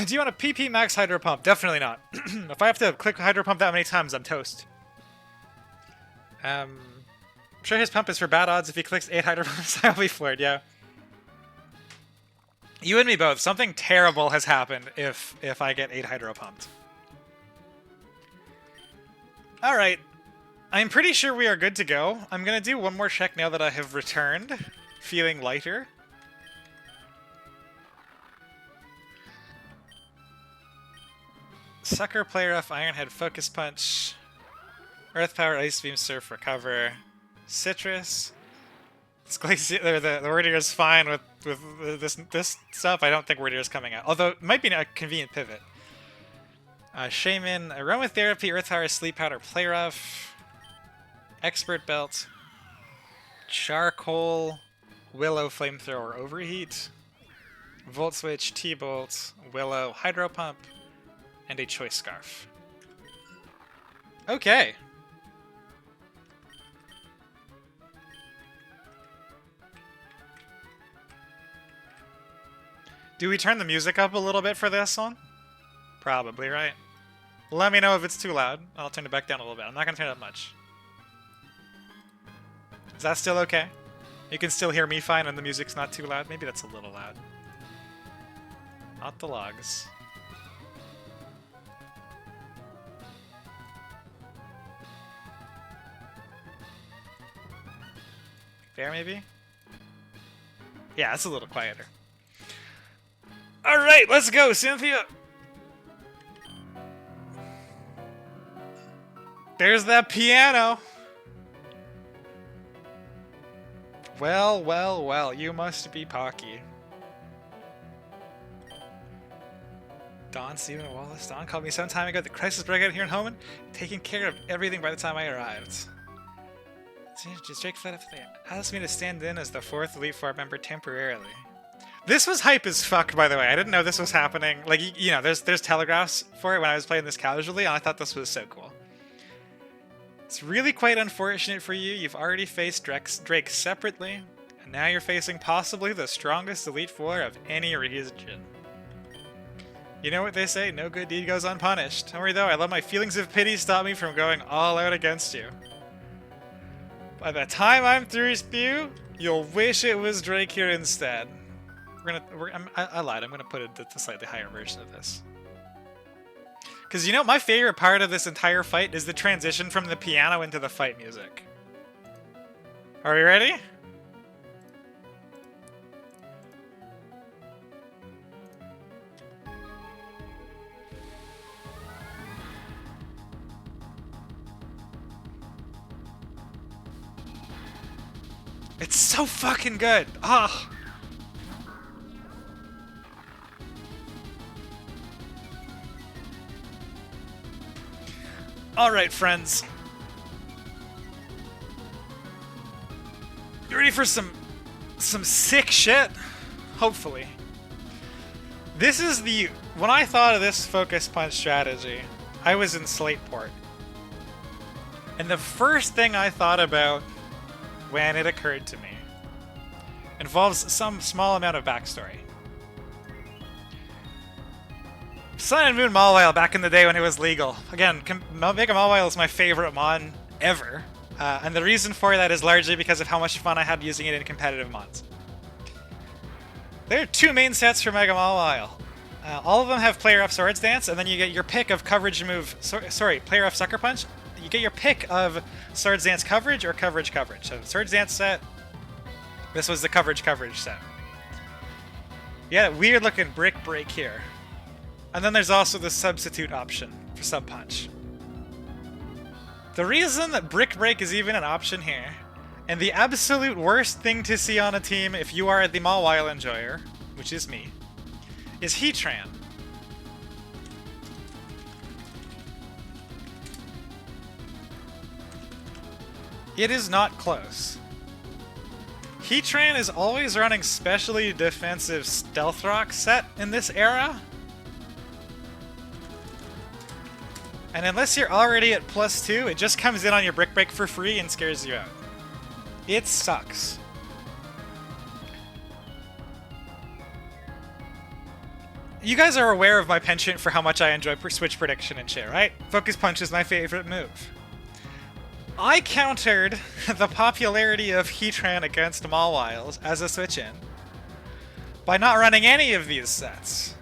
Do you want a PP max hydro pump? Definitely not. If I have to click hydro pump that many times, I'm toast. I'm sure his pump is for bad odds. If he clicks 8 hydro pumps, I'll be floored, yeah. You and me both. Something terrible has happened if I get 8 hydro pumped. Alright. I'm pretty sure we are good to go. I'm gonna do one more check now that I have returned, feeling lighter. Sucker, Player F, Ironhead, Focus Punch, Earth Power, Ice Beam, Surf, Recover, Citrus. The Word Eater is fine with this stuff. I don't think Word Eater is coming out, although it might be a convenient pivot. Shaman, Aromatherapy, Earth Power, Sleep Powder, Play Rough. Expert Belt, Charcoal, Willow, Flamethrower, Overheat, Volt Switch, T-Bolt, Willow, Hydro Pump, and a Choice Scarf. Okay. Do we turn the music up a little bit for this one? Probably, right? Let me know if it's too loud. I'll turn it back down a little bit. I'm not going to turn it up much. Is that still okay? You can still hear me fine and the music's not too loud? Maybe that's a little loud. Not the logs. There, maybe? Yeah, it's a little quieter. Alright, let's go, Cynthia! There's that piano! Well, well, well, you must be Pocky. Don, Stephen, Wallace. Don called me some time ago. The crisis broke out here in Homan, taking care of everything by the time I arrived. Just Drake fled up there. Asked me to stand in as the 4th Elite Four member temporarily. This was hype as fuck, by the way. I didn't know this was happening. Like, you know, there's telegraphs for it when I was playing this casually, and I thought this was so cool. It's really quite unfortunate for you. You've already faced Drake separately, and now you're facing possibly the strongest Elite Four of any region. You know what they say, no good deed goes unpunished. Don't worry though, I let my feelings of pity stop me from going all out against you. By the time I'm through spew, you'll wish it was Drake here instead. I lied, I'm gonna put a slightly higher version of this. Because, you know, my favorite part of this entire fight is the transition from the piano into the fight music. Are we ready? It's so fucking good! Ah! Alright, friends. You ready for some sick shit? Hopefully. This is when I thought of this focus punch strategy, I was in Slateport. And the first thing I thought about when it occurred to me involves some small amount of backstory. Sun and Moon Mawile back in the day when it was legal. Again, Mega Mawile is my favorite mon ever. And the reason for that is largely because of how much fun I had using it in competitive mods. There are two main sets for Mega Mawile. All of them have Player F Swords Dance, and then you get your pick of coverage move. Sorry, Player F Sucker Punch. You get your pick of Swords Dance coverage or coverage. So Swords Dance set. This was the coverage set. Yeah, weird looking Brick Break here. And then there's also the substitute option for Sub Punch. The reason that Brick Break is even an option here, and the absolute worst thing to see on a team if you are the Mawile enjoyer, which is me, is Heatran. It is not close. Heatran is always running specially defensive Stealth Rock set in this era. And unless you're already at +2, it just comes in on your Brick Break for free and scares you out. It sucks. You guys are aware of my penchant for how much I enjoy switch prediction and shit, right? Focus Punch is my favorite move. I countered the popularity of Heatran against Mawiles as a switch-in by not running any of these sets.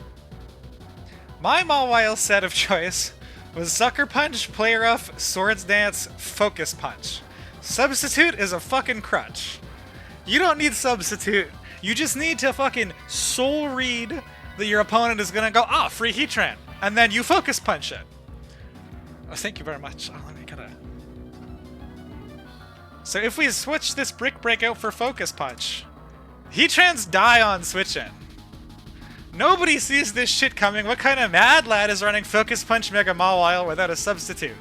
My Mawile set of choice was Sucker Punch, Play Rough, Swords Dance, Focus Punch. Substitute is a fucking crutch. You don't need Substitute. You just need to fucking soul read that your opponent is gonna go, ah, free Heatran, and then you Focus Punch it. Oh, thank you very much. Oh, let me kinda... So if we switch this Brick Break out for Focus Punch, Heatrans die on switch-in. Nobody sees this shit coming. What kind of mad lad is running Focus Punch Mega Mawile without a substitute?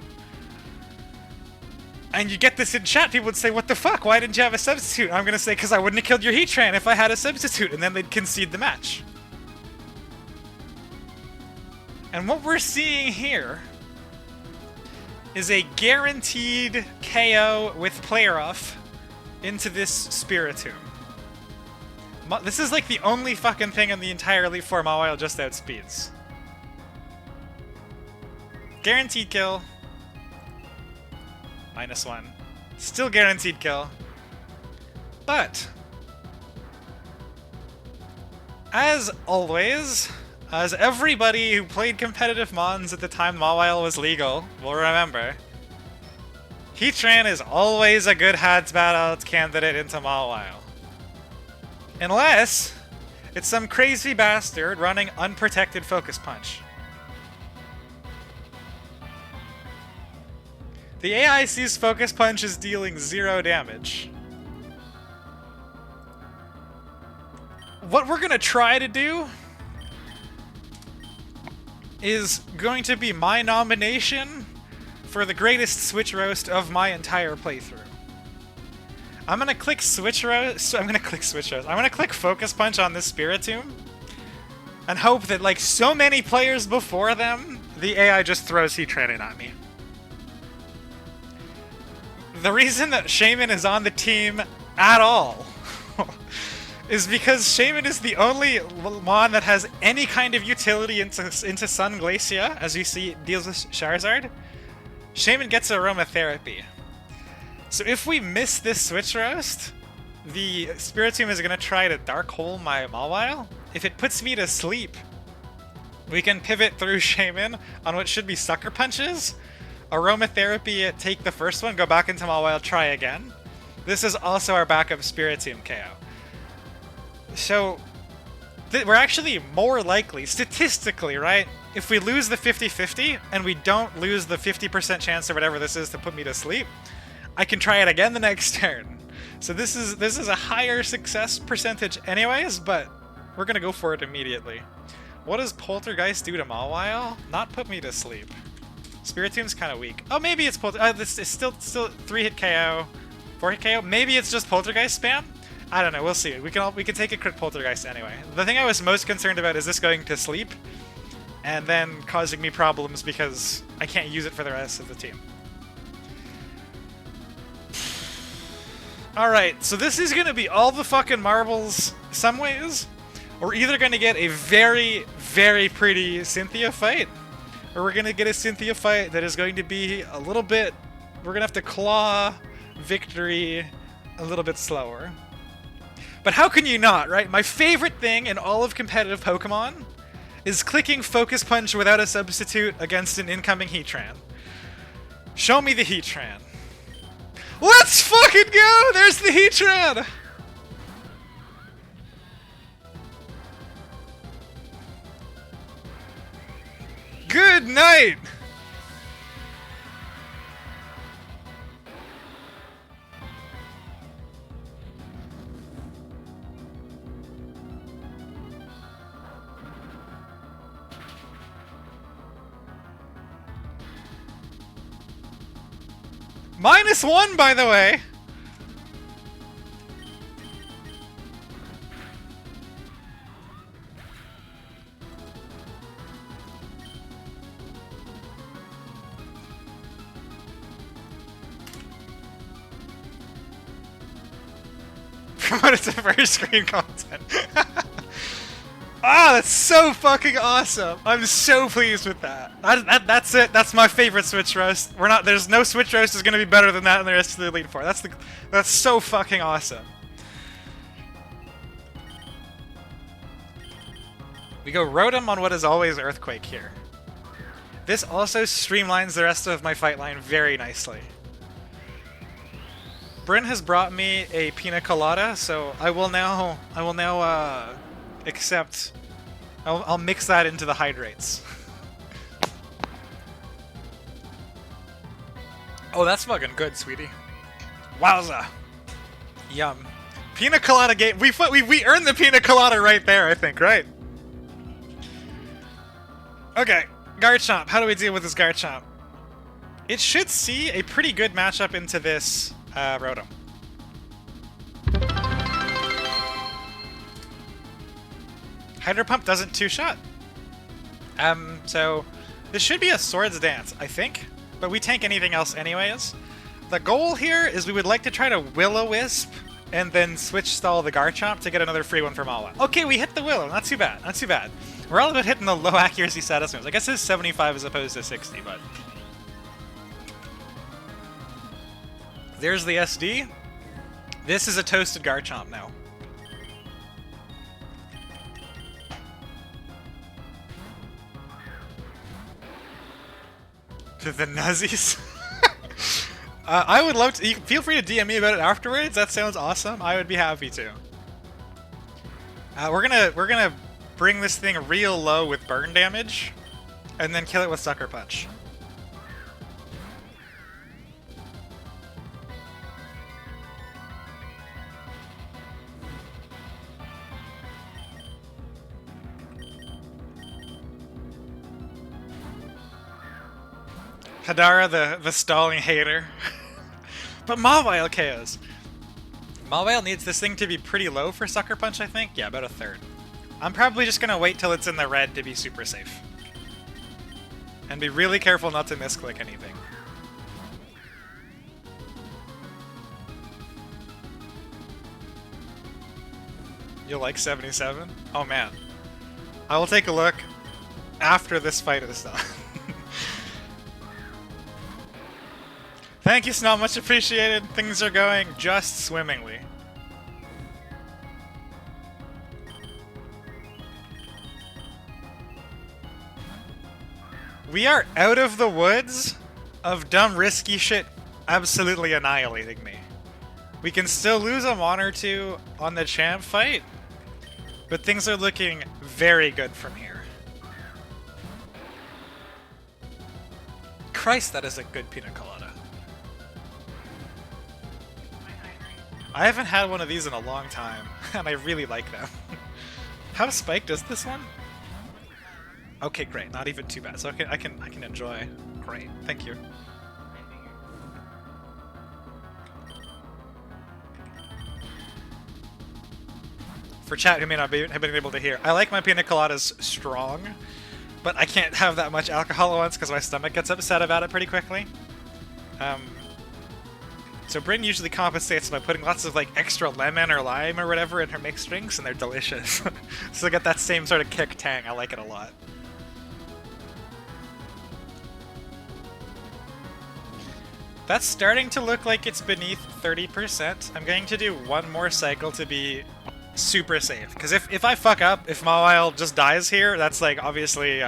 And you get this in chat, people would say, what the fuck, why didn't you have a substitute? I'm gonna say, because I wouldn't have killed your Heatran if I had a substitute, and then they'd concede the match. And what we're seeing here is a guaranteed KO with Play Rough into this Spiritomb. This is like the only fucking thing in the entire Elite Four Mawile just outspeeds. Guaranteed kill. -1. Still guaranteed kill. But, as always, as everybody who played competitive Mons at the time Mawile was legal will remember, Heatran is always a good Hads Battle candidate into Mawile. Unless it's some crazy bastard running unprotected Focus Punch. The AI sees Focus Punch as dealing 0 damage. What we're gonna try to do is going to be my nomination for the greatest Switch Roast of my entire playthrough. I'm gonna click Switch Roast. I'm gonna click Focus Punch on this Spiritomb and hope that, like so many players before them, the AI just throws Heatran in at me. The reason that Shaman is on the team at all is because Shaman is the only Mon that has any kind of utility into Sun Glacia, as you see it deals with Charizard. Shaman gets Aromatherapy. So if we miss this Switch Roast, the Spiritomb is going to try to Dark Hole my Mawile. If it puts me to sleep, we can pivot through Shaman on what should be Sucker Punches. Aromatherapy, take the first one, go back into Mawile, try again. This is also our backup Spiritomb KO. So, we're actually more likely, statistically, right? If we lose the 50-50, and we don't lose the 50% chance or whatever this is to put me to sleep, I can try it again the next turn. So this is a higher success percentage anyways, but we're gonna go for it immediately. What does Poltergeist do to Mawile? Not put me to sleep. Spiritomb's kind of weak. Oh, maybe it's this is still 3-hit KO, 4-hit KO. Maybe it's just Poltergeist spam. I don't know. We'll see. We can take a crit Poltergeist anyway. The thing I was most concerned about is this going to sleep, and then causing me problems because I can't use it for the rest of the team. Alright, so this is gonna be all the fucking marbles some ways. We're either gonna get a very, very pretty Cynthia fight, or we're gonna get a Cynthia fight that is going to be a little bit... We're gonna have to claw victory a little bit slower. But how can you not, right? My favorite thing in all of competitive Pokemon is clicking Focus Punch without a substitute against an incoming Heatran. Show me the Heatran. Let's fucking go! There's the Heatran! Good night! -1, by the way! Promoted to first screen content. Ah, that's so fucking awesome! I'm so pleased with that. That's it. That's my favorite Switch roast. There's no Switch roast is gonna be better than that in the rest of the Elite Four. That's so fucking awesome. We go Rotom on what is always Earthquake here. This also streamlines the rest of my fight line very nicely. Bryn has brought me a pina colada, so I will now accept. I'll mix that into the hydrates. Oh, that's fucking good, sweetie. Wowza. Yum. Pina colada game. We earned the pina colada right there, I think, right? Okay, Garchomp. How do we deal with this Garchomp? It should see a pretty good matchup into this Rotom. Hydro Pump doesn't two-shot. So this should be a Swords Dance, I think. But we tank anything else anyways. The goal here is we would like to try to Will-O-Wisp and then switch stall the Garchomp to get another free one from Alwa. Okay, we hit the Willow. Not too bad. Not too bad. We're all about hitting the low accuracy status moves. I guess it's 75 as opposed to 60, but... There's the SD. This is a toasted Garchomp now. To the Nuzzies. I would love to. Feel free to DM me about it afterwards. That sounds awesome. I would be happy to. We're gonna bring this thing real low with burn damage, and then kill it with Sucker Punch. Hadara, the stalling hater. But Mawile KOs. Mawile needs this thing to be pretty low for Sucker Punch, I think. Yeah, about a third. I'm probably just gonna wait till it's in the red to be super safe. And be really careful not to misclick anything. You'll like 77? Oh man. I will take a look after this fight is done. Thank you, Snow. Much appreciated. Things are going just swimmingly. We are out of the woods of dumb, risky shit absolutely annihilating me. We can still lose a mon or two on the champ fight, but things are looking very good from here. Christ, that is a good pina colada. I haven't had one of these in a long time, and I really like them. How spiked is this one? Okay, great. Not even too bad. So I can enjoy. Great. Thank you. For chat who may not have been able to hear, I like my pina coladas strong, but I can't have that much alcohol at once because my stomach gets upset about it pretty quickly. So Bryn usually compensates by putting lots of like extra lemon or lime or whatever in her mixed drinks, and they're delicious. So I get that same sort of kick tang. I like it a lot. That's starting to look like it's beneath 30%. I'm going to do one more cycle to be super safe. Because if I fuck up, if Mawile just dies here, that's like obviously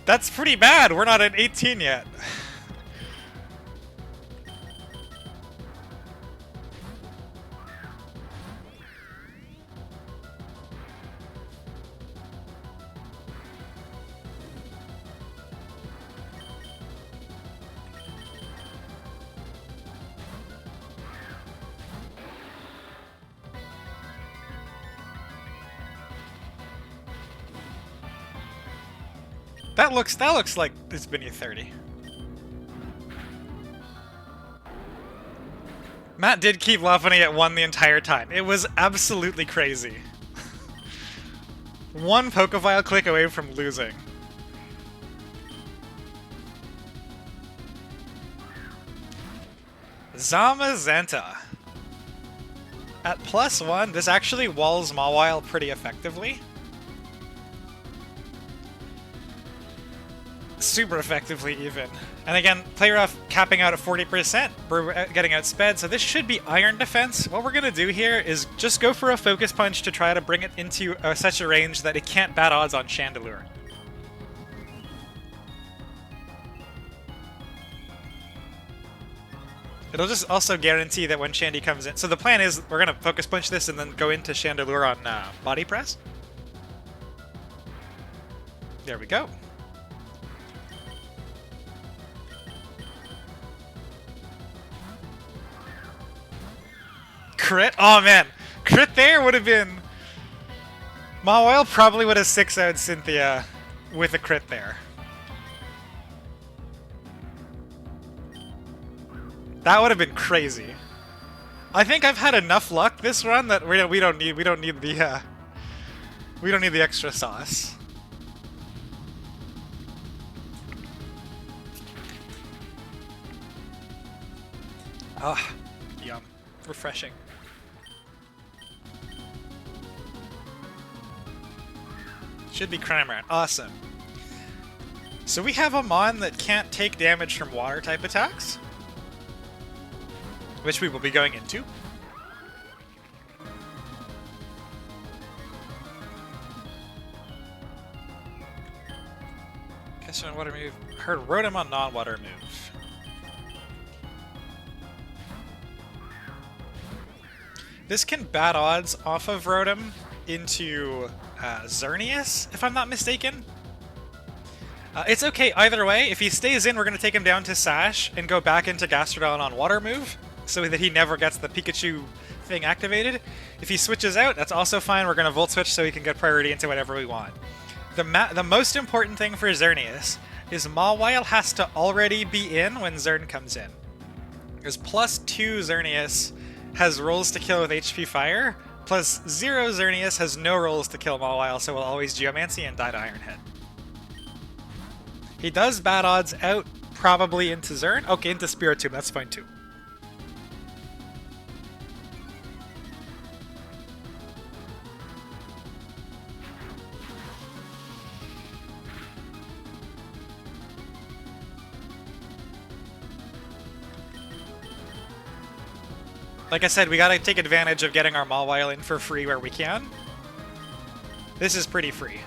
that's pretty bad. We're not at 18 yet. That looks like it's been E30. Matt did keep Lopunny at 1 the entire time. It was absolutely crazy. One Pokevile click away from losing. Zamazenta. At +1, this actually walls Mawile pretty effectively. Super effectively, even. And again, play rough capping out at 40%. We're getting outsped, so this should be Iron Defense. What we're gonna do here is just go for a Focus Punch to try to bring it into such a range that it can't bat odds on Chandelure. It'll just also guarantee that when Shandy comes in... So the plan is we're gonna Focus Punch this and then go into Chandelure on Body Press. There we go. Crit? Oh man, crit there would have been... Mawile probably would have 6-0'd Cynthia with a crit there. That would have been crazy. I think I've had enough luck this run that we don't need the extra sauce. Ah, yum, refreshing. Should be Cramorant. Awesome. So we have a Mon that can't take damage from water-type attacks, which we will be going into. Catch on water move. Heard Rotom on non-water move. This can bat odds off of Rotom into Xerneas, if I'm not mistaken. It's okay either way. If he stays in, we're going to take him down to Sash and go back into Gastrodon on water move, so that he never gets the Pikachu thing activated. If he switches out, that's also fine. We're going to Volt Switch so he can get priority into whatever we want. The most important thing for Xerneas is Mawile has to already be in when Xern comes in. Because +2 Xerneas has rolls to kill with HP Fire, +0 Xerneas has no rolls to kill Mawile, so will always Geomancy and die to Iron Head. He does bat odds out probably into Xern. Okay, into Spiritomb, that's fine too. Like I said, we gotta take advantage of getting our Mawile in for free where we can. This is pretty free.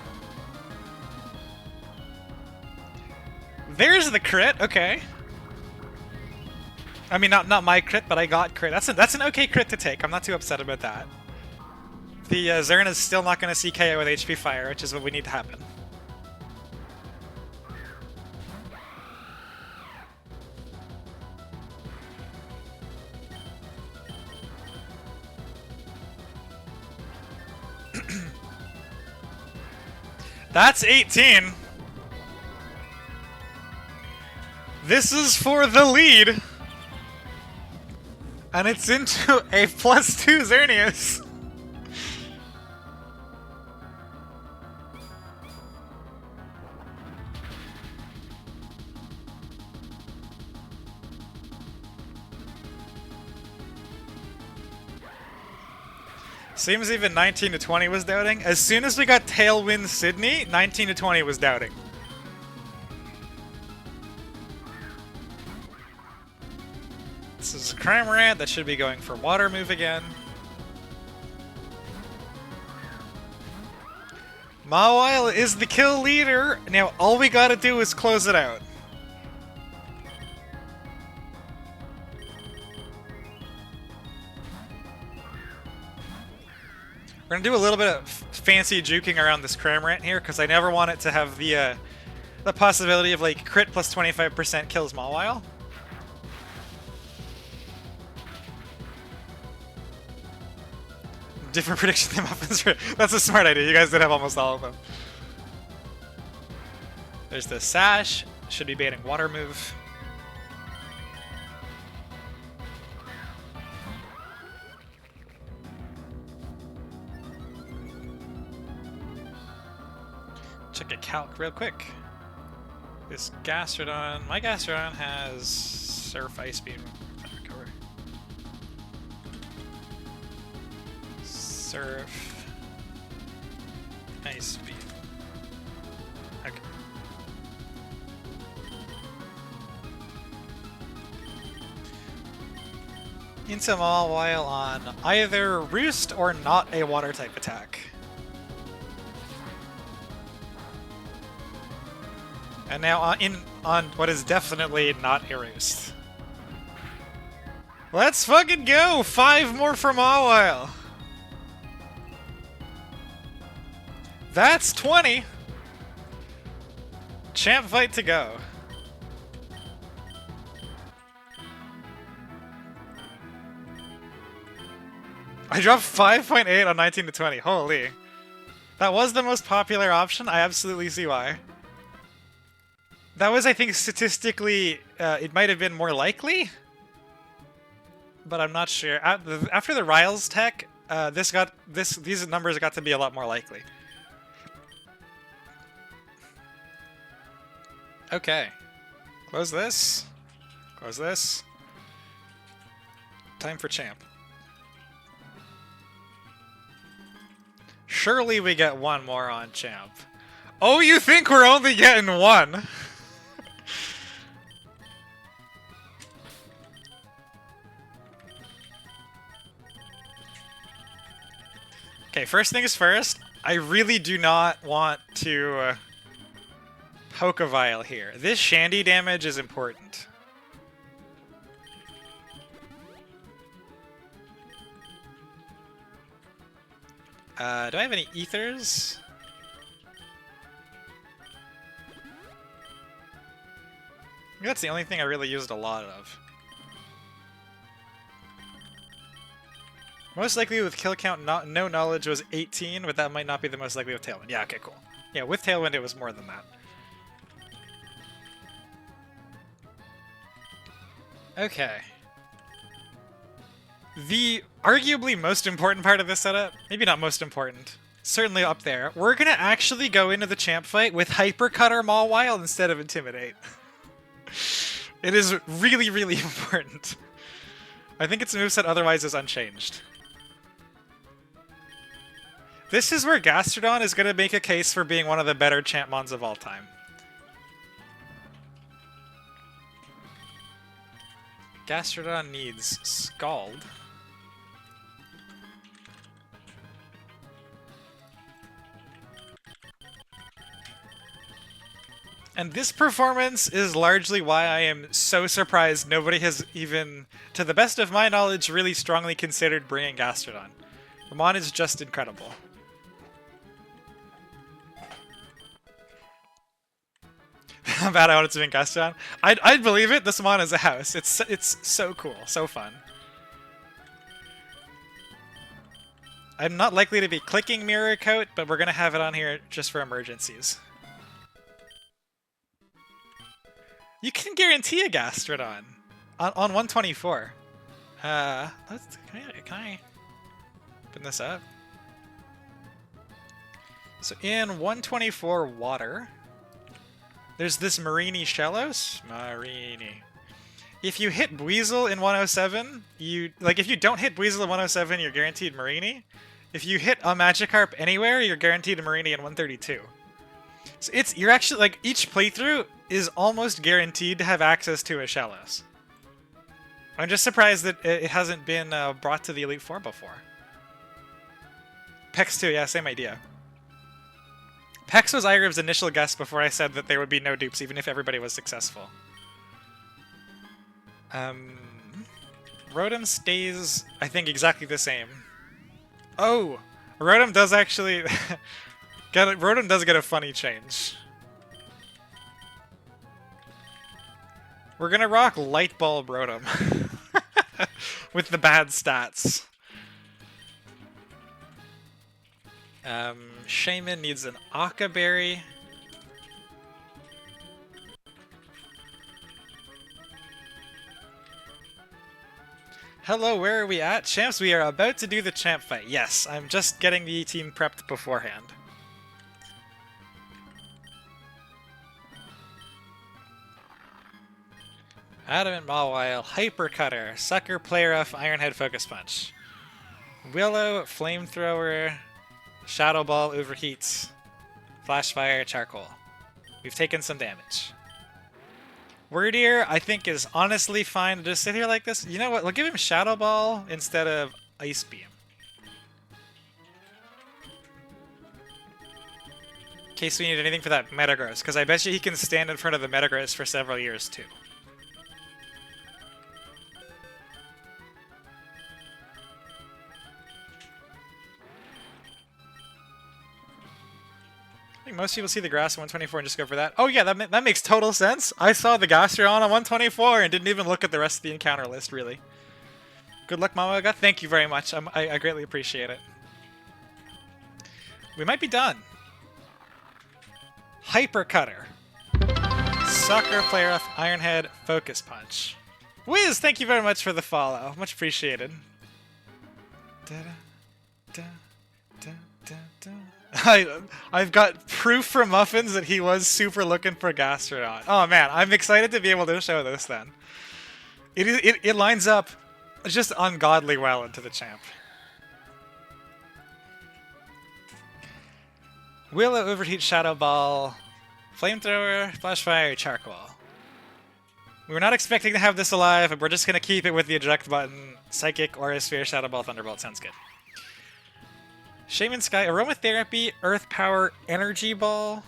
There's the crit, okay. I mean, not my crit, but I got crit. That's an okay crit to take. I'm not too upset about that. The Xern is still not going to see KO with HP Fire, which is what we need to happen. That's 18. This is for the lead. And it's into a +2 Xerneas. Seems even 19 to 20 was doubting. As soon as we got Tailwind Sydney, 19 to 20 was doubting. This is Cramorant that should be going for Water Move again. Mawile is the kill leader. Now all we gotta do is close it out. We're gonna do a little bit of fancy juking around this Cramorant here, because I never want it to have the possibility of like crit plus 25% kills Mawile. Different prediction than muffins. That's a smart idea. You guys did have almost all of them. There's the Sash. Should be banning Water move. Check a calc real quick. This Gastrodon, my Gastrodon has Surf, Ice Beam, Recover. Surf, Ice Beam. Okay. Into Mawile on either Roost or not a Water type attack. And now on what is definitely not a Roost. Let's fucking go! 5 more from Mawile! That's 20! Champ fight to go. I dropped 5.8 on 19 to 20. Holy. That was the most popular option. I absolutely see why. That was, I think, statistically, it might have been more likely, but I'm not sure. After the Riles tech, these numbers got to be a lot more likely. Okay, close this. Close this. Time for champ. Surely we get one more on champ. Oh, you think we're only getting one? Okay, first things first, I really do not want to poke a vial here. This Shandy damage is important. Do I have any ethers? That's the only thing I really used a lot of. Most likely with kill count, no knowledge was 18, but that might not be the most likely with Tailwind. Yeah, okay, cool. Yeah, with Tailwind it was more than that. Okay. The arguably most important part of this setup, maybe not most important, certainly up there, we're gonna actually go into the champ fight with Hypercut or Mawile instead of Intimidate. It is really, really important. I think its moveset otherwise is unchanged. This is where Gastrodon is going to make a case for being one of the better Champmons of all time. Gastrodon needs Scald. And this performance is largely why I am so surprised nobody has even, to the best of my knowledge, really strongly considered bringing Gastrodon. The mon is just incredible. How bad I wanted to bring Gastrodon. I'd believe it. This mon is a house. It's so cool, so fun. I'm not likely to be clicking Mirror Coat, but we're gonna have it on here just for emergencies. You can guarantee a Gastrodon on 124. Can I open this up? So in 124 water, there's this Marini Shellos. Marini. If you hit Buizel in 107, if you don't hit Buizel in 107, you're guaranteed Marini. If you hit a Magikarp anywhere, you're guaranteed a Marini in 132. So you're actually, like, each playthrough is almost guaranteed to have access to a Shellos. I'm just surprised that it hasn't been brought to the Elite Four before. Pex 2, yeah, same idea. Hex was Irev's initial guess before I said that there would be no dupes, even if everybody was successful. Rotom stays, I think, exactly the same. Oh! Rotom does actually... Rotom does get a funny change. We're gonna rock Light Bulb Rotom. With the bad stats. Shaman needs an Aka Berry. Hello, where are we at? Champs, we are about to do the champ fight. Yes, I'm just getting the team prepped beforehand. Adamant Mawile, Hyper Cutter, Sucker, Play Rough, Ironhead, Focus Punch. Willow, Flamethrower, Shadow Ball, Overheats, Flash Fire, Charcoal. We've taken some damage. Wordier, I think, is honestly fine to just sit here like this. You know what? We'll give him Shadow Ball instead of Ice Beam. In case we need anything for that Metagross, because I bet you he can stand in front of the Metagross for several years, too. I think most people see the grass on 124 and just go for that. Oh yeah, that makes total sense. I saw the Gastron on 124 and didn't even look at the rest of the encounter list, really. Good luck, Mamaga. Thank you very much. I greatly appreciate it. We might be done. Hyper Cutter. Sucker, Play Rough, Ironhead, Focus Punch. Wiz, thank you very much for the follow. Much appreciated. I've got proof for Muffins that he was super looking for Gastrodon. Oh man, I'm excited to be able to show this then. It lines up just ungodly well into the champ. Willow, Overheat, Shadow Ball, Flamethrower, Flash Fire, Charcoal. We were not expecting to have this alive, but we're just going to keep it with the eject button. Psychic, Aura Sphere, Shadow Ball, Thunderbolt. Sounds good. Shaman Sky, Aromatherapy, Earth Power, Energy Ball.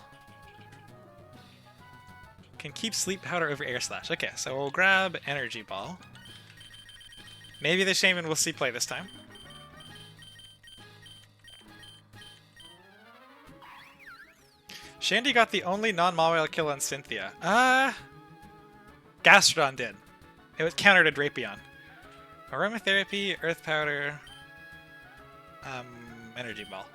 Can keep Sleep Powder over Air Slash. Okay, so we'll grab Energy Ball. Maybe the Shaman will see play this time. Shandy got the only non-Mawile kill on Cynthia. Gastrodon did. It was countered a Drapion. Aromatherapy, Earth Powder, Energy Ball.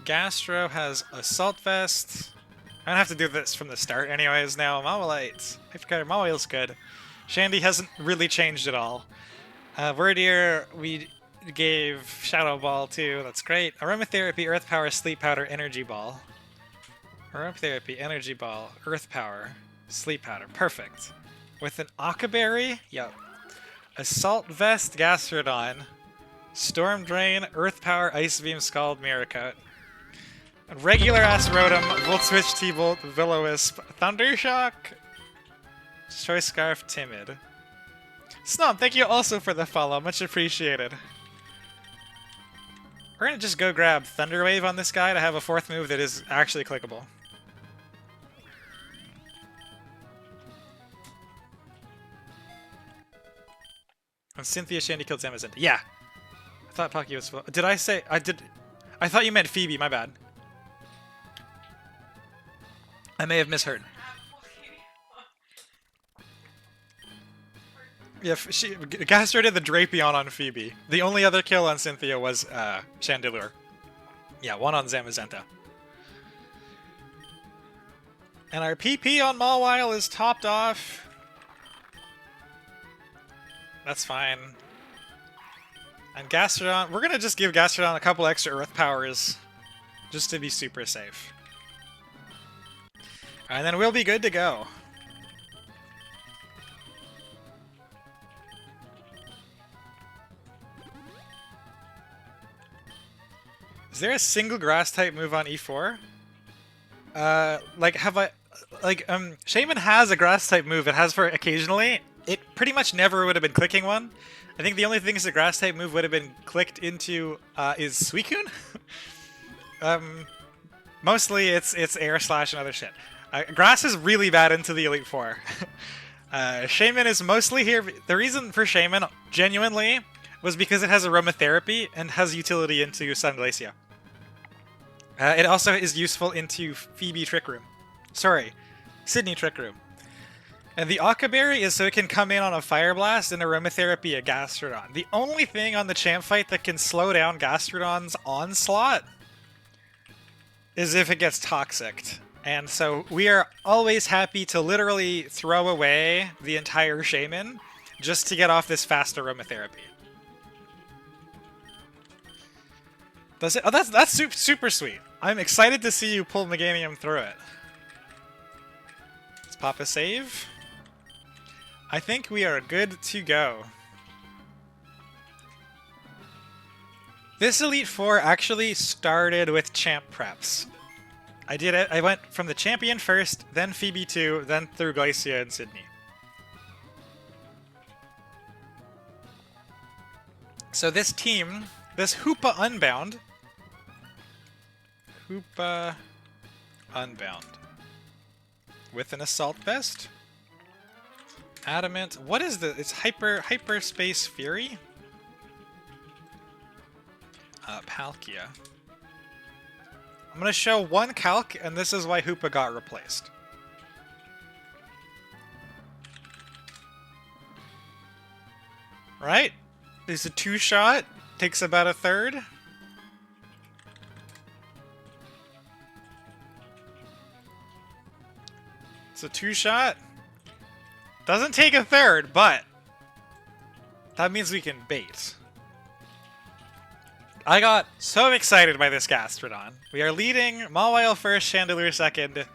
Gastro has Assault Vest. I don't have to do this from the start anyways now. Mawilite. Hypercutter, Mawile's good. Shandy hasn't really changed at all. Wordier, we gave Shadow Ball too. That's great. Aromatherapy, Earth Power, Sleep Powder, Energy Ball. Aromatherapy, Energy Ball, Earth Power, Sleep Powder. Perfect. With an Aka Berry? Yep. Assault Vest, Gastrodon. Storm Drain, Earth Power, Ice Beam, Scald, Mirror Coat. Regular ass Rotom, Volt Switch, T-Bolt, Will-O-Wisp, Thundershock, Choice Scarf, Timid. Snom, thank you also for the follow. Much appreciated. We're gonna just go grab Thunder Wave on this guy to have a fourth move that is actually clickable. And Cynthia Shandy killed Zamazenta. Yeah! I thought Pocky was... Did I say... I thought you meant Phoebe, my bad. I may have misheard. Yeah, Gastro did the Drapion on Phoebe. The only other kill on Cynthia was Chandelure. Yeah, one on Zamazenta. And our PP on Mawile is topped off. That's fine. And Gastrodon, we're gonna just give Gastrodon a couple extra Earth Powers just to be super safe. And then we'll be good to go. Is there a single grass type move on E4? Shaman has a grass type move it has for occasionally. pretty much never would have been clicking one. I think the only things the grass type move would have been clicked into is Suicune. Mostly it's air slash and other shit. Grass is really bad into the Elite Four. Shaman is mostly here. The reason for Shaman, genuinely, was because it has aromatherapy and has utility into Sun Glacia. It also is useful into Phoebe Trick Room. Sorry, Sydney Trick Room. And the Aqua Berry is so it can come in on a Fire Blast and aromatherapy a Gastrodon. The only thing on the champ fight that can slow down Gastrodon's onslaught is if it gets toxicked. And so we are always happy to literally throw away the entire Shaman just to get off this fast aromatherapy. Does it? Oh, that's super sweet. I'm excited to see you pull Meganium through it. Let's pop a save. I think we are good to go. This Elite Four actually started with champ preps. I did it. I went from the champion first, then Phoebe 2, then through Glacia and Sydney. So this team, this Hoopa Unbound, with an Assault Vest, Adamant. What is the? It's Hyperspace Fury. Palkia. I'm gonna show one calc, and this is why Hoopa got replaced. Right? There's a 2-shot. Takes about a third. It's a 2-shot. Doesn't take a third, but that means we can bait. I got so excited by this Gastrodon. We are leading, Mawile first, Chandelure second.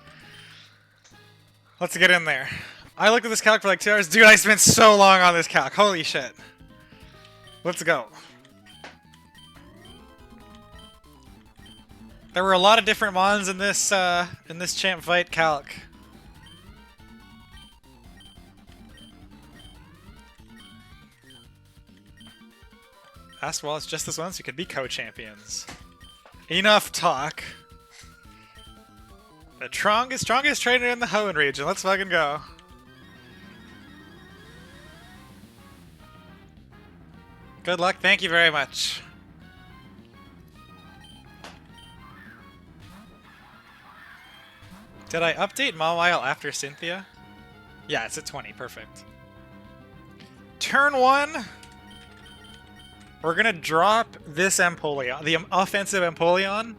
Let's get in there. I looked at this calc for like 2 hours. Dude, I spent so long on this calc. Holy shit. Let's go. There were a lot of different mons in this champ fight calc. Well, it's just this once. You could be co-champions. Enough talk. The strongest trainer in the Hoenn region. Let's fucking go. Good luck. Thank you very much. Did I update Mawile after Cynthia? Yeah, it's at 20. Perfect. Turn 1. We're gonna drop this Empoleon, the offensive Empoleon.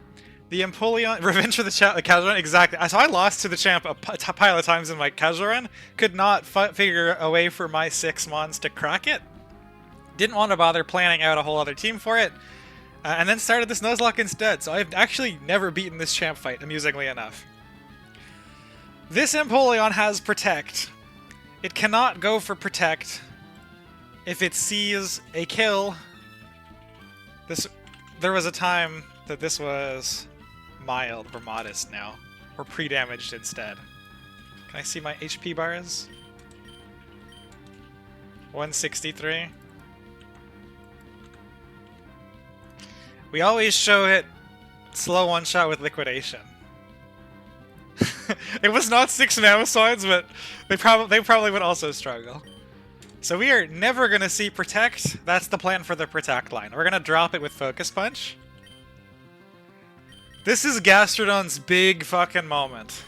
The Empoleon, Revenge for the casual run, exactly. So I lost to the champ a pile of times in my casual run. Could not figure a way for my 6 mons to crack it. Didn't want to bother planning out a whole other team for it. And then started this Nuzlocke instead. So I've actually never beaten this champ fight, amusingly enough. This Empoleon has Protect. It cannot go for Protect if it sees a kill. There was a time that this was mild or modest now, or pre-damaged instead. Can I see my HP bars? 163. We always show it slow one-shot with Liquidation. It was not 6 Mamoswines, but they probably would also struggle. So we are never going to see Protect. That's the plan for the Protect line. We're going to drop it with Focus Punch. This is Gastrodon's big fucking moment.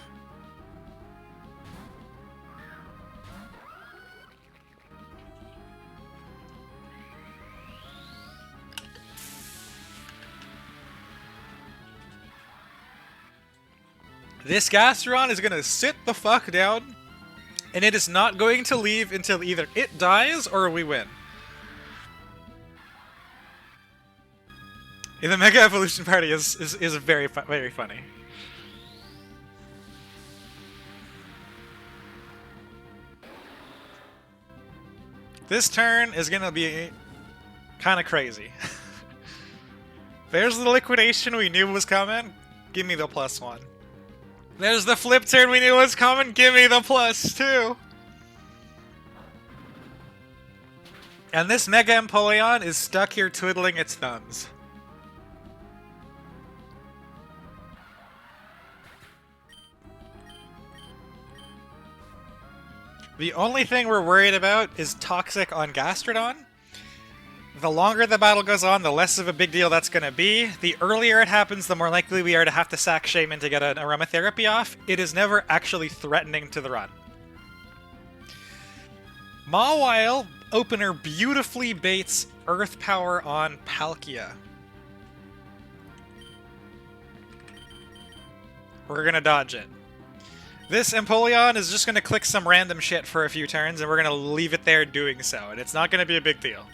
This Gastrodon is going to sit the fuck down. And it is not going to leave until either it dies or we win. And the Mega Evolution Party is very funny. This turn is going to be kind of crazy. There's the Liquidation we knew was coming. Give me the +1. There's the flip turn we knew was coming. Give me the +2. And this Mega Empoleon is stuck here twiddling its thumbs. The only thing we're worried about is Toxic on Gastrodon. The longer the battle goes on, the less of a big deal that's going to be. The earlier it happens, the more likely we are to have to sack Shaman to get an aromatherapy off. It is never actually threatening to the run. Mawile opener beautifully baits Earth Power on Palkia. We're going to dodge it. This Empoleon is just going to click some random shit for a few turns, and we're going to leave it there doing so, and it's not going to be a big deal.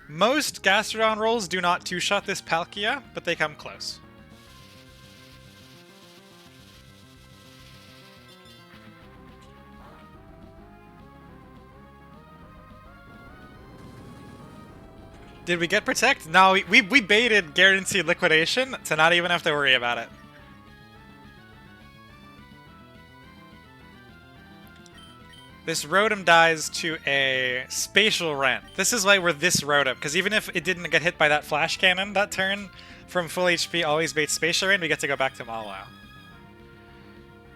Most Gastrodon rolls do not two-shot this Palkia, but they come close. Did we get Protect? No, we baited Guaranteed Liquidation to not even have to worry about it. This Rotom dies to a Spatial Rent. This is why we're this Rotom, because even if it didn't get hit by that Flash Cannon that turn, from full HP always baits Spatial Rent, we get to go back to Mawile.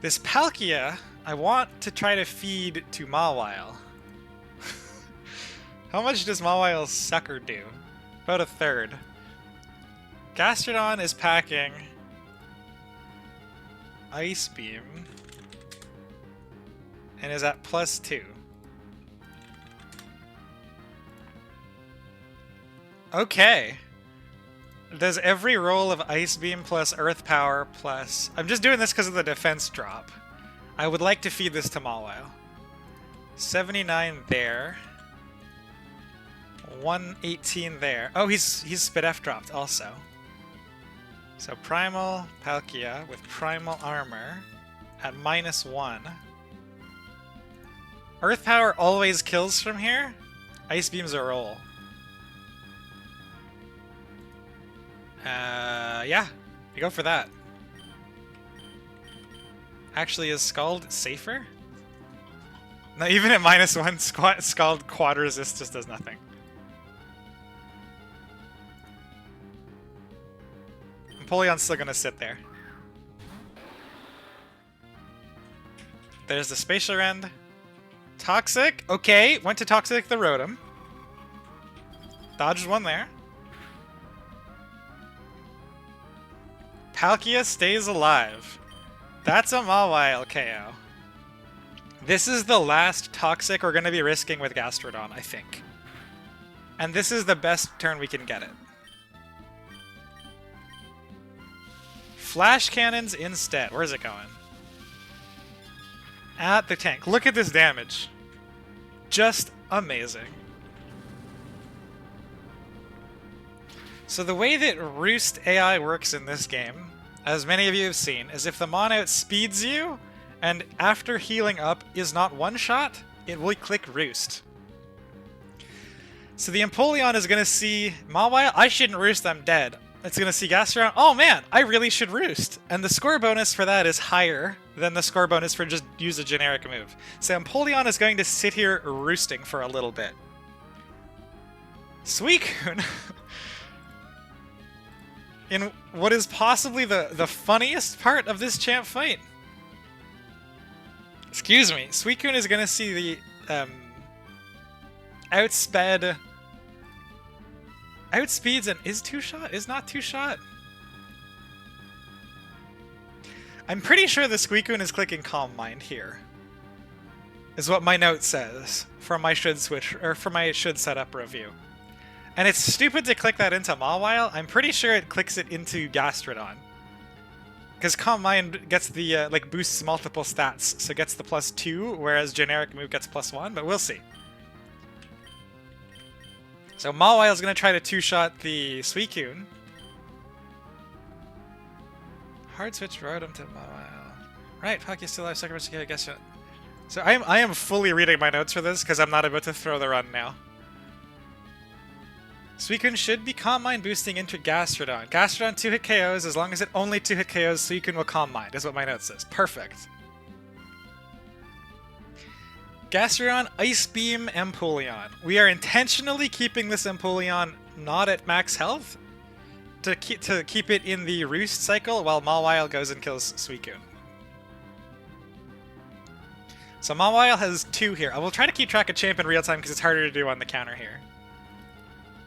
This Palkia, I want to try to feed to Mawile. How much does Mawile's Sucker do? About a third. Gastrodon is packing Ice Beam. And is at +2. Okay. Does every roll of Ice Beam plus Earth Power plus... I'm just doing this because of the defense drop. I would like to feed this to Mawile. 79 there. 118 there. Oh, he's Spit F dropped also. So Primal Palkia with Primal Armor at -1. Earth Power always kills from here. Ice Beam's a roll. Yeah, we go for that. Actually, is Scald safer? No, even at -1, Scald Quad Resist just does nothing. Empoleon's still gonna sit there. There's the Spatial Rend. Toxic, okay, went to Toxic the Rotom. Dodged one there. Palkia stays alive. That's a Mawile KO. This is the last Toxic we're going to be risking with Gastrodon, I think. And this is the best turn we can get it. Flash Cannons instead. Where's it going? At the tank. Look at this damage. Just amazing. So the way that Roost AI works in this game, as many of you have seen, is if the Mon outspeeds you, and after healing up is not one-shot, it will click Roost. So the Empoleon is going to see Mawile, I shouldn't Roost, I'm dead. It's going to see Gastrodon, oh man, I really should Roost. And the score bonus for that is higher than the score bonus for just use a generic move. So Empoleon is going to sit here roosting for a little bit. Suicune, in what is possibly the funniest part of this champ fight. Excuse me, Suicune is going to see the outspeeds and is two-shot? Is not two-shot? I'm pretty sure the Suicune is clicking Calm Mind here. Is what my note says from my should switch or from my should setup review. And it's stupid to click that into Mawile. I'm pretty sure it clicks it into Gastrodon. Because Calm Mind gets the like boosts multiple stats, so it gets the +2, whereas generic move gets +1, but we'll see. So Mawile is going to try to two-shot the Suicune. Hard switch Rotom to Mawile. Right, Palkia still alive, second versus I guess. So I am fully reading my notes for this because I'm not about to throw the run now. Suicune should be Calm Mind boosting into Gastrodon. Gastrodon 2-hit KOs, as long as it only 2-hit KOs, Suicune will Calm Mind, is what my note says. Perfect. Gastrodon, Ice Beam, Empoleon. We are intentionally keeping this Empoleon not at max health to keep it in the Roost cycle while Mawile goes and kills Suicune. So Mawile has 2 here. I will try to keep track of champ in real time because it's harder to do on the counter here.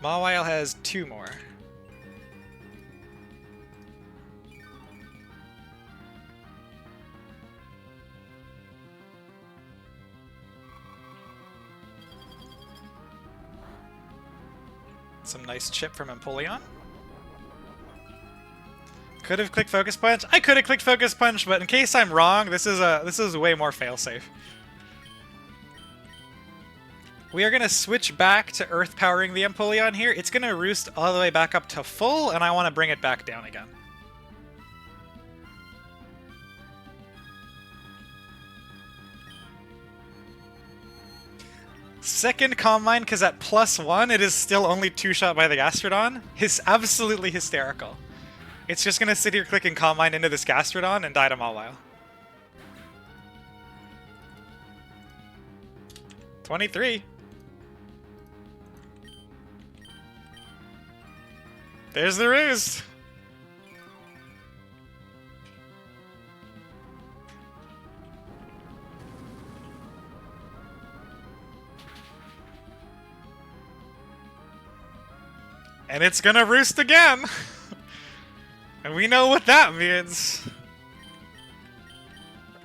Mawile has 2 more. Some nice chip from Empoleon. Could have clicked Focus Punch. I could have clicked Focus Punch, but in case I'm wrong, this is way more failsafe. We are gonna switch back to Earth powering the Empoleon here. It's gonna roost all the way back up to full, and I want to bring it back down again. Second Calm Mind, because at +1, it is still only 2-shot by the Gastrodon. Is absolutely hysterical. It's just gonna sit here clicking Calm Mind into this Gastrodon and die to Mawile. 23. There's the roost. And it's gonna roost again! And we know what that means.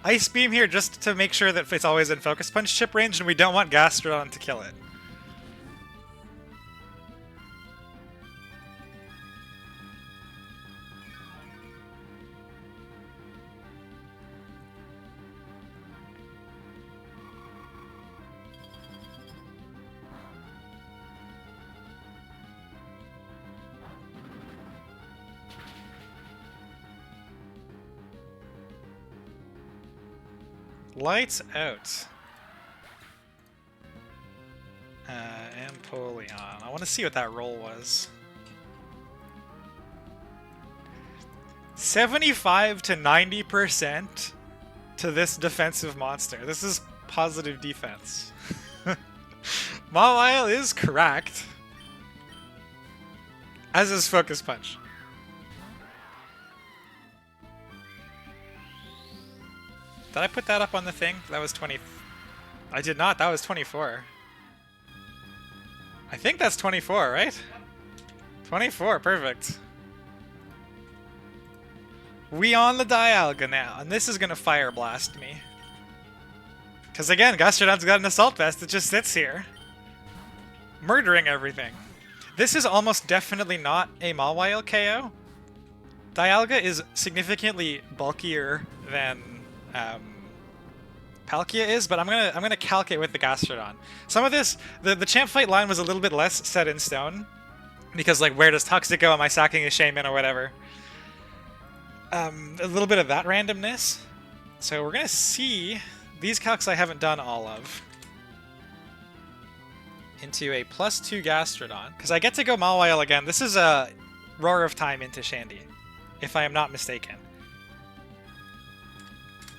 Ice Beam here just to make sure that it's always in Focus Punch chip range, and we don't want Gastrodon to kill it. Lights out. Empoleon. I want to see what that roll was. 75 to 90% to this defensive monster. This is positive defense. Mawile is correct. As is Focus Punch. Did I put that up on the thing? That was 20. I did not. That was 24. I think that's 24, right? 24. Perfect. We on the Dialga now, and this is going to Fire Blast me. Because again, Gastrodon's got an Assault Vest that just sits here. Murdering everything. This is almost definitely not a Mawile KO. Dialga is significantly bulkier than Palkia is, but I'm gonna calc it with the Gastrodon. Some of this, the champ fight line was a little bit less set in stone, because like where does Toxic go? Am I sacking a Shaman or whatever? A little bit of that randomness. So we're gonna see these calcs I haven't done all of into a +2 Gastrodon, because I get to go Mawile again. This is a Roar of Time into Shandy, if I am not mistaken.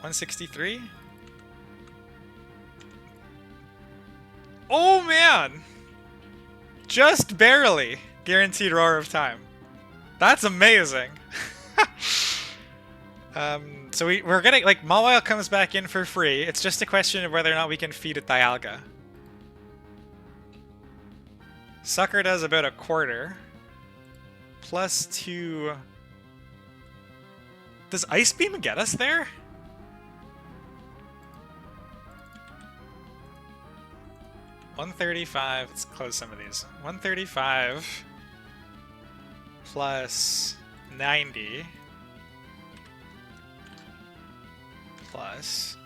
163. Oh man! Just barely guaranteed Roar of Time. That's amazing. So we're getting, like, Mawile comes back in for free. It's just a question of whether or not we can feed it Dialga. Sucker does about a quarter. +2. Does Ice Beam get us there? $135. Let's close some of these. 135 plus 90 plus.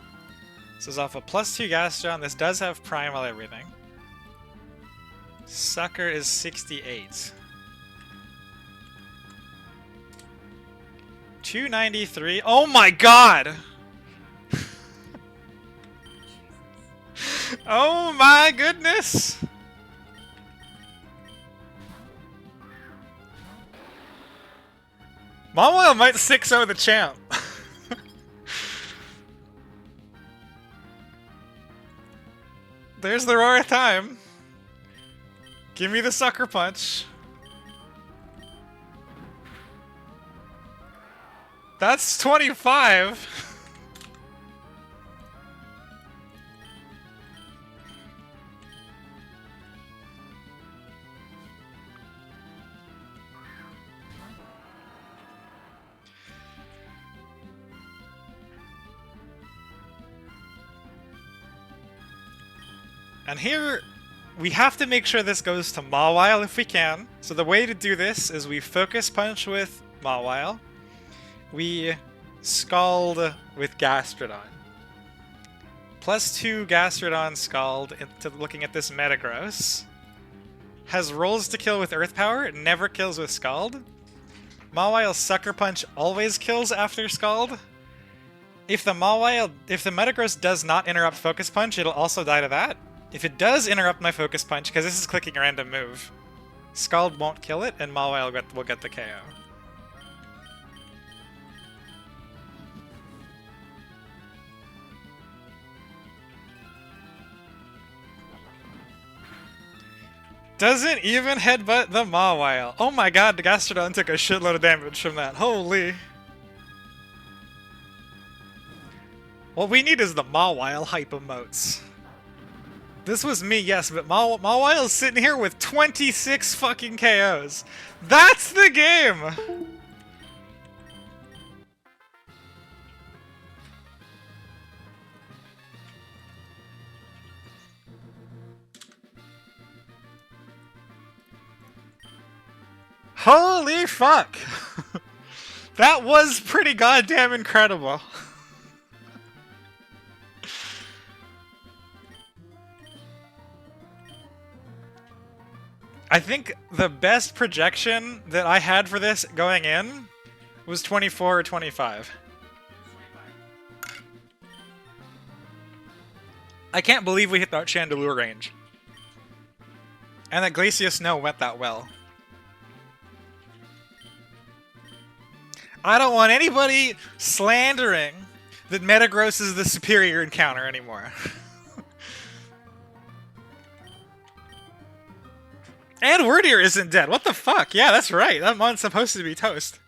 This is off a +2 Gastrodon. This does have primal everything. Sucker is 68. 293. Oh my god! Oh my goodness! Mawile might 6-0 the champ. There's the roar of time. Give me the sucker punch. That's 25. And here, we have to make sure this goes to Mawile if we can. So the way to do this is we Focus Punch with Mawile. We Scald with Gastrodon. +2 Gastrodon Scald into looking at this Metagross. Has rolls to kill with Earth Power, it never kills with Scald. Mawile's Sucker Punch always kills after Scald. If the Metagross does not interrupt Focus Punch, it'll also die to that. If it does interrupt my Focus Punch, because this is clicking a random move, Scald won't kill it, and Mawile will get the KO. Doesn't even headbutt the Mawile. Oh my god, the Gastrodon took a shitload of damage from that. Holy. What we need is the Mawile hype emotes. This was me, yes, but Mawile's sitting here with 26 fucking KOs. That's the game! Holy fuck! That was pretty goddamn incredible. I think the best projection that I had for this going in was 24 or 25. I can't believe we hit that Chandelure range. And that Glacius Snow went that well. I don't want anybody slandering that Metagross is the superior encounter anymore. And Wordier isn't dead. What the fuck? Yeah, that's right. That mon's supposed to be toast.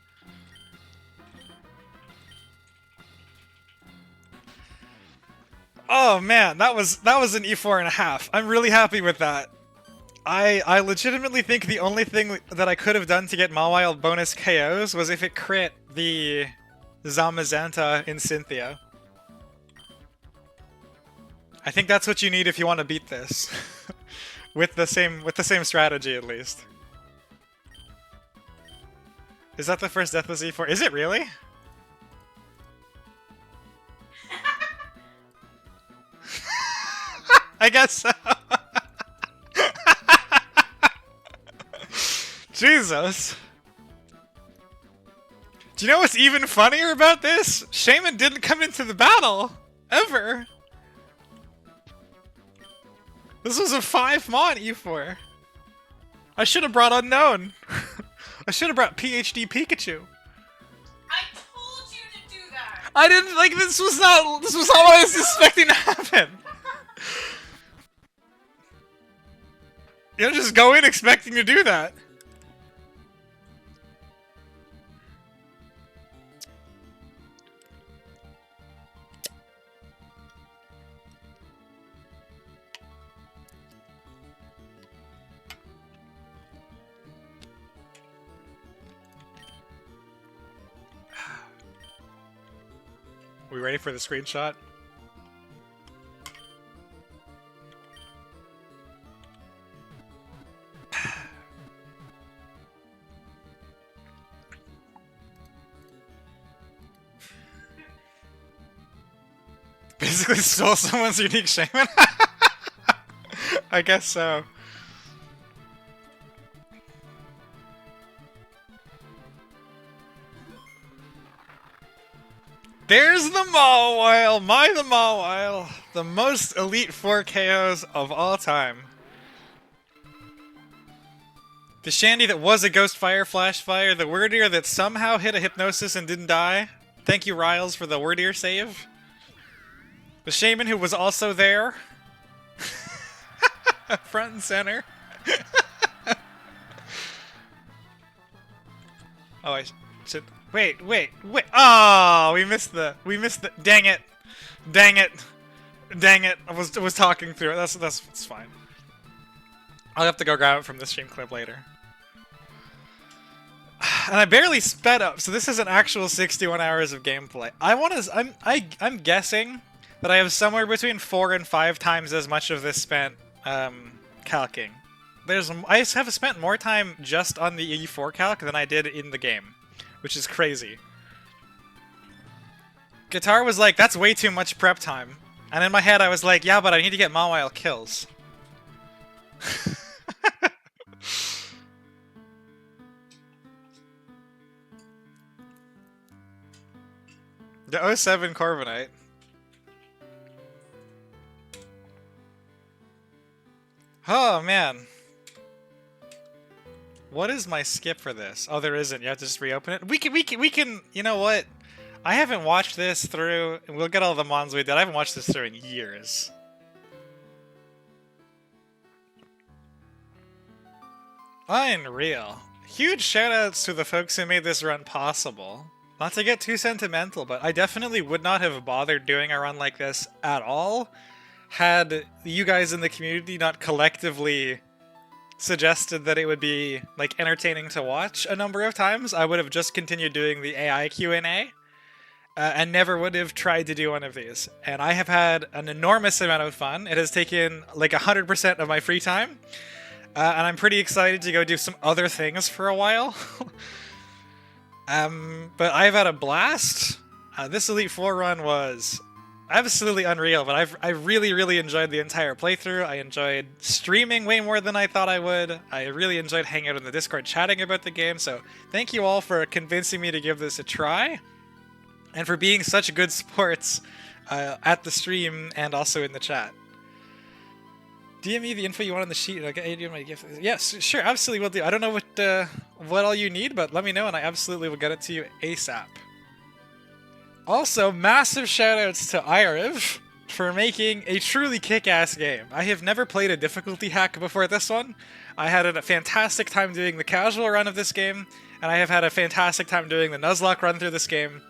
Oh man, that was an E4.5. I'm really happy with that. I legitimately think the only thing that I could have done to get Mawile bonus KOs was if it crit the Zamazenta in Cynthia. I think that's what you need if you want to beat this. With the same strategy, at least. Is that the first death with Z4? Is it really? I guess so. Jesus. Do you know what's even funnier about this? Shaman didn't come into the battle. Ever. This was a 5-mon E4. I should have brought Unknown. I should have brought PhD Pikachu.
I told you to do that.
I didn't like this was not what I was expecting to happen. You don't just go in expecting to do that. We ready for the screenshot? Basically stole someone's unique shaman? I guess so. There's the Mawile! The Mawile! The most elite 4 KOs of all time. The Shandy that was a Ghost Fire Flash Fire, the Wordier that somehow hit a Hypnosis and didn't die. Thank you, Riles, for the Wordier save. The Shaman who was also there. Front and center. Oh, I should. Wait. Oh, we missed the. Dang it. Dang it. I was talking through it. That's fine. I'll have to go grab it from the stream clip later. And I barely sped up, so this is an actual 61 hours of gameplay. I'm guessing that I have somewhere between 4 and 5 times as much of this spent calcing. I have spent more time just on the E4 calc than I did in the game, which is crazy. Guitar was like, that's way too much prep time. And in my head I was like, yeah, but I need to get Mawile kills. The 07 Corviknight. Oh, man. What is my skip for this? Oh, there isn't. You have to just reopen it. We can. You know what? I haven't watched this through. We'll get all the mons we did. I haven't watched this through in years. Unreal. Huge shoutouts to the folks who made this run possible. Not to get too sentimental, but I definitely would not have bothered doing a run like this at all had you guys in the community not collectively suggested that it would be like entertaining to watch a number of times. I would have just continued doing the AI Q&A and never would have tried to do one of these. And I have had an enormous amount of fun. It has taken like 100% of my free time. And I'm pretty excited to go do some other things for a while. But I've had a blast. This Elite Four run was absolutely unreal, but I really enjoyed the entire playthrough. I enjoyed streaming way more than I thought I would. I really enjoyed hanging out in the Discord chatting about the game, so thank you all for convincing me to give this a try, and for being such good sports at the stream and also in the chat. DM me the info you want on the sheet and I'll get you my gift. Yes, sure, absolutely will do. I don't know what all you need, but let me know and I absolutely will get it to you ASAP. Also, massive shoutouts to Iriv for making a truly kick-ass game. I have never played a difficulty hack before this one. I had a fantastic time doing the casual run of this game, and I have had a fantastic time doing the Nuzlocke run through this game.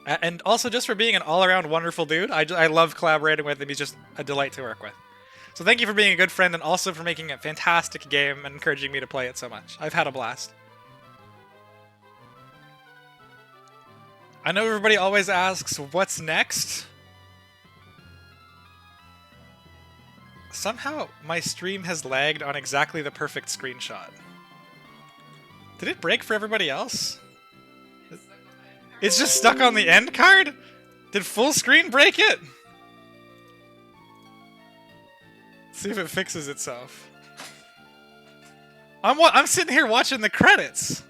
And also just for being an all-around wonderful dude. I love collaborating with him. He's just a delight to work with. So thank you for being a good friend and also for making a fantastic game and encouraging me to play it so much. I've had a blast. I know everybody always asks, what's next? Somehow my stream has lagged on exactly the perfect screenshot. Did it break for everybody else? It's just stuck on the end card? Did full screen break it? See if it fixes itself. I'm sitting here watching the credits.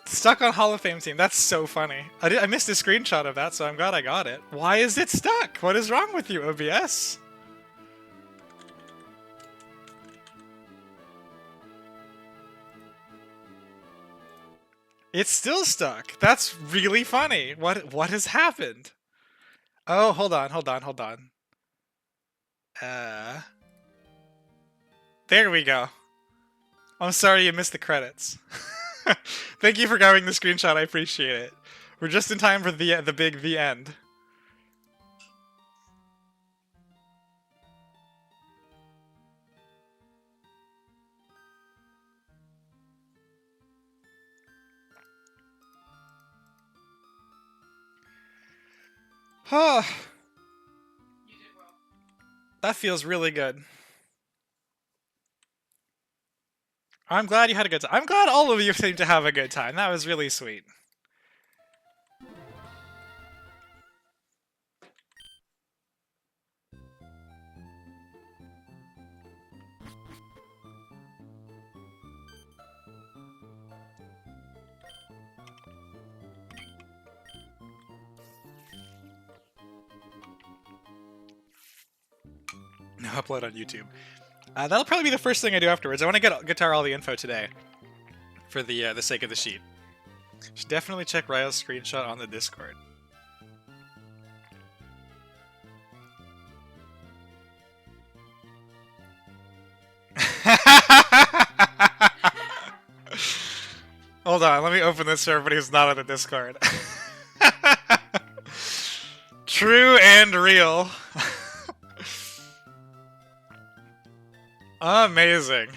Stuck on Hall of Fame team. That's so funny. I missed a screenshot of that, so I'm glad I got it. Why is it stuck? What is wrong with you, OBS? It's still stuck. That's really funny. What has happened? Oh, hold on. There we go. I'm sorry you missed the credits. Thank you for grabbing the screenshot, I appreciate it. We're just in time for the big the end. Huh.
You did well.
That feels really good. I'm glad you had a good time. I'm glad all of you seemed to have a good time. That was really sweet. No upload on YouTube. That'll probably be the first thing I do afterwards. I want to get Guitar all the info today, for the sake of the sheet. Should definitely check Ryo's screenshot on the Discord. Hold on, let me open this for everybody who's not on the Discord. True and real. Amazing.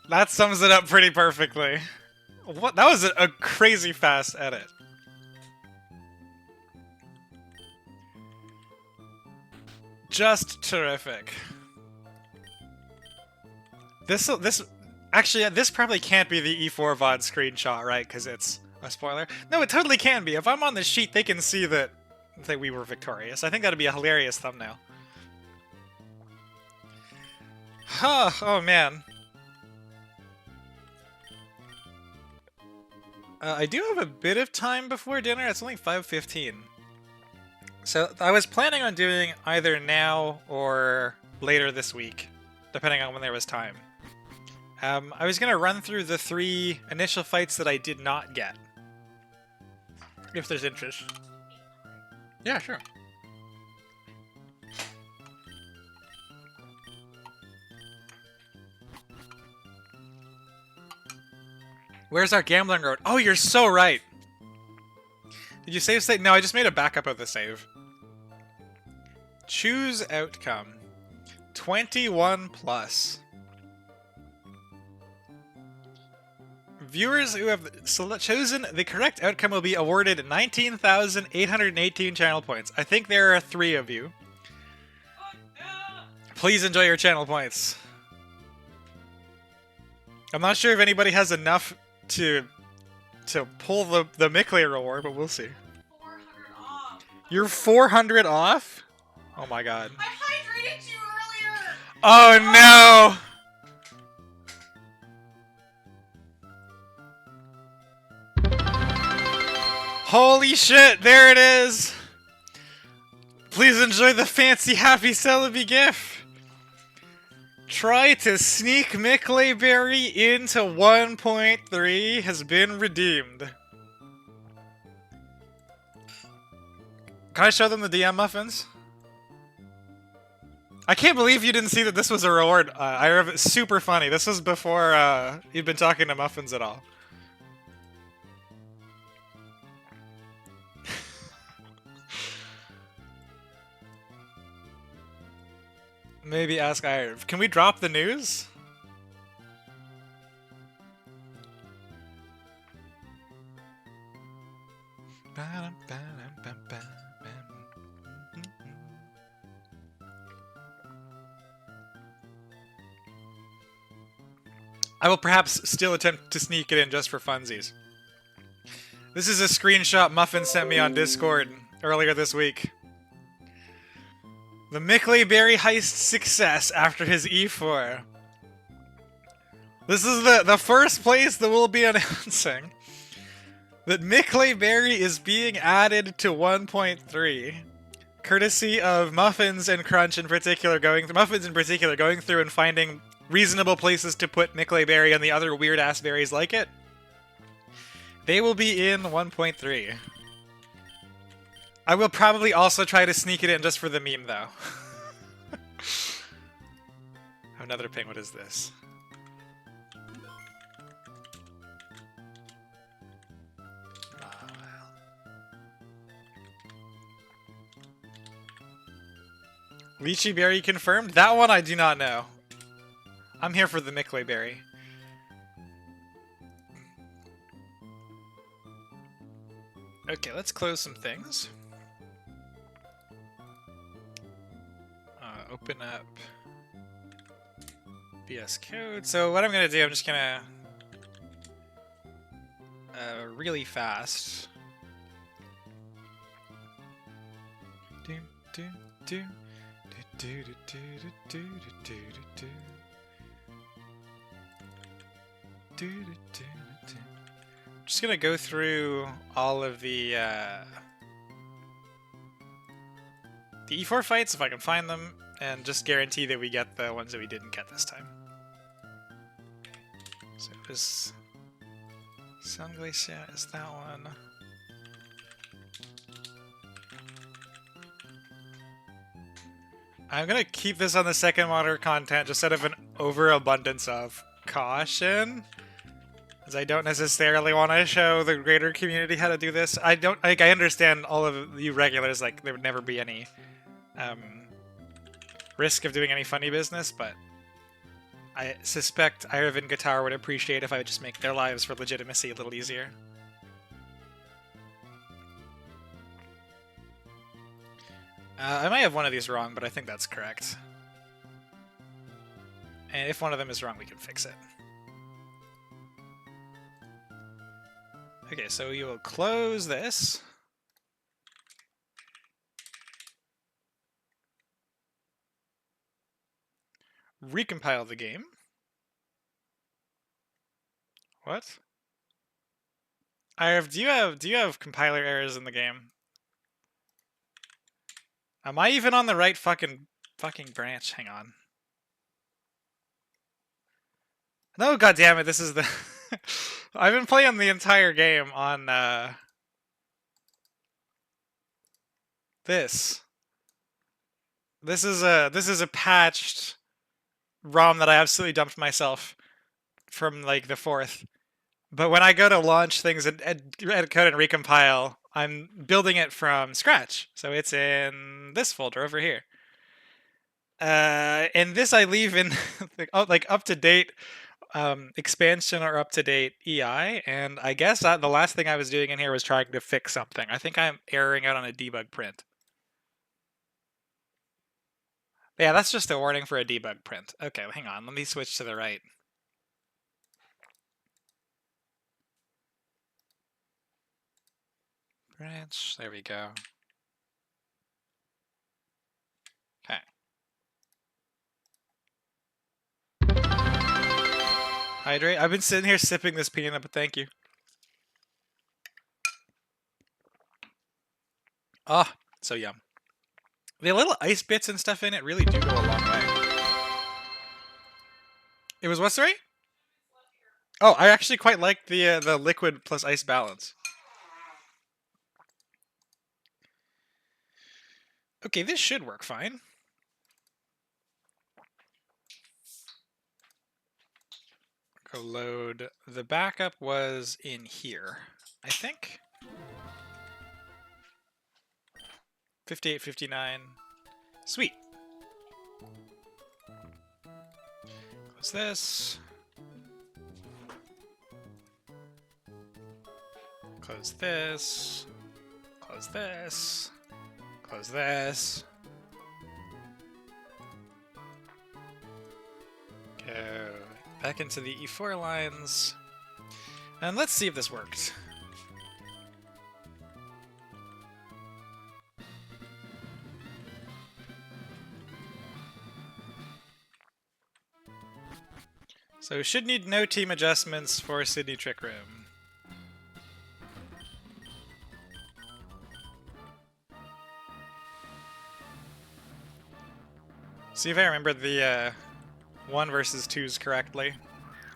That sums it up pretty perfectly. What? That was a crazy fast edit. Just terrific. This actually, this probably can't be the E4 VOD screenshot, right? Because it's a spoiler. No, it totally can be. If I'm on the sheet, they can see that we were victorious. I think that'd be a hilarious thumbnail. Huh, oh man. I do have a bit of time before dinner. It's only 5:15. So I was planning on doing either now or later this week, depending on when there was time. I was going to run through the 3 initial fights that I did not get. If there's interest. Yeah, sure. Where's our gambling road? Oh, you're so right! Did you save state? No, I just made a backup of the save. Choose outcome. 21 plus. Viewers who have chosen the correct outcome will be awarded 19,818 channel points. I think there are 3 of you. Please enjoy your channel points. I'm not sure if anybody has enough to pull the Mickley reward, but we'll see.
400 off.
You're 400 off? Oh my god.
I hydrated you earlier.
Oh no! Holy shit, there it is! Please enjoy the fancy Happy Celebi GIF! Try to sneak Micklayberry into 1.3 has been redeemed. Can I show them the DM muffins? I can't believe you didn't see that this was a reward. Super funny. This was before you'd been talking to Muffins at all. Maybe ask Irv. Can we drop the news? I will perhaps still attempt to sneak it in just for funsies. This is a screenshot Muffin sent me on Discord earlier this week. The Micklayberry heist success after his E4. This is the first place that we'll be announcing that Micklayberry is being added to 1.3, courtesy of Muffins and Crunch in particular going through and finding reasonable places to put Micklayberry and the other weird ass berries like it. They will be in 1.3. I will probably also try to sneak it in just for the meme, though. Another ping, what is this? Lychee berry confirmed? That one I do not know. I'm here for the Micklayberry. Okay, let's close some things. Open up VS Code. So what I'm gonna do, I'm just gonna really fast. Just gonna go through all of the E4 fights if I can find them, and just guarantee that we get the ones that we didn't get this time. So this Sun Glacier is that one. I'm gonna keep this on the second monitor content just out of an overabundance of caution. As I don't necessarily want to show the greater community how to do this. I don't like. I understand all of you regulars. Like there would never be any risk of doing any funny business, but I suspect Irv and Guitar would appreciate if I would just make their lives for legitimacy a little easier. I might have one of these wrong, but I think that's correct. And if one of them is wrong, we can fix it. Okay, so you will close this. Recompile the game. What? Irv, do you have compiler errors in the game? Am I even on the right fucking branch? Hang on. No, goddammit, this is the... I've been playing the entire game on, this. This is a patched ROM that I absolutely dumped myself from, like, the 4th. But when I go to launch things and edit code and recompile, I'm building it from scratch. So it's in this folder over here. And this I leave in like up-to-date expansion or up-to-date EI. And I guess the last thing I was doing in here was trying to fix something. I think I'm erroring out on a debug print. Yeah, that's just a warning for a debug print. Okay, hang on. Let me switch to the right. Branch. There we go. Okay. Hydrate. I've been sitting here sipping this peanut, but thank you. Ah, oh, so yum. The little ice bits and stuff in it really do go a long way. It was what, sorry? Oh, I actually quite like the liquid plus ice balance. Okay, this should work fine. Go load. The backup was in here, I think. 58, 59. Sweet. Close this. Close this. Close this. Close this. Go back into the E4 lines. And let's see if this worked. So should need no team adjustments for Sydney Trick Room. See if I remember the 1 versus 2s correctly.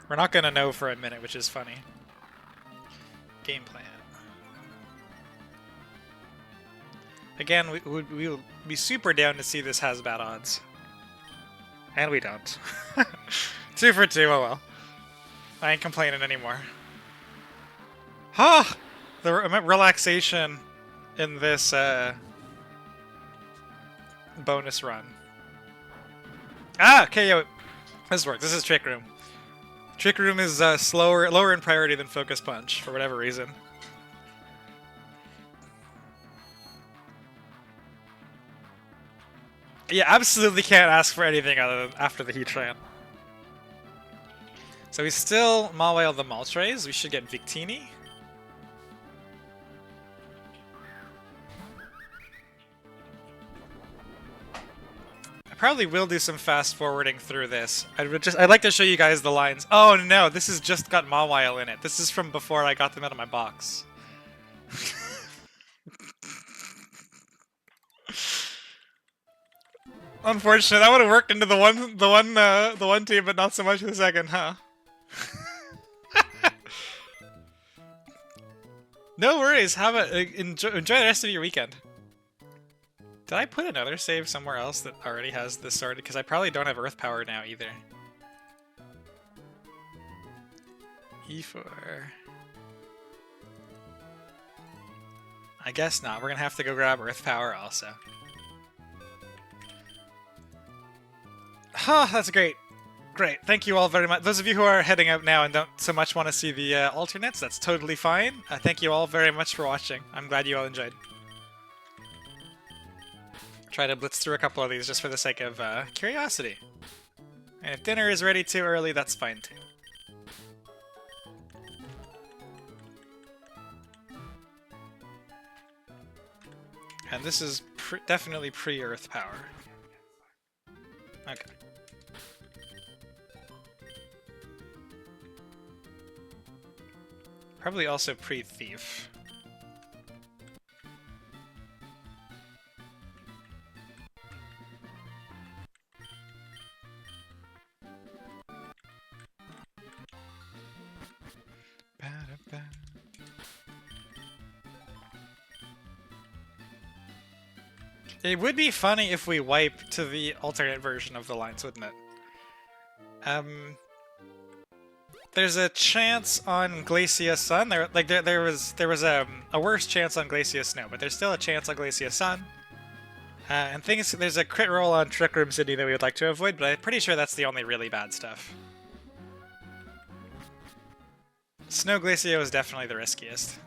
We're not gonna know for a minute, which is funny. Game plan. Again, we'll be super down to see this has bad odds. And we don't. 2 for 2, oh well. I ain't complaining anymore. Ha! The relaxation in this bonus run. Ah, okay, yo, this works. This is Trick Room. Trick Room is lower in priority than Focus Punch for whatever reason. Yeah, absolutely can't ask for anything other than after the Heatran. So we still Mawile the Moltres. We should get Victini. I probably will do some fast forwarding through this. I'd like to show you guys the lines. Oh no, this has just got Mawile in it. This is from before I got them out of my box. Unfortunate. That would have worked into the one team, but not so much the second, huh? No worries. Have a enjoy the rest of your weekend. Did I put another save somewhere else that already has this sorted? Because I probably don't have Earth Power now either. E4. I guess not. We're gonna have to go grab Earth Power also. Huh, that's great. Great. Thank you all very much. Those of you who are heading out now and don't so much want to see the alternates, that's totally fine. Thank you all very much for watching. I'm glad you all enjoyed. Try to blitz through a couple of these just for the sake of curiosity. And if dinner is ready too early, that's fine too. And this is definitely pre-Earth Power. Okay. Probably also pre-Thief. It would be funny if we wipe to the alternate version of the lines, wouldn't it? There's a chance on Glacia Sun. There was a worse chance on Glacia Snow, but there's still a chance on Glacia Sun. And there's a crit roll on Trick Room City that we would like to avoid, but I'm pretty sure that's the only really bad stuff. Snow Glacia was definitely the riskiest.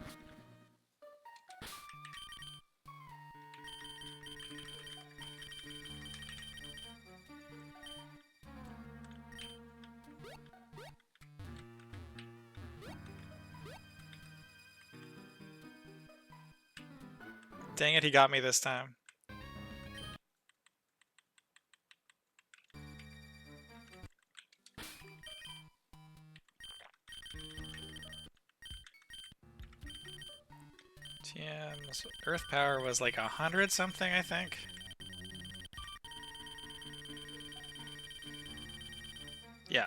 Dang it, he got me this time. TM's Earth Power was like 100 something, I think. Yeah.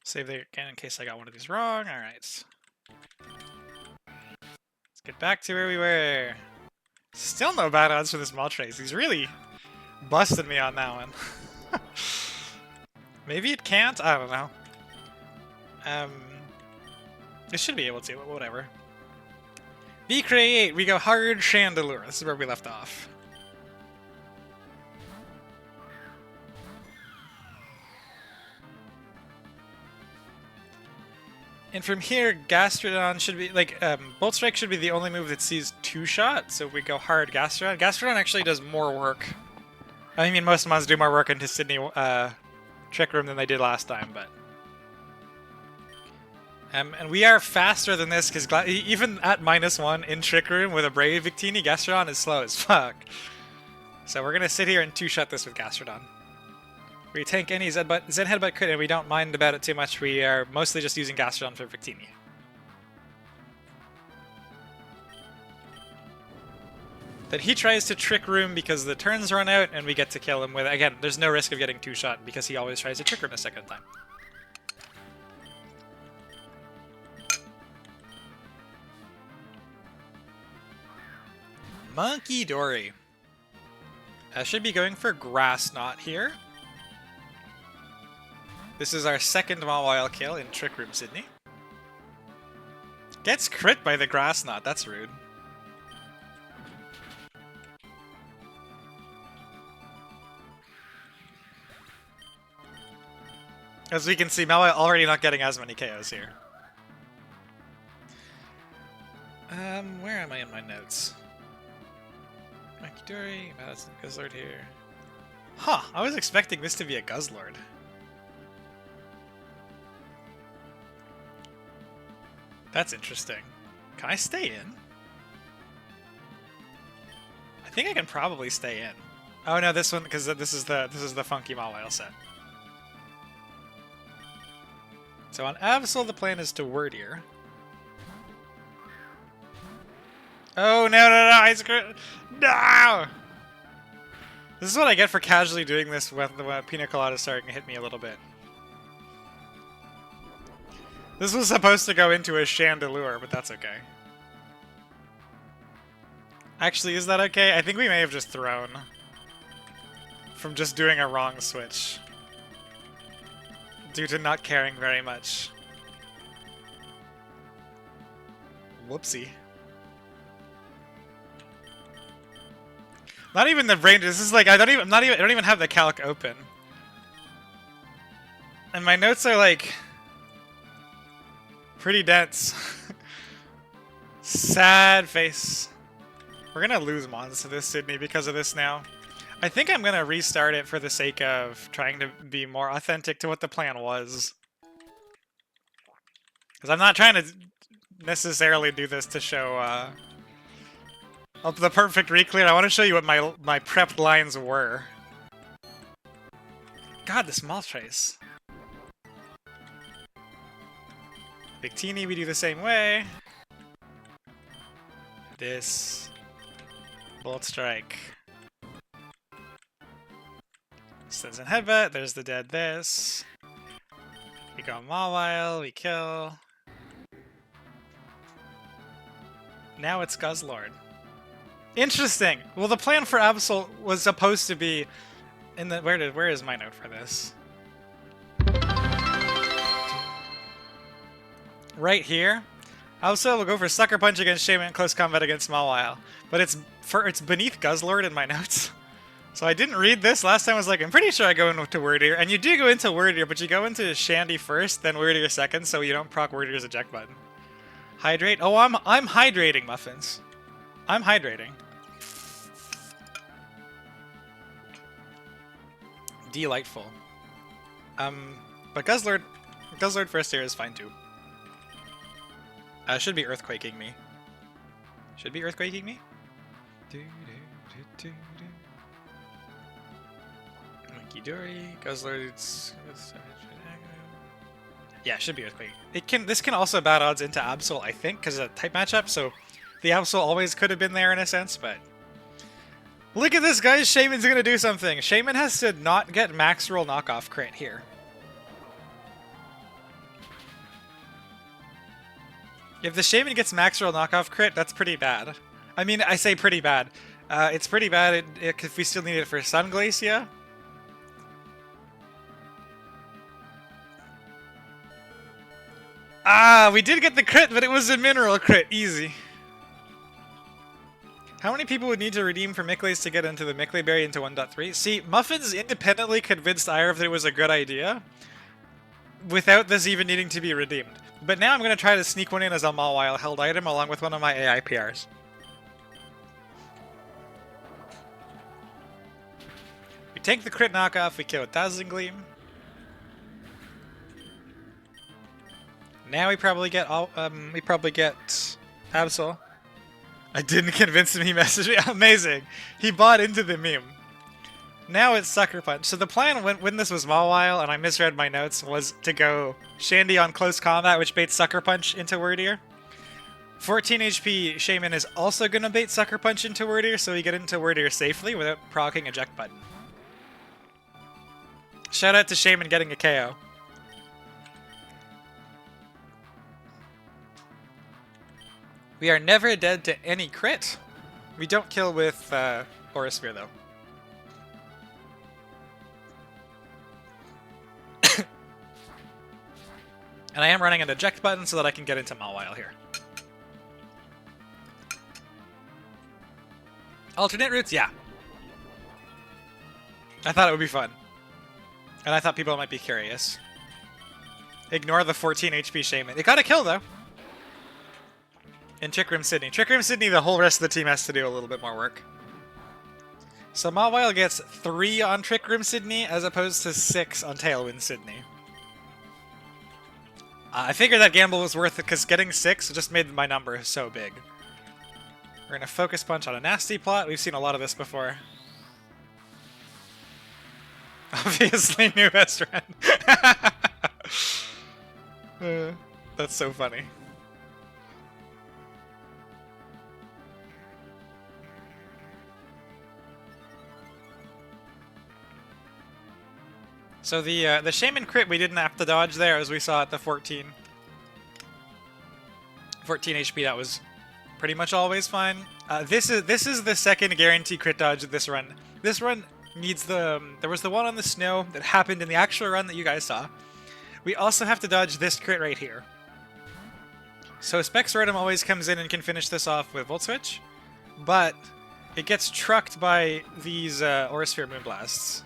Save there again in case I got one of these wrong. Alright. Let's get back to where we were. Still no bad odds for this Moltres. He's really busted me on that one. Maybe it can't? I don't know. It should be able to, but whatever. V-Create! We go hard Chandelure. This is where we left off. And from here, Gastrodon should be, like, Bolt Strike should be the only move that sees 2-shot, so we go hard Gastrodon. Gastrodon actually does more work. I mean, most mons do more work into Sydney Trick Room than they did last time, but... and we are faster than this, because even at -1 in Trick Room with a Brave Victini, Gastrodon is slow as fuck. So we're going to sit here and 2-shot this with Gastrodon. We tank any Zen Headbutt crit, and we don't mind about it too much. We are mostly just using Gastrodon for Victini. Then he tries to Trick Room because the turns run out, and we get to kill him with... Again, there's no risk of getting 2-shot because he always tries to Trick Room a second time. Monkey Dory. Should be going for Grass Knot here. This is our second Mawile kill in Trick Room Sydney. Gets crit by the Grass Knot, that's rude. As we can see, Mawile already not getting as many KOs here. Where am I in my notes? Monkey Dory, Madison Guzzlord here. Huh, I was expecting this to be a Guzzlord. That's interesting. Can I stay in? I think I can probably stay in. Oh no, this one, because this is the funky Mawile set. So on Absol, the plan is to Word Ear. Oh no, I screwed. No! This is what I get for casually doing this when the Pina Colada is starting to hit me a little bit. This was supposed to go into a Chandelure, but that's okay. Actually, is that okay? I think we may have just thrown from just doing a wrong switch due to not caring very much. Whoopsie. Not even the brain. This is like I don't even have the calc open, and my notes are like pretty dense. Sad face. We're gonna lose Mons to this Sydney because of this now. I think I'm gonna restart it for the sake of trying to be more authentic to what the plan was. Because I'm not trying to necessarily do this to show the perfect reclear. I want to show you what my prepped lines were. God, the small trace. Victini, we do the same way. This. Bolt strike. Sends in headbutt. There's the dead this. We go Mawile, we kill. Now it's Guzzlord. Interesting! Well, the plan for Absol was supposed to be in the... Where is my note for this? Right here. Absol will go for Sucker Punch against Shaman in close combat against Mawile. But it's beneath Guzzlord in my notes. So I didn't read this. Last time I was like, I'm pretty sure I go into Word Ear. And you do go into Word Ear, but you go into Shandy first, then Word Ear second, so you don't proc Word Ear's eject button. Hydrate? Oh, I'm hydrating, Muffins. I'm hydrating. Delightful. But Guzzlord first Ear is fine too. Should be Earthquaking me. Should be Earthquaking me? Monkey Dory, Guzzlord's... Yeah, should be Earthquake. This can also bad odds into Absol, I think, because it's a type matchup, so the Absol always could have been there in a sense, but... Look at this, guys! Shaman's gonna do something! Shaman has to not get max roll knockoff crit here. If the Shaman gets max roll knockoff crit, that's pretty bad. I mean, I say pretty bad. It's pretty bad if we still need it for Sun Glacia. Ah, we did get the crit, but it was a mineral crit. Easy. How many people would need to redeem for Micleys to get into the Miclay Berry into 1.3? See, Muffins independently convinced Ira that it was a good idea without this even needing to be redeemed. But now I'm going to try to sneak one in as a Mawile held item along with one of my AI PRs. We take the crit knockoff, we kill a Dazzling Gleam. Now we probably get Absol. I didn't convince him, he messaged me. Amazing! He bought into the meme. Now it's Sucker Punch. So the plan when this was Mawile and I misread my notes was to go Shandy on close combat, which baits Sucker Punch into Word Ear. 14 HP Shaman is also going to bait Sucker Punch into Word Ear, so we get into Word Ear safely without proccing eject button. Shout out to Shaman getting a KO. We are never dead to any crit. We don't kill with Aura Sphere, though. And I am running an eject button so that I can get into Mawile here. Alternate routes? Yeah. I thought it would be fun. And I thought people might be curious. Ignore the 14 HP Shaman. It got a kill, though. In Trick Room Sydney. Trick Room Sydney, the whole rest of the team has to do a little bit more work. So Mawile gets 3 on Trick Room Sydney as opposed to 6 on Tailwind Sydney. I figured that gamble was worth it because getting 6 just made my number so big. We're going to Focus Punch on a Nasty Plot. We've seen a lot of this before. Obviously, new best friend. That's so funny. So the Shaman crit we didn't have to dodge there, as we saw at the 14. 14 HP, that was pretty much always fine. This is the second guarantee crit dodge of this run. This run needs the... there was the one on the snow that happened in the actual run that you guys saw. We also have to dodge this crit right here. So Specs Rotom always comes in and can finish this off with Volt Switch, but it gets trucked by these Aura Sphere Moonblasts.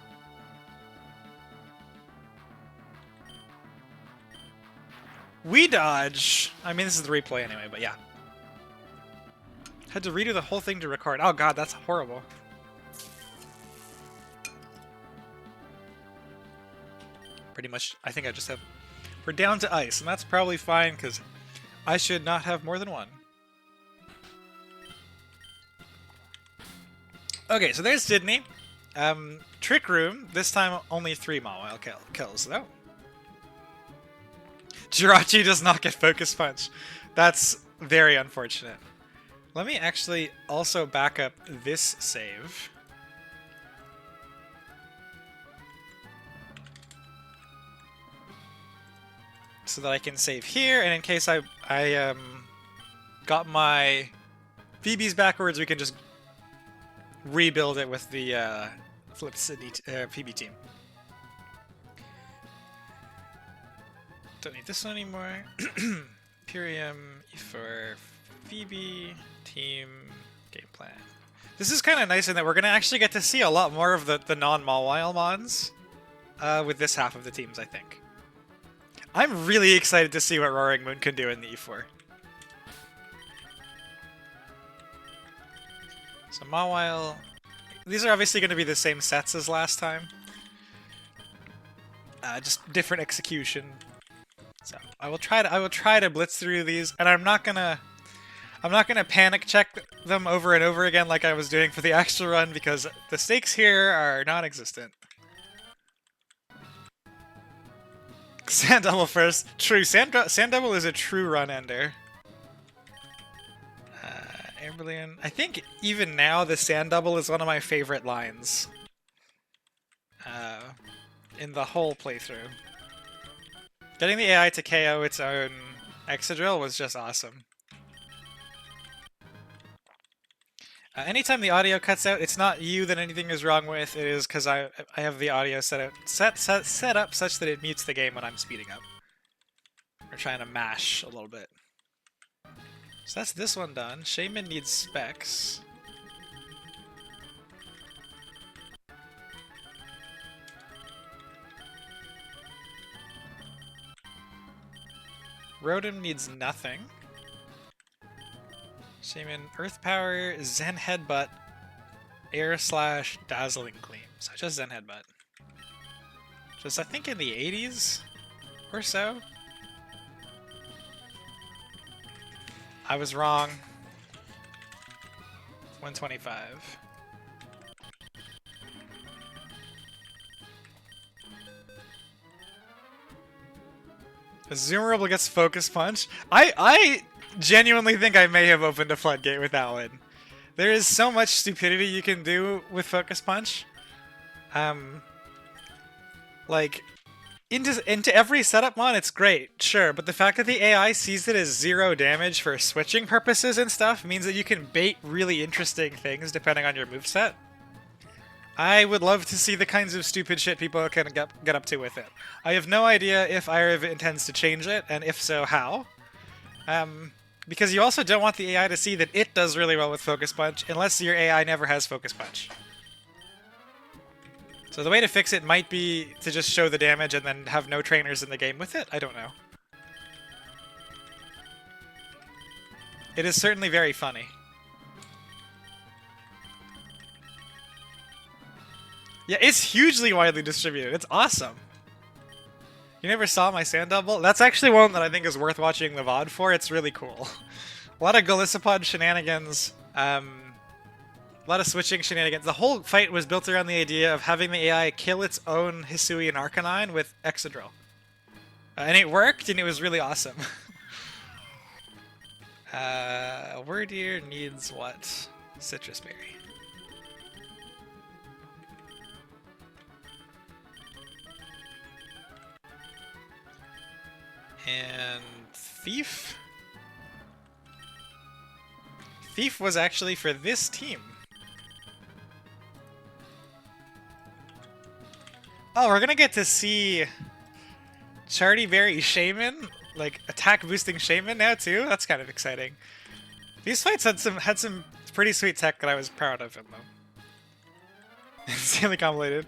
We dodge! I mean, this is the replay anyway, but yeah. Had to redo the whole thing to record. Oh god, that's horrible. Pretty much, I think I just have... we're down to ice, and that's probably fine, because I should not have more than one. Okay, so there's Sydney. Trick Room, this time only 3 Mawile kills, though. Jirachi does not get Focus Punch. That's very unfortunate. Let me actually also back up this save. So that I can save here, and in case I got my Phoebes backwards, we can just rebuild it with the Flip Sydney Phoebe team. Don't need this one anymore. Imperium, E4, Phoebe, team, game plan. This is kind of nice in that we're going to actually get to see a lot more of the non-Mawile mons with this half of the teams, I think. I'm really excited to see what Roaring Moon can do in the E4. So Mawile, these are obviously going to be the same sets as last time. Just different execution. So I will try to blitz through these, and I'm not gonna panic check them over and over again like I was doing for the actual run, because the stakes here are non-existent. Sand Double first. True, Sand Double is a true run ender. Amberlian. I think even now the Sand Double is one of my favorite lines in the whole playthrough. Getting the AI to KO its own Excadrill was just awesome. Anytime the audio cuts out, it's not you that anything is wrong with. It is because I have the audio set up such that it mutes the game when I'm speeding up. We're trying to mash a little bit. So that's this one done. Shaman needs specs. Rotom needs nothing. Shaman, Earth Power, Zen Headbutt, Air Slash, Dazzling Gleam. So just Zen Headbutt. Just I think in the 80s or so. I was wrong. 125. Azumarill gets Focus Punch. I genuinely think I may have opened a floodgate with that one. There is so much stupidity you can do with Focus Punch. Like, into every setup mon, it's great, sure, but the fact that the AI sees it as 0 damage for switching purposes and stuff means that you can bait really interesting things depending on your moveset. I would love to see the kinds of stupid shit people can get up to with it. I have no idea if IRV intends to change it, and if so, how. Because you also don't want the AI to see that it does really well with Focus Punch, unless your AI never has Focus Punch. So the way to fix it might be to just show the damage and then have no trainers in the game with it? I don't know. It is certainly very funny. Yeah, it's hugely widely distributed. It's awesome. You never saw my Sand Double? That's actually one that I think is worth watching the VOD for. It's really cool. A lot of Golisopod shenanigans. A lot of switching shenanigans. The whole fight was built around the idea of having the AI kill its own Hisui and Arcanine with Excadrill. And it worked, and it was really awesome. Wordier needs what? Citrus Berry. And Thief? Thief was actually for this team. Oh, we're gonna get to see Charty Berry Shaman, like attack boosting Shaman now too. That's kind of exciting. These fights had some pretty sweet tech that I was proud of him though. Insanely convoluted.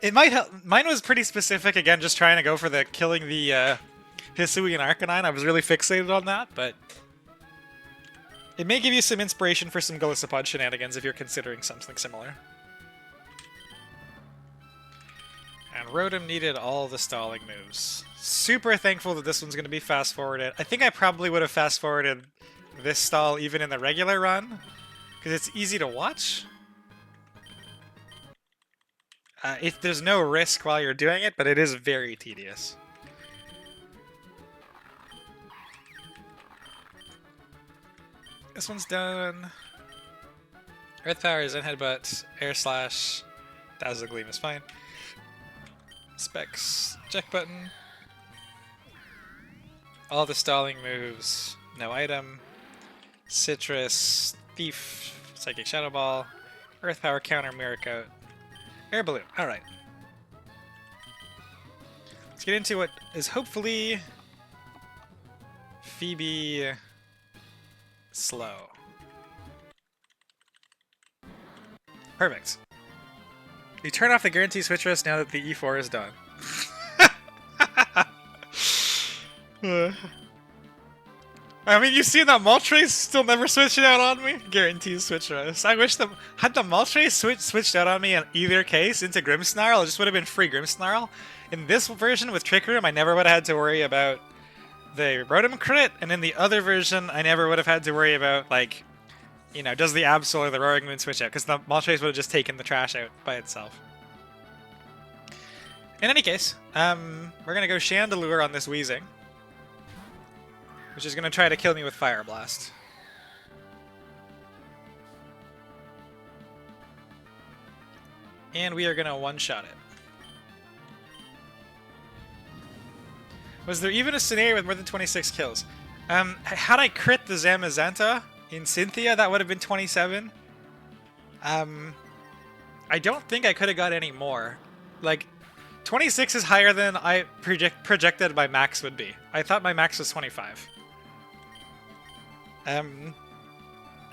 It might help. Mine was pretty specific again, just trying to go for the killing the Hisui and Arcanine. I was really fixated on that, but it may give you some inspiration for some Golisopod shenanigans if you're considering something similar. And Rotom needed all the stalling moves. Super thankful that this one's going to be fast-forwarded. I think I probably would have fast-forwarded this stall even in the regular run, because it's easy to watch. If there's no risk while you're doing it, but it is very tedious. This one's done. Earth Power is in Headbutt. Air Slash. Dazzle Gleam is fine. Specs. Check button. All the stalling moves. No item. Citrus. Thief. Psychic Shadow Ball. Earth Power counter. Mirror Coat. Air Balloon. Alright. Let's get into what is hopefully Phoebe slow. Perfect. You turn off the guarantee switch rest now that the E4 is done. I mean, you've seen that Moltres still never switched it out on me? Guaranteed switch rest. I wish had the Moltres switched out on me in either case into Grimmsnarl, it just would have been free Grimmsnarl. In this version with Trick Room, I never would have had to worry about the Rotom crit, and in the other version, I never would have had to worry about, like, you know, does the Absol or the Roaring Moon switch out, because the Moltres would have just taken the trash out by itself. In any case, we're going to go Chandelure on this Weezing, which is going to try to kill me with Fire Blast. And we are going to one-shot it. Was there even a scenario with more than 26 kills? Had I crit the Zamazenta in Cynthia, that would have been 27. I don't think I could have got any more. Like, 26 is higher than I projected my max would be. I thought my max was 25. I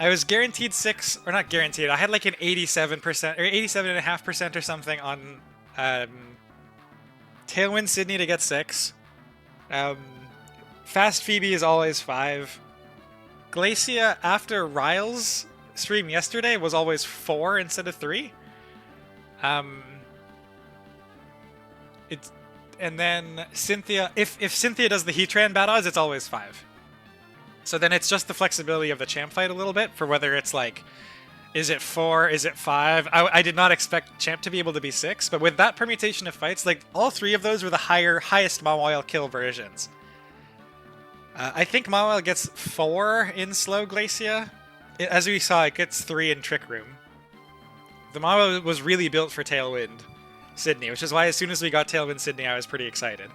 was guaranteed 6, or not guaranteed, I had like an 87% or 87.5% or something on Tailwind Sydney to get 6. Fast Phoebe is always 5. Glacia after Ryle's stream yesterday was always 4 instead of 3. And then Cynthia, if Cynthia does the Heatran Badass, it's always 5. So then it's just the flexibility of the champ fight a little bit for whether it's like, is it 4, is it 5? I did not expect champ to be able to be 6, but with that permutation of fights, like all 3 of those were the highest Mawile kill versions. I think Mawile gets 4 in slow Glacia. As we saw, it gets 3 in Trick Room. The Mawile was really built for Tailwind Sydney, which is why as soon as we got Tailwind Sydney, I was pretty excited.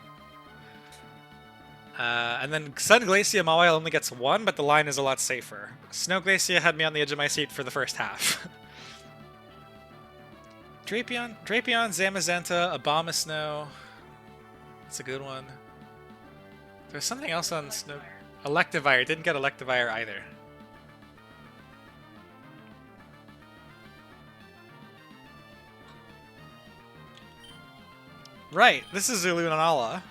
And then Sun Glacia Mawile only gets 1, but the line is a lot safer. Snow Glacia had me on the edge of my seat for the first half. Drapion, Zamazenta, Abomasnow. That's a good one. There's something else on Snow... Electivire. Didn't get Electivire either. Right, this is Zulu Nanala.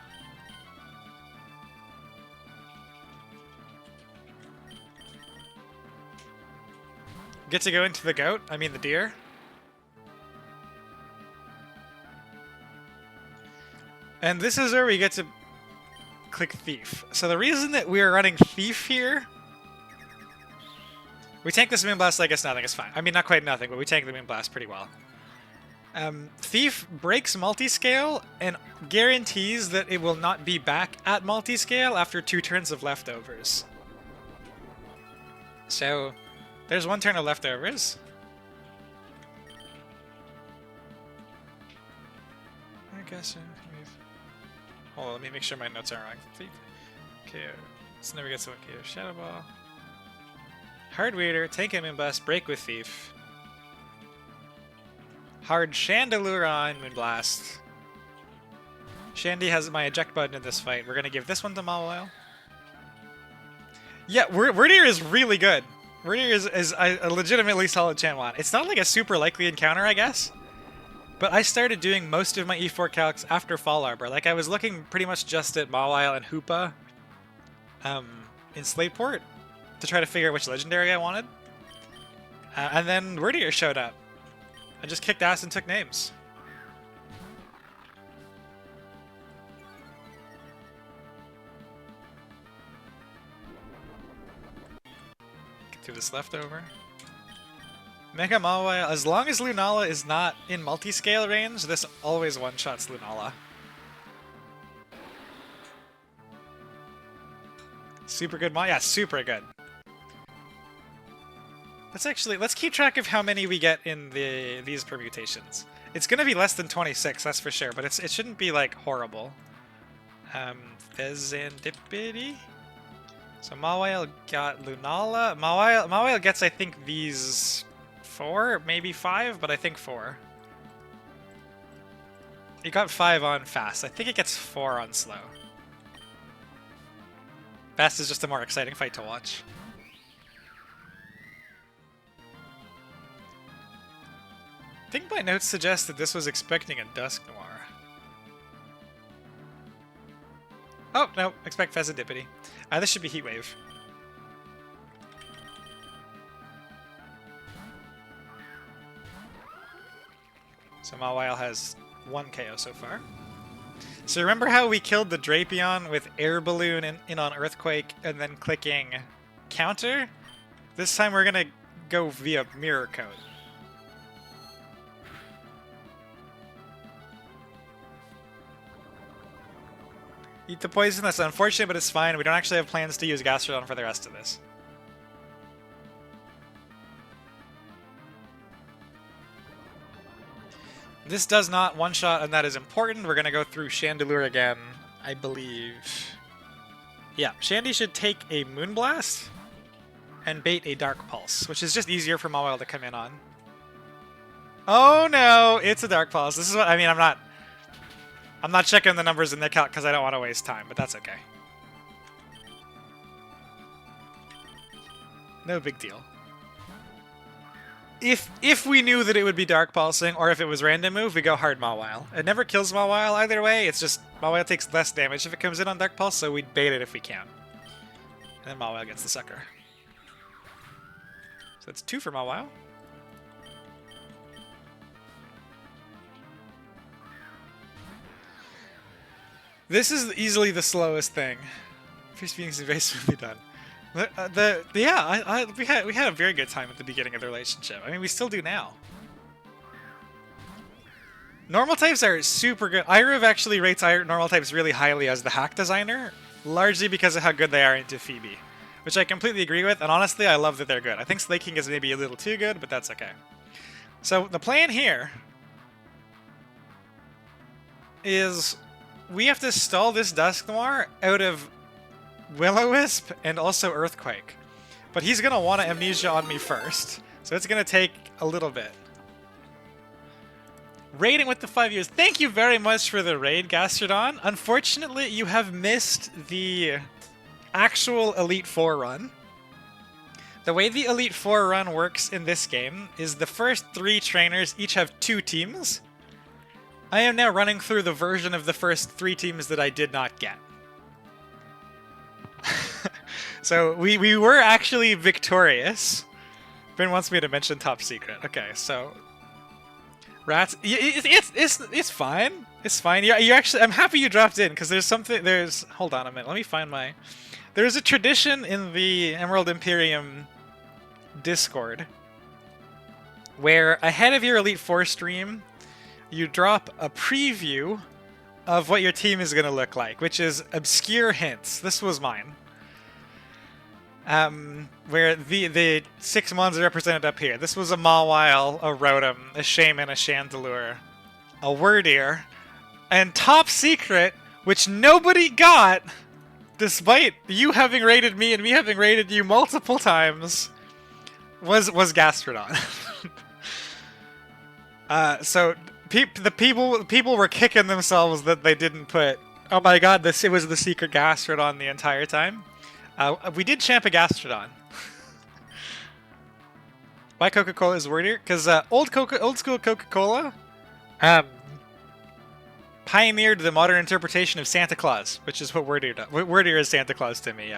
Get to go into the goat? I mean the deer? And this is where we get to click Thief. So the reason that we are running Thief here... We tank this Moonblast like it's nothing, it's fine. I mean, not quite nothing, but we tank the Moonblast pretty well. Thief breaks multiscale and guarantees that it will not be back at multiscale after 2 turns of leftovers. So... There's 1 turn of leftovers. I guess. Hold on, let me make sure my notes aren't wrong. Okay, so never gets one KO Shadow Ball. Hard Weeder, Tank and Moonblast, Break with Thief. Hard Chandelure on Moonblast. Shandy has my eject button in this fight. We're gonna give this one to Mawile. Yeah, Wordier is really good. Wordier is a legitimately solid Chanwan. It's not like a super likely encounter, I guess. But I started doing most of my E4 calcs after Fall Arbor. Like, I was looking pretty much just at Mawile and Hoopa in Slateport to try to figure out which legendary I wanted. And then Wordier showed up. I just kicked ass and took names. Get through this leftover. Mega Mawile, as long as Lunala is not in multi-scale range, this always one-shots Lunala. Super good yeah, super good. Let's keep track of how many we get in these permutations. It's gonna be less than 26, that's for sure, but it shouldn't be like horrible. Fezandipity? So Mawile got Lunala. Mawile gets, I think, these 4, maybe 5, but I think 4. It got 5 on fast. I think it gets 4 on slow. Fast is just a more exciting fight to watch. I think my notes suggest that this was expecting a Dusk Noir. Oh, no, expect Fezandipity. This should be Heatwave. So Mawile has 1 KO so far. So remember how we killed the Drapion with Air Balloon in on Earthquake and then clicking Counter? This time we're gonna go via Mirror Code. Eat the poison, that's unfortunate, but it's fine. We don't actually have plans to use Gastrodon for the rest of this. This does not one-shot, and that is important. We're going to go through Chandelure again, I believe. Yeah, Shandy should take a Moonblast and bait a Dark Pulse, which is just easier for Mawile to come in on. Oh no, it's a Dark Pulse. This is what I mean. I'm not checking the numbers in the calc because I don't want to waste time, but that's okay. No big deal. If we knew that it would be Dark Pulsing, or if it was random move, we go hard Mawile. It never kills Mawile either way, it's just Mawile takes less damage if it comes in on Dark Pulse, so we'd bait it if we can. And then Mawile gets the sucker. So that's 2 for Mawile. This is easily the slowest thing. Fierce Phoenix is very smoothly done. We had a very good time at the beginning of the relationship. I mean, we still do now. Normal types are super good. Iruv actually rates normal types really highly as the hack designer, largely because of how good they are into Phoebe, which I completely agree with, and honestly, I love that they're good. I think Slaking is maybe a little too good, but that's okay. So the plan here is we have to stall this Dusk Noir out of Will-O-Wisp and also Earthquake. But he's going to want to Amnesia on me first, so it's going to take a little bit. Raiding with the 5 years. Thank you very much for the raid, Gastrodon. Unfortunately, you have missed the actual Elite Four run. The way the Elite Four run works in this game is the first 3 trainers each have 2 teams. I am now running through the version of the first 3 teams that I did not get. So we were actually victorious. Ben wants me to mention Top Secret. Okay, so Rats. It's fine. It's fine. You actually. I'm happy you dropped in because there's something. Hold on a minute. Let me find my. There's a tradition in the Emerald Imperium Discord where ahead of your Elite Four stream, you drop a preview of what your team is going to look like, which is obscure hints. This was mine. Where the 6 mons are represented up here. This was a Mawile, a Rotom, a Shaman, a Chandelure, a Wordier, and Top Secret, which nobody got, despite you having raided me and me having raided you multiple times, was Gastrodon. So the people were kicking themselves that they didn't put. Oh my god, it was the secret Gastrodon the entire time. We did champ a Gastrodon. Why Coca-Cola is wordier? Because old school Coca-Cola pioneered the modern interpretation of Santa Claus, which is what wordier does. Wordier is Santa Claus to me,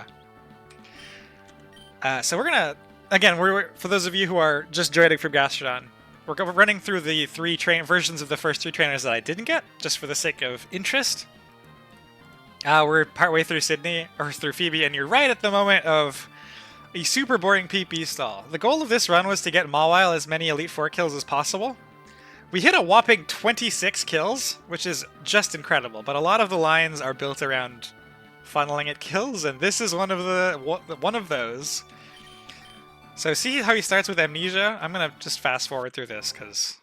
yeah. So we're gonna again, for those of you who are just joining from Gastrodon, we're running through the three versions of the first three trainers that I didn't get, just for the sake of interest. We're partway through Sydney, or through Phoebe, and you're right at the moment of a super boring PP stall. The goal of this run was to get Mawile as many Elite Four kills as possible. We hit a whopping 26 kills, which is just incredible, but a lot of the lines are built around funneling at kills, and this is one of those. So see how he starts with Amnesia? I'm gonna just fast forward through this because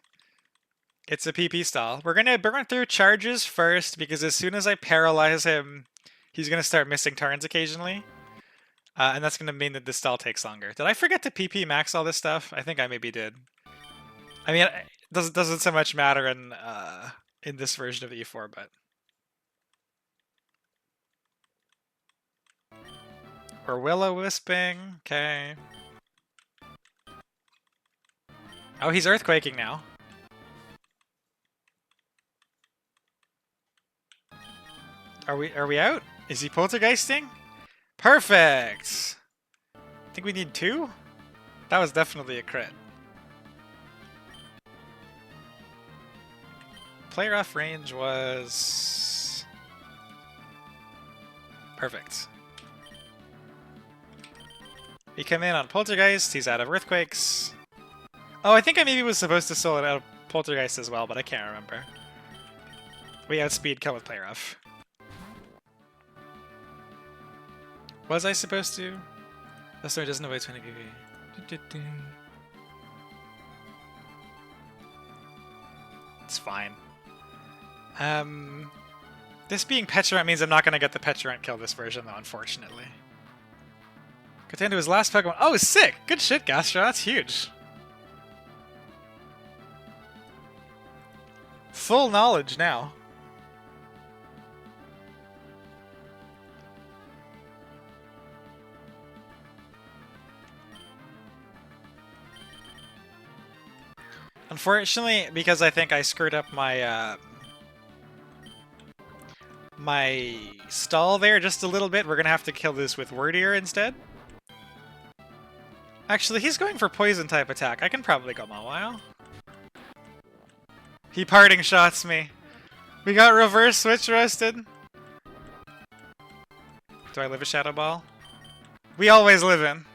it's a PP stall. We're gonna burn through charges first because as soon as I paralyze him, he's gonna start missing turns occasionally. And that's going to mean that this stall takes longer. Did I forget to PP max all this stuff? I think I maybe did. I mean, it doesn't so much matter in this version of E4, but... We're Will-O-Wisping. Okay. Oh, he's Earthquaking now. Are we out? Is he Poltergeisting? Perfect! I think we need 2? That was definitely a crit. Play rough range was... perfect. We come in on Poltergeist, he's out of Earthquakes. Oh, I think I maybe was supposed to solo it out of Poltergeist as well, but I can't remember. We outspeed kill with Play rough. Was I supposed to? Oh, sorry, it doesn't avoid 20 PV. It's fine. This being Petulant means I'm not going to get the Petulant kill this version, though, unfortunately. Got to his last Pokemon. Oh, sick! Good shit, Gastro. That's huge. Full knowledge now. Unfortunately, because I think I screwed up my my stall there just a little bit, we're gonna have to kill this with Wordier instead. Actually, he's going for poison type attack. I can probably go Mawile. He parting shots me. We got reverse switch roasted. Do I live a Shadow Ball? We always live in.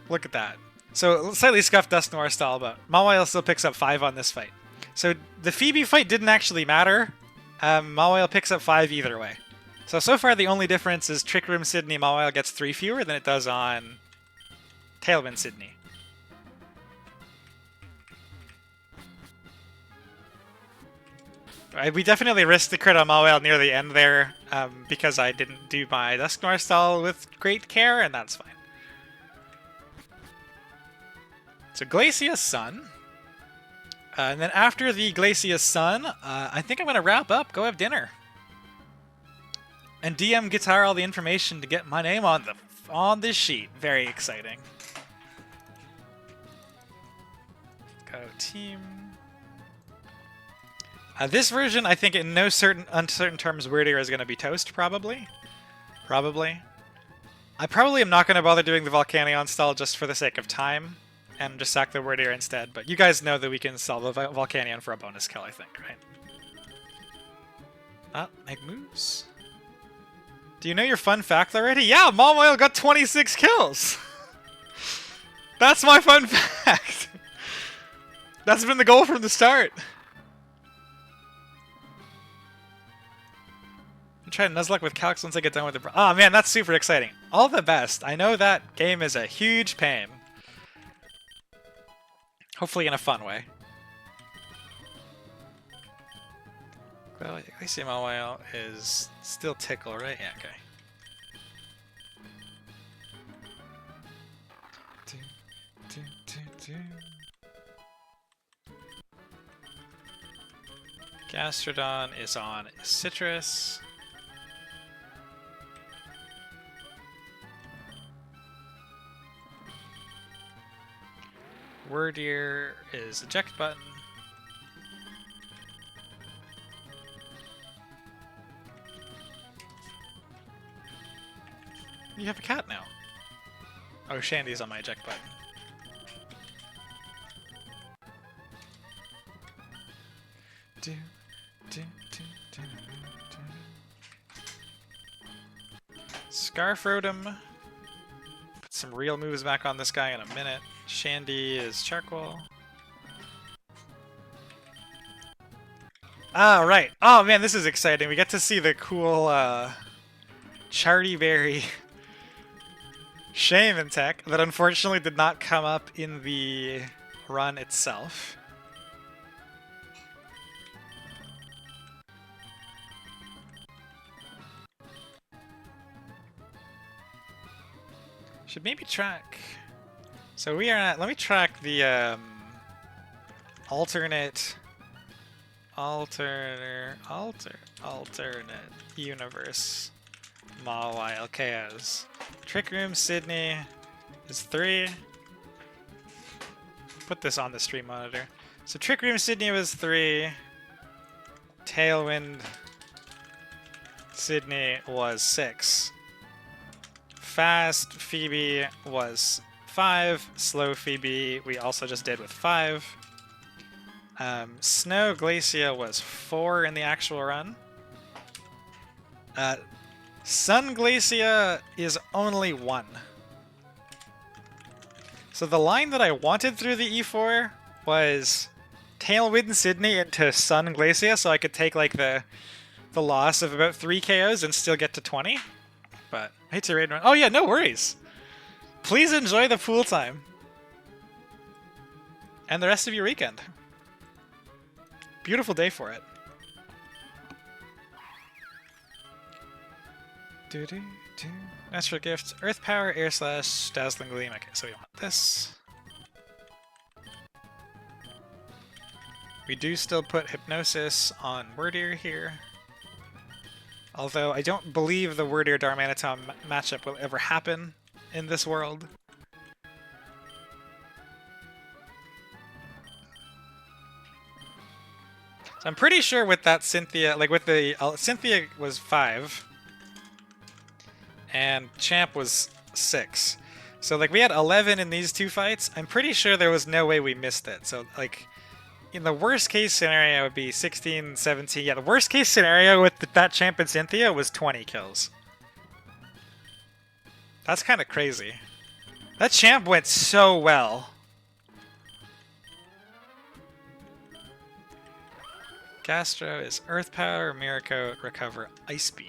Look at that. So, slightly scuffed Dusknoir stall, but Mawile still picks up 5 on this fight. So, the Phoebe fight didn't actually matter. Mawile picks up 5 either way. So far the only difference is Trick Room Sydney Mawile gets 3 fewer than it does on Tailwind Sydney. We definitely risked the crit on Mawile near the end there, because I didn't do my Dusknoir stall with great care, and that's fine. So Glacia's Sun. And then after the Glacia's Sun, I think I'm going to wrap up, go have dinner. And DM Guitar all the information to get my name on this sheet. Very exciting. Go team. This version, I think in no uncertain terms, Wordier is going to be toast, probably. I probably am not going to bother doing the Volcanion stall just for the sake of time, and just sack the Wordier instead, but you guys know that we can sell the Volcanion for a bonus kill, I think, right? Make moves. Do you know your fun fact already? Yeah, Mawile got 26 kills! That's my fun fact! That's been the goal from the start! I'm trying Nuzlocke with Calx once I get done with the... Oh man, that's super exciting. All the best. I know that game is a huge pain. Hopefully in a fun way. Well, I see Mawile is still Tickle, right? Yeah, okay. Gastrodon is on Citrus. Wordier is eject button. You have a cat now. Oh, Shandy's on my eject button. Do, do, do, do, do. Scarf Rotom. Put some real moves back on this guy in a minute. Shandy is Charcoal. Ah, right. Oh man, this is exciting. We get to see the cool Charty Berry Shaman tech that unfortunately did not come up in the run itself. Should maybe track. So we are at, let me track the alternate universe Mawile LKS. Trick Room Sydney is 3. Put this on the stream monitor. So Trick Room Sydney was 3. Tailwind Sydney was 6. Fast Phoebe was 5. Slow Phoebe we also just did with 5. Snow Glacia was 4 in the actual run. Sun Glacia is only 1. So the line that I wanted through the E4 was Tailwind Sydney into Sun Glacia, so I could take like the loss of about 3 KOs and still get to 20. But I hate to raid run. Oh yeah, no worries. Please enjoy the pool time. And the rest of your weekend. Beautiful day for it. Natural Gift, Earth Power, Air Slash, Dazzling Gleam. Okay, so we want this. We do still put Hypnosis on Wordier here. Although I don't believe the Wordier Darmaniton matchup will ever happen in this world. So I'm pretty sure with that Cynthia, like with the Cynthia was 5, and Champ was 6. So like we had 11 in these 2 fights. I'm pretty sure there was no way we missed it. So like in the worst case scenario it would be 16, 17. Yeah, the worst case scenario with that Champ and Cynthia was 20 kills. That's kind of crazy. That Champ went so well. Gastro is Earth Power, Miracle, Recover, Ice Beam.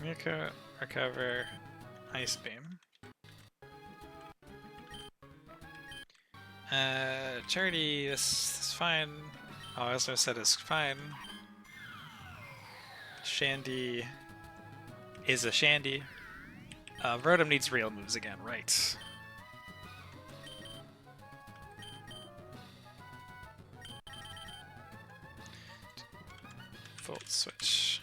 Miracle, Recover, Ice Beam. Charity, this is fine. Oh, I also said it's fine. Shandy is a Shandy. Rotom needs real moves again, right. Volt switch.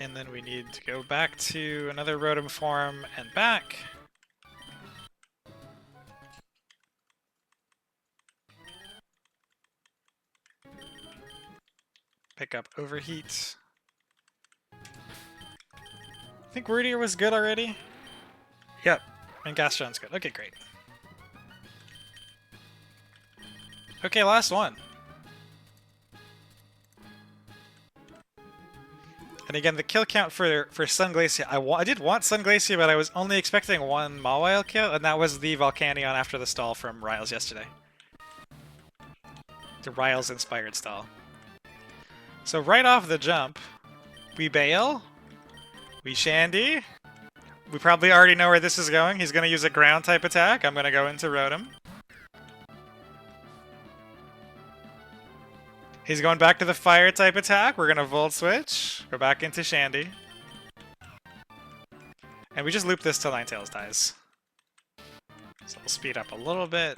And then we need to go back to another Rotom form and back. Pick up Overheat. I think Wordier was good already. Yep, and Gastron's good. Okay, great. Okay, last one. And again, the kill count for Sun Glacia, I did want Sun Glacia, but I was only expecting 1 Mawile kill, and that was the Volcanion after the stall from Riles yesterday. The Riles-inspired stall. So right off the jump, we bail, we Shandy, we probably already know where this is going. He's going to use a ground type attack. I'm going to go into Rotom. He's going back to the fire type attack. We're going to Volt Switch. Go back into Shandy. And we just loop this till Ninetales dies. So we'll speed up a little bit.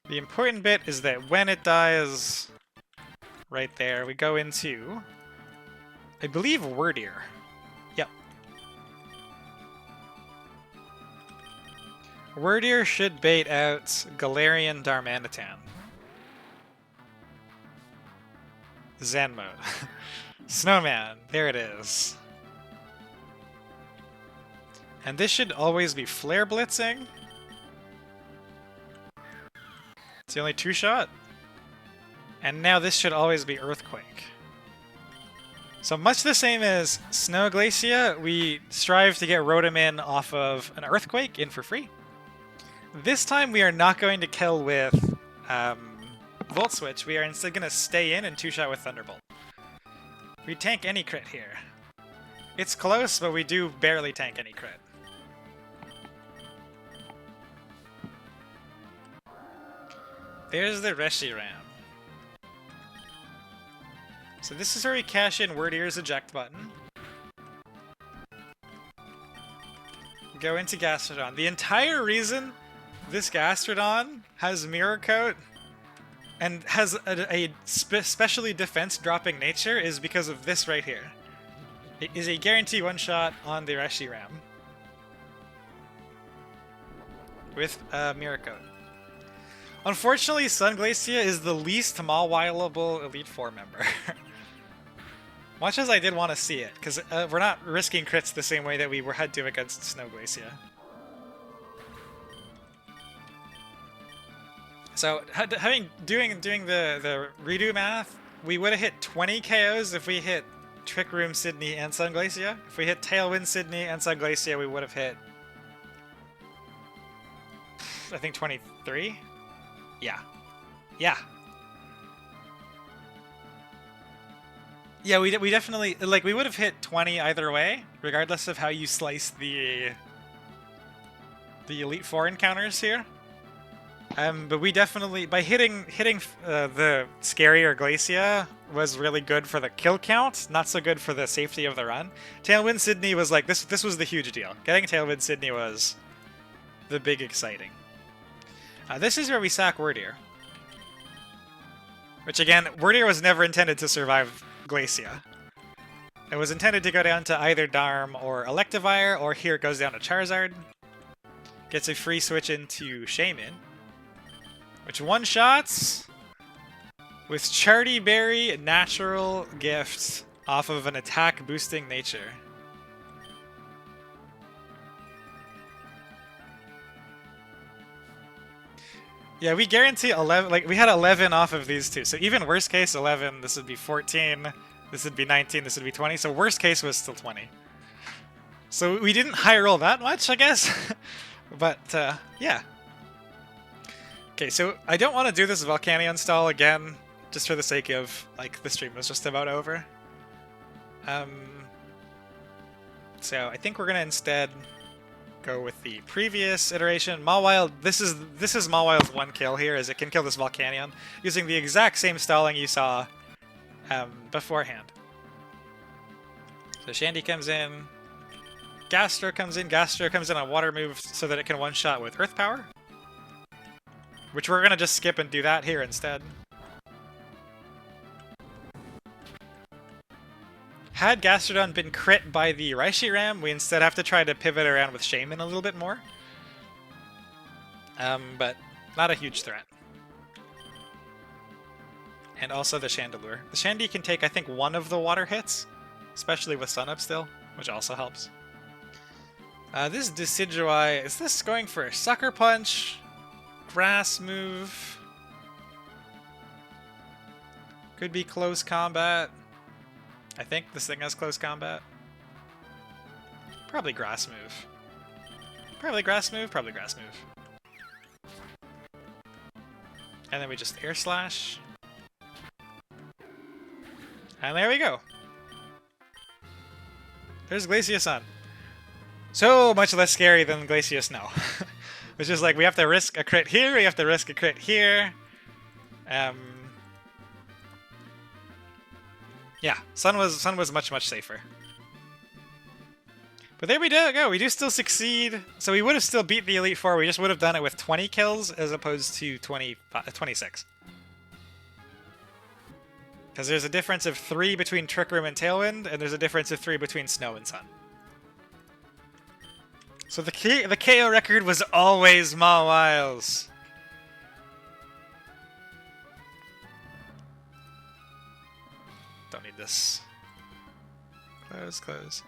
The important bit is that when it dies, right there, we go into, I believe, Wordier. Yep. Wordier should bait out Galarian Darmanitan. Zen mode. Snowman, there it is. And this should always be Flare Blitzing. It's the only 2-shot. And now this should always be Earthquake. So much the same as Snow Glacia, we strive to get Rotom in off of an Earthquake in for free. This time we are not going to kill with Volt Switch. We are instead going to stay in and 2-shot with Thunderbolt. We tank any crit here. It's close, but we do barely tank any crit. There's the Reshiram. So this is where we cash in Wordier's eject button. Go into Gastrodon. The entire reason this Gastrodon has Mirror Coat and has a specially defense dropping nature is because of this right here. It is a guarantee one-shot on the Reshiram with Mirror Coat. Unfortunately, Sun Glacia is the least Mawile-able Elite Four member. Much as I did want to see it, because we're not risking crits the same way that we had to against Snow Glacia. So, doing the redo math, we would have hit 20 KOs if we hit Trick Room Sydney and Sun Glacia. If we hit Tailwind Sydney and Sun Glacia, we would have hit, I think, 23? Yeah. Yeah. Yeah, we definitely, like, we would have hit 20 either way, regardless of how you slice the Elite Four encounters here. But we definitely, by hitting the scarier Glacia was really good for the kill count, not so good for the safety of the run. Tailwind Sydney was like, this was the huge deal. Getting Tailwind Sydney was the big exciting. This is where we sack Wordier. Which again, Wordier was never intended to survive Glacia. It was intended to go down to either Darm or Electivire, or here it goes down to Charizard. Gets a free switch into Shaman. Which one-shots with Charty Berry Natural Gift off of an attack boosting nature. Yeah, we guarantee 11, like, we had 11 off of these two. So even worst case, 11, this would be 14, this would be 19, this would be 20. So worst case was still 20. So we didn't high roll that much, I guess. But, yeah. Okay, so I don't want to do this Volcanion stall again, just for the sake of, like, the stream was just about over. So I think we're going to instead go with the previous iteration. Mawile, this is Mawile's one kill here, as it can kill this Volcanion, using the exact same stalling you saw beforehand. So Shandy comes in, Gastro comes in on Water Move so that it can one-shot with Earth Power. Which we're going to just skip and do that here instead. Had Gastrodon been crit by the Reshiram, we instead have to try to pivot around with Shaman a little bit more. But not a huge threat. And also the Chandelure. The Shandy can take, I think, one of the water hits, especially with Sun Up still, which also helps. This Decidueye, is this going for a Sucker Punch? Grass move? Could be close combat. I think this thing has close combat. Probably grass move. Probably grass move, probably grass move. And then we just air slash. And there we go. There's Glacia Sun. So much less scary than Glacia Snow. Which is like, we have to risk a crit here, we have to risk a crit here. Yeah, Sun was much safer. But there we go. We do still succeed. So we would have still beat the Elite Four. We just would have done it with 20 kills as opposed to 26. Because there's a difference of 3 between Trick Room and Tailwind, and there's a difference of 3 between Snow and Sun. So the KO record was always Mawiles. Don't need this. Close.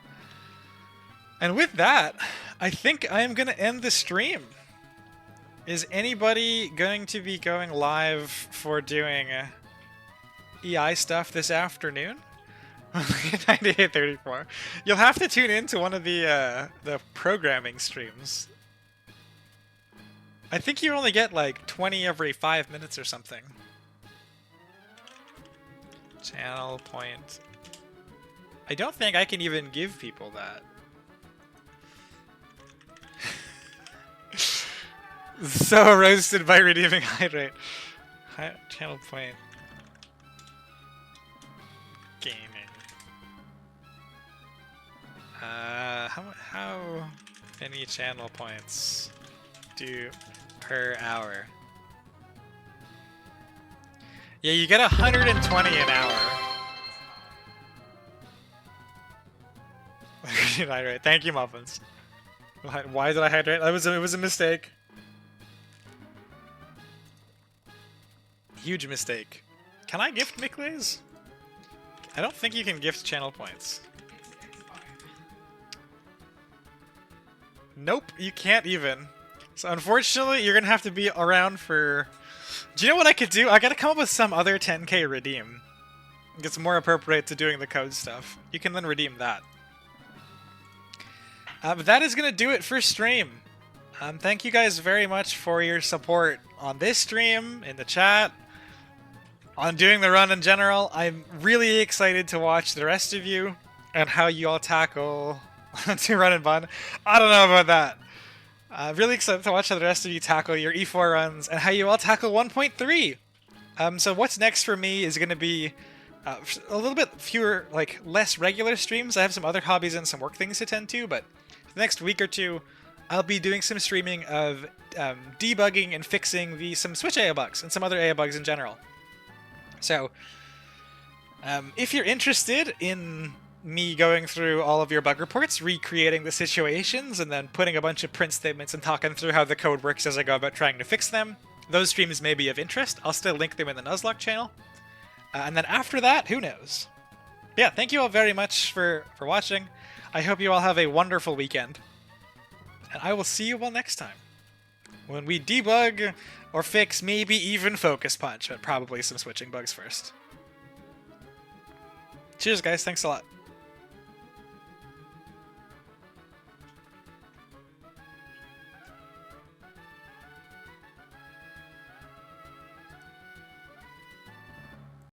And with that, I think I am going to end the stream. Is anybody going to be going live for doing EI stuff this afternoon? 9834. You'll have to tune in to one of the programming streams. I think you only get like 20 every 5 minutes or something. Channel point. I don't think I can even give people that. So roasted by redeeming hydrate. Channel point. Gaming. How many channel points do per hour? Yeah, you get 120 an hour. Hydrate. Thank you, Muffins. Why did I hydrate? It was a mistake. Huge mistake. Can I gift Mikles? I don't think you can gift channel points. Nope, you can't even. So unfortunately, you're gonna have to be around for... Do you know what I could do? I gotta come up with some other 10k redeem. It's more appropriate to doing the code stuff. You can then redeem that. But that is gonna do it for stream. Thank you guys very much for your support on this stream, in the chat, on doing the run in general. I'm really excited to watch the rest of you and how you all tackle to run and bun. I don't know about that. Really excited to watch how the rest of you tackle your E4 runs and how you all tackle 1.3. So what's next for me is going to be a little bit fewer, like less regular streams. I have some other hobbies and some work things to tend to, but the next week or two, I'll be doing some streaming of debugging and fixing some Switch AA bugs and some other AA bugs in general. So, if you're interested in me going through all of your bug reports, recreating the situations, and then putting a bunch of print statements and talking through how the code works as I go about trying to fix them, those streams may be of interest. I'll still link them in the Nuzlocke channel. And then after that, who knows? But yeah, thank you all very much for watching. I hope you all have a wonderful weekend. And I will see you all next time, when we debug or fix, maybe even Focus Punch, but probably some switching bugs first. Cheers, guys. Thanks a lot.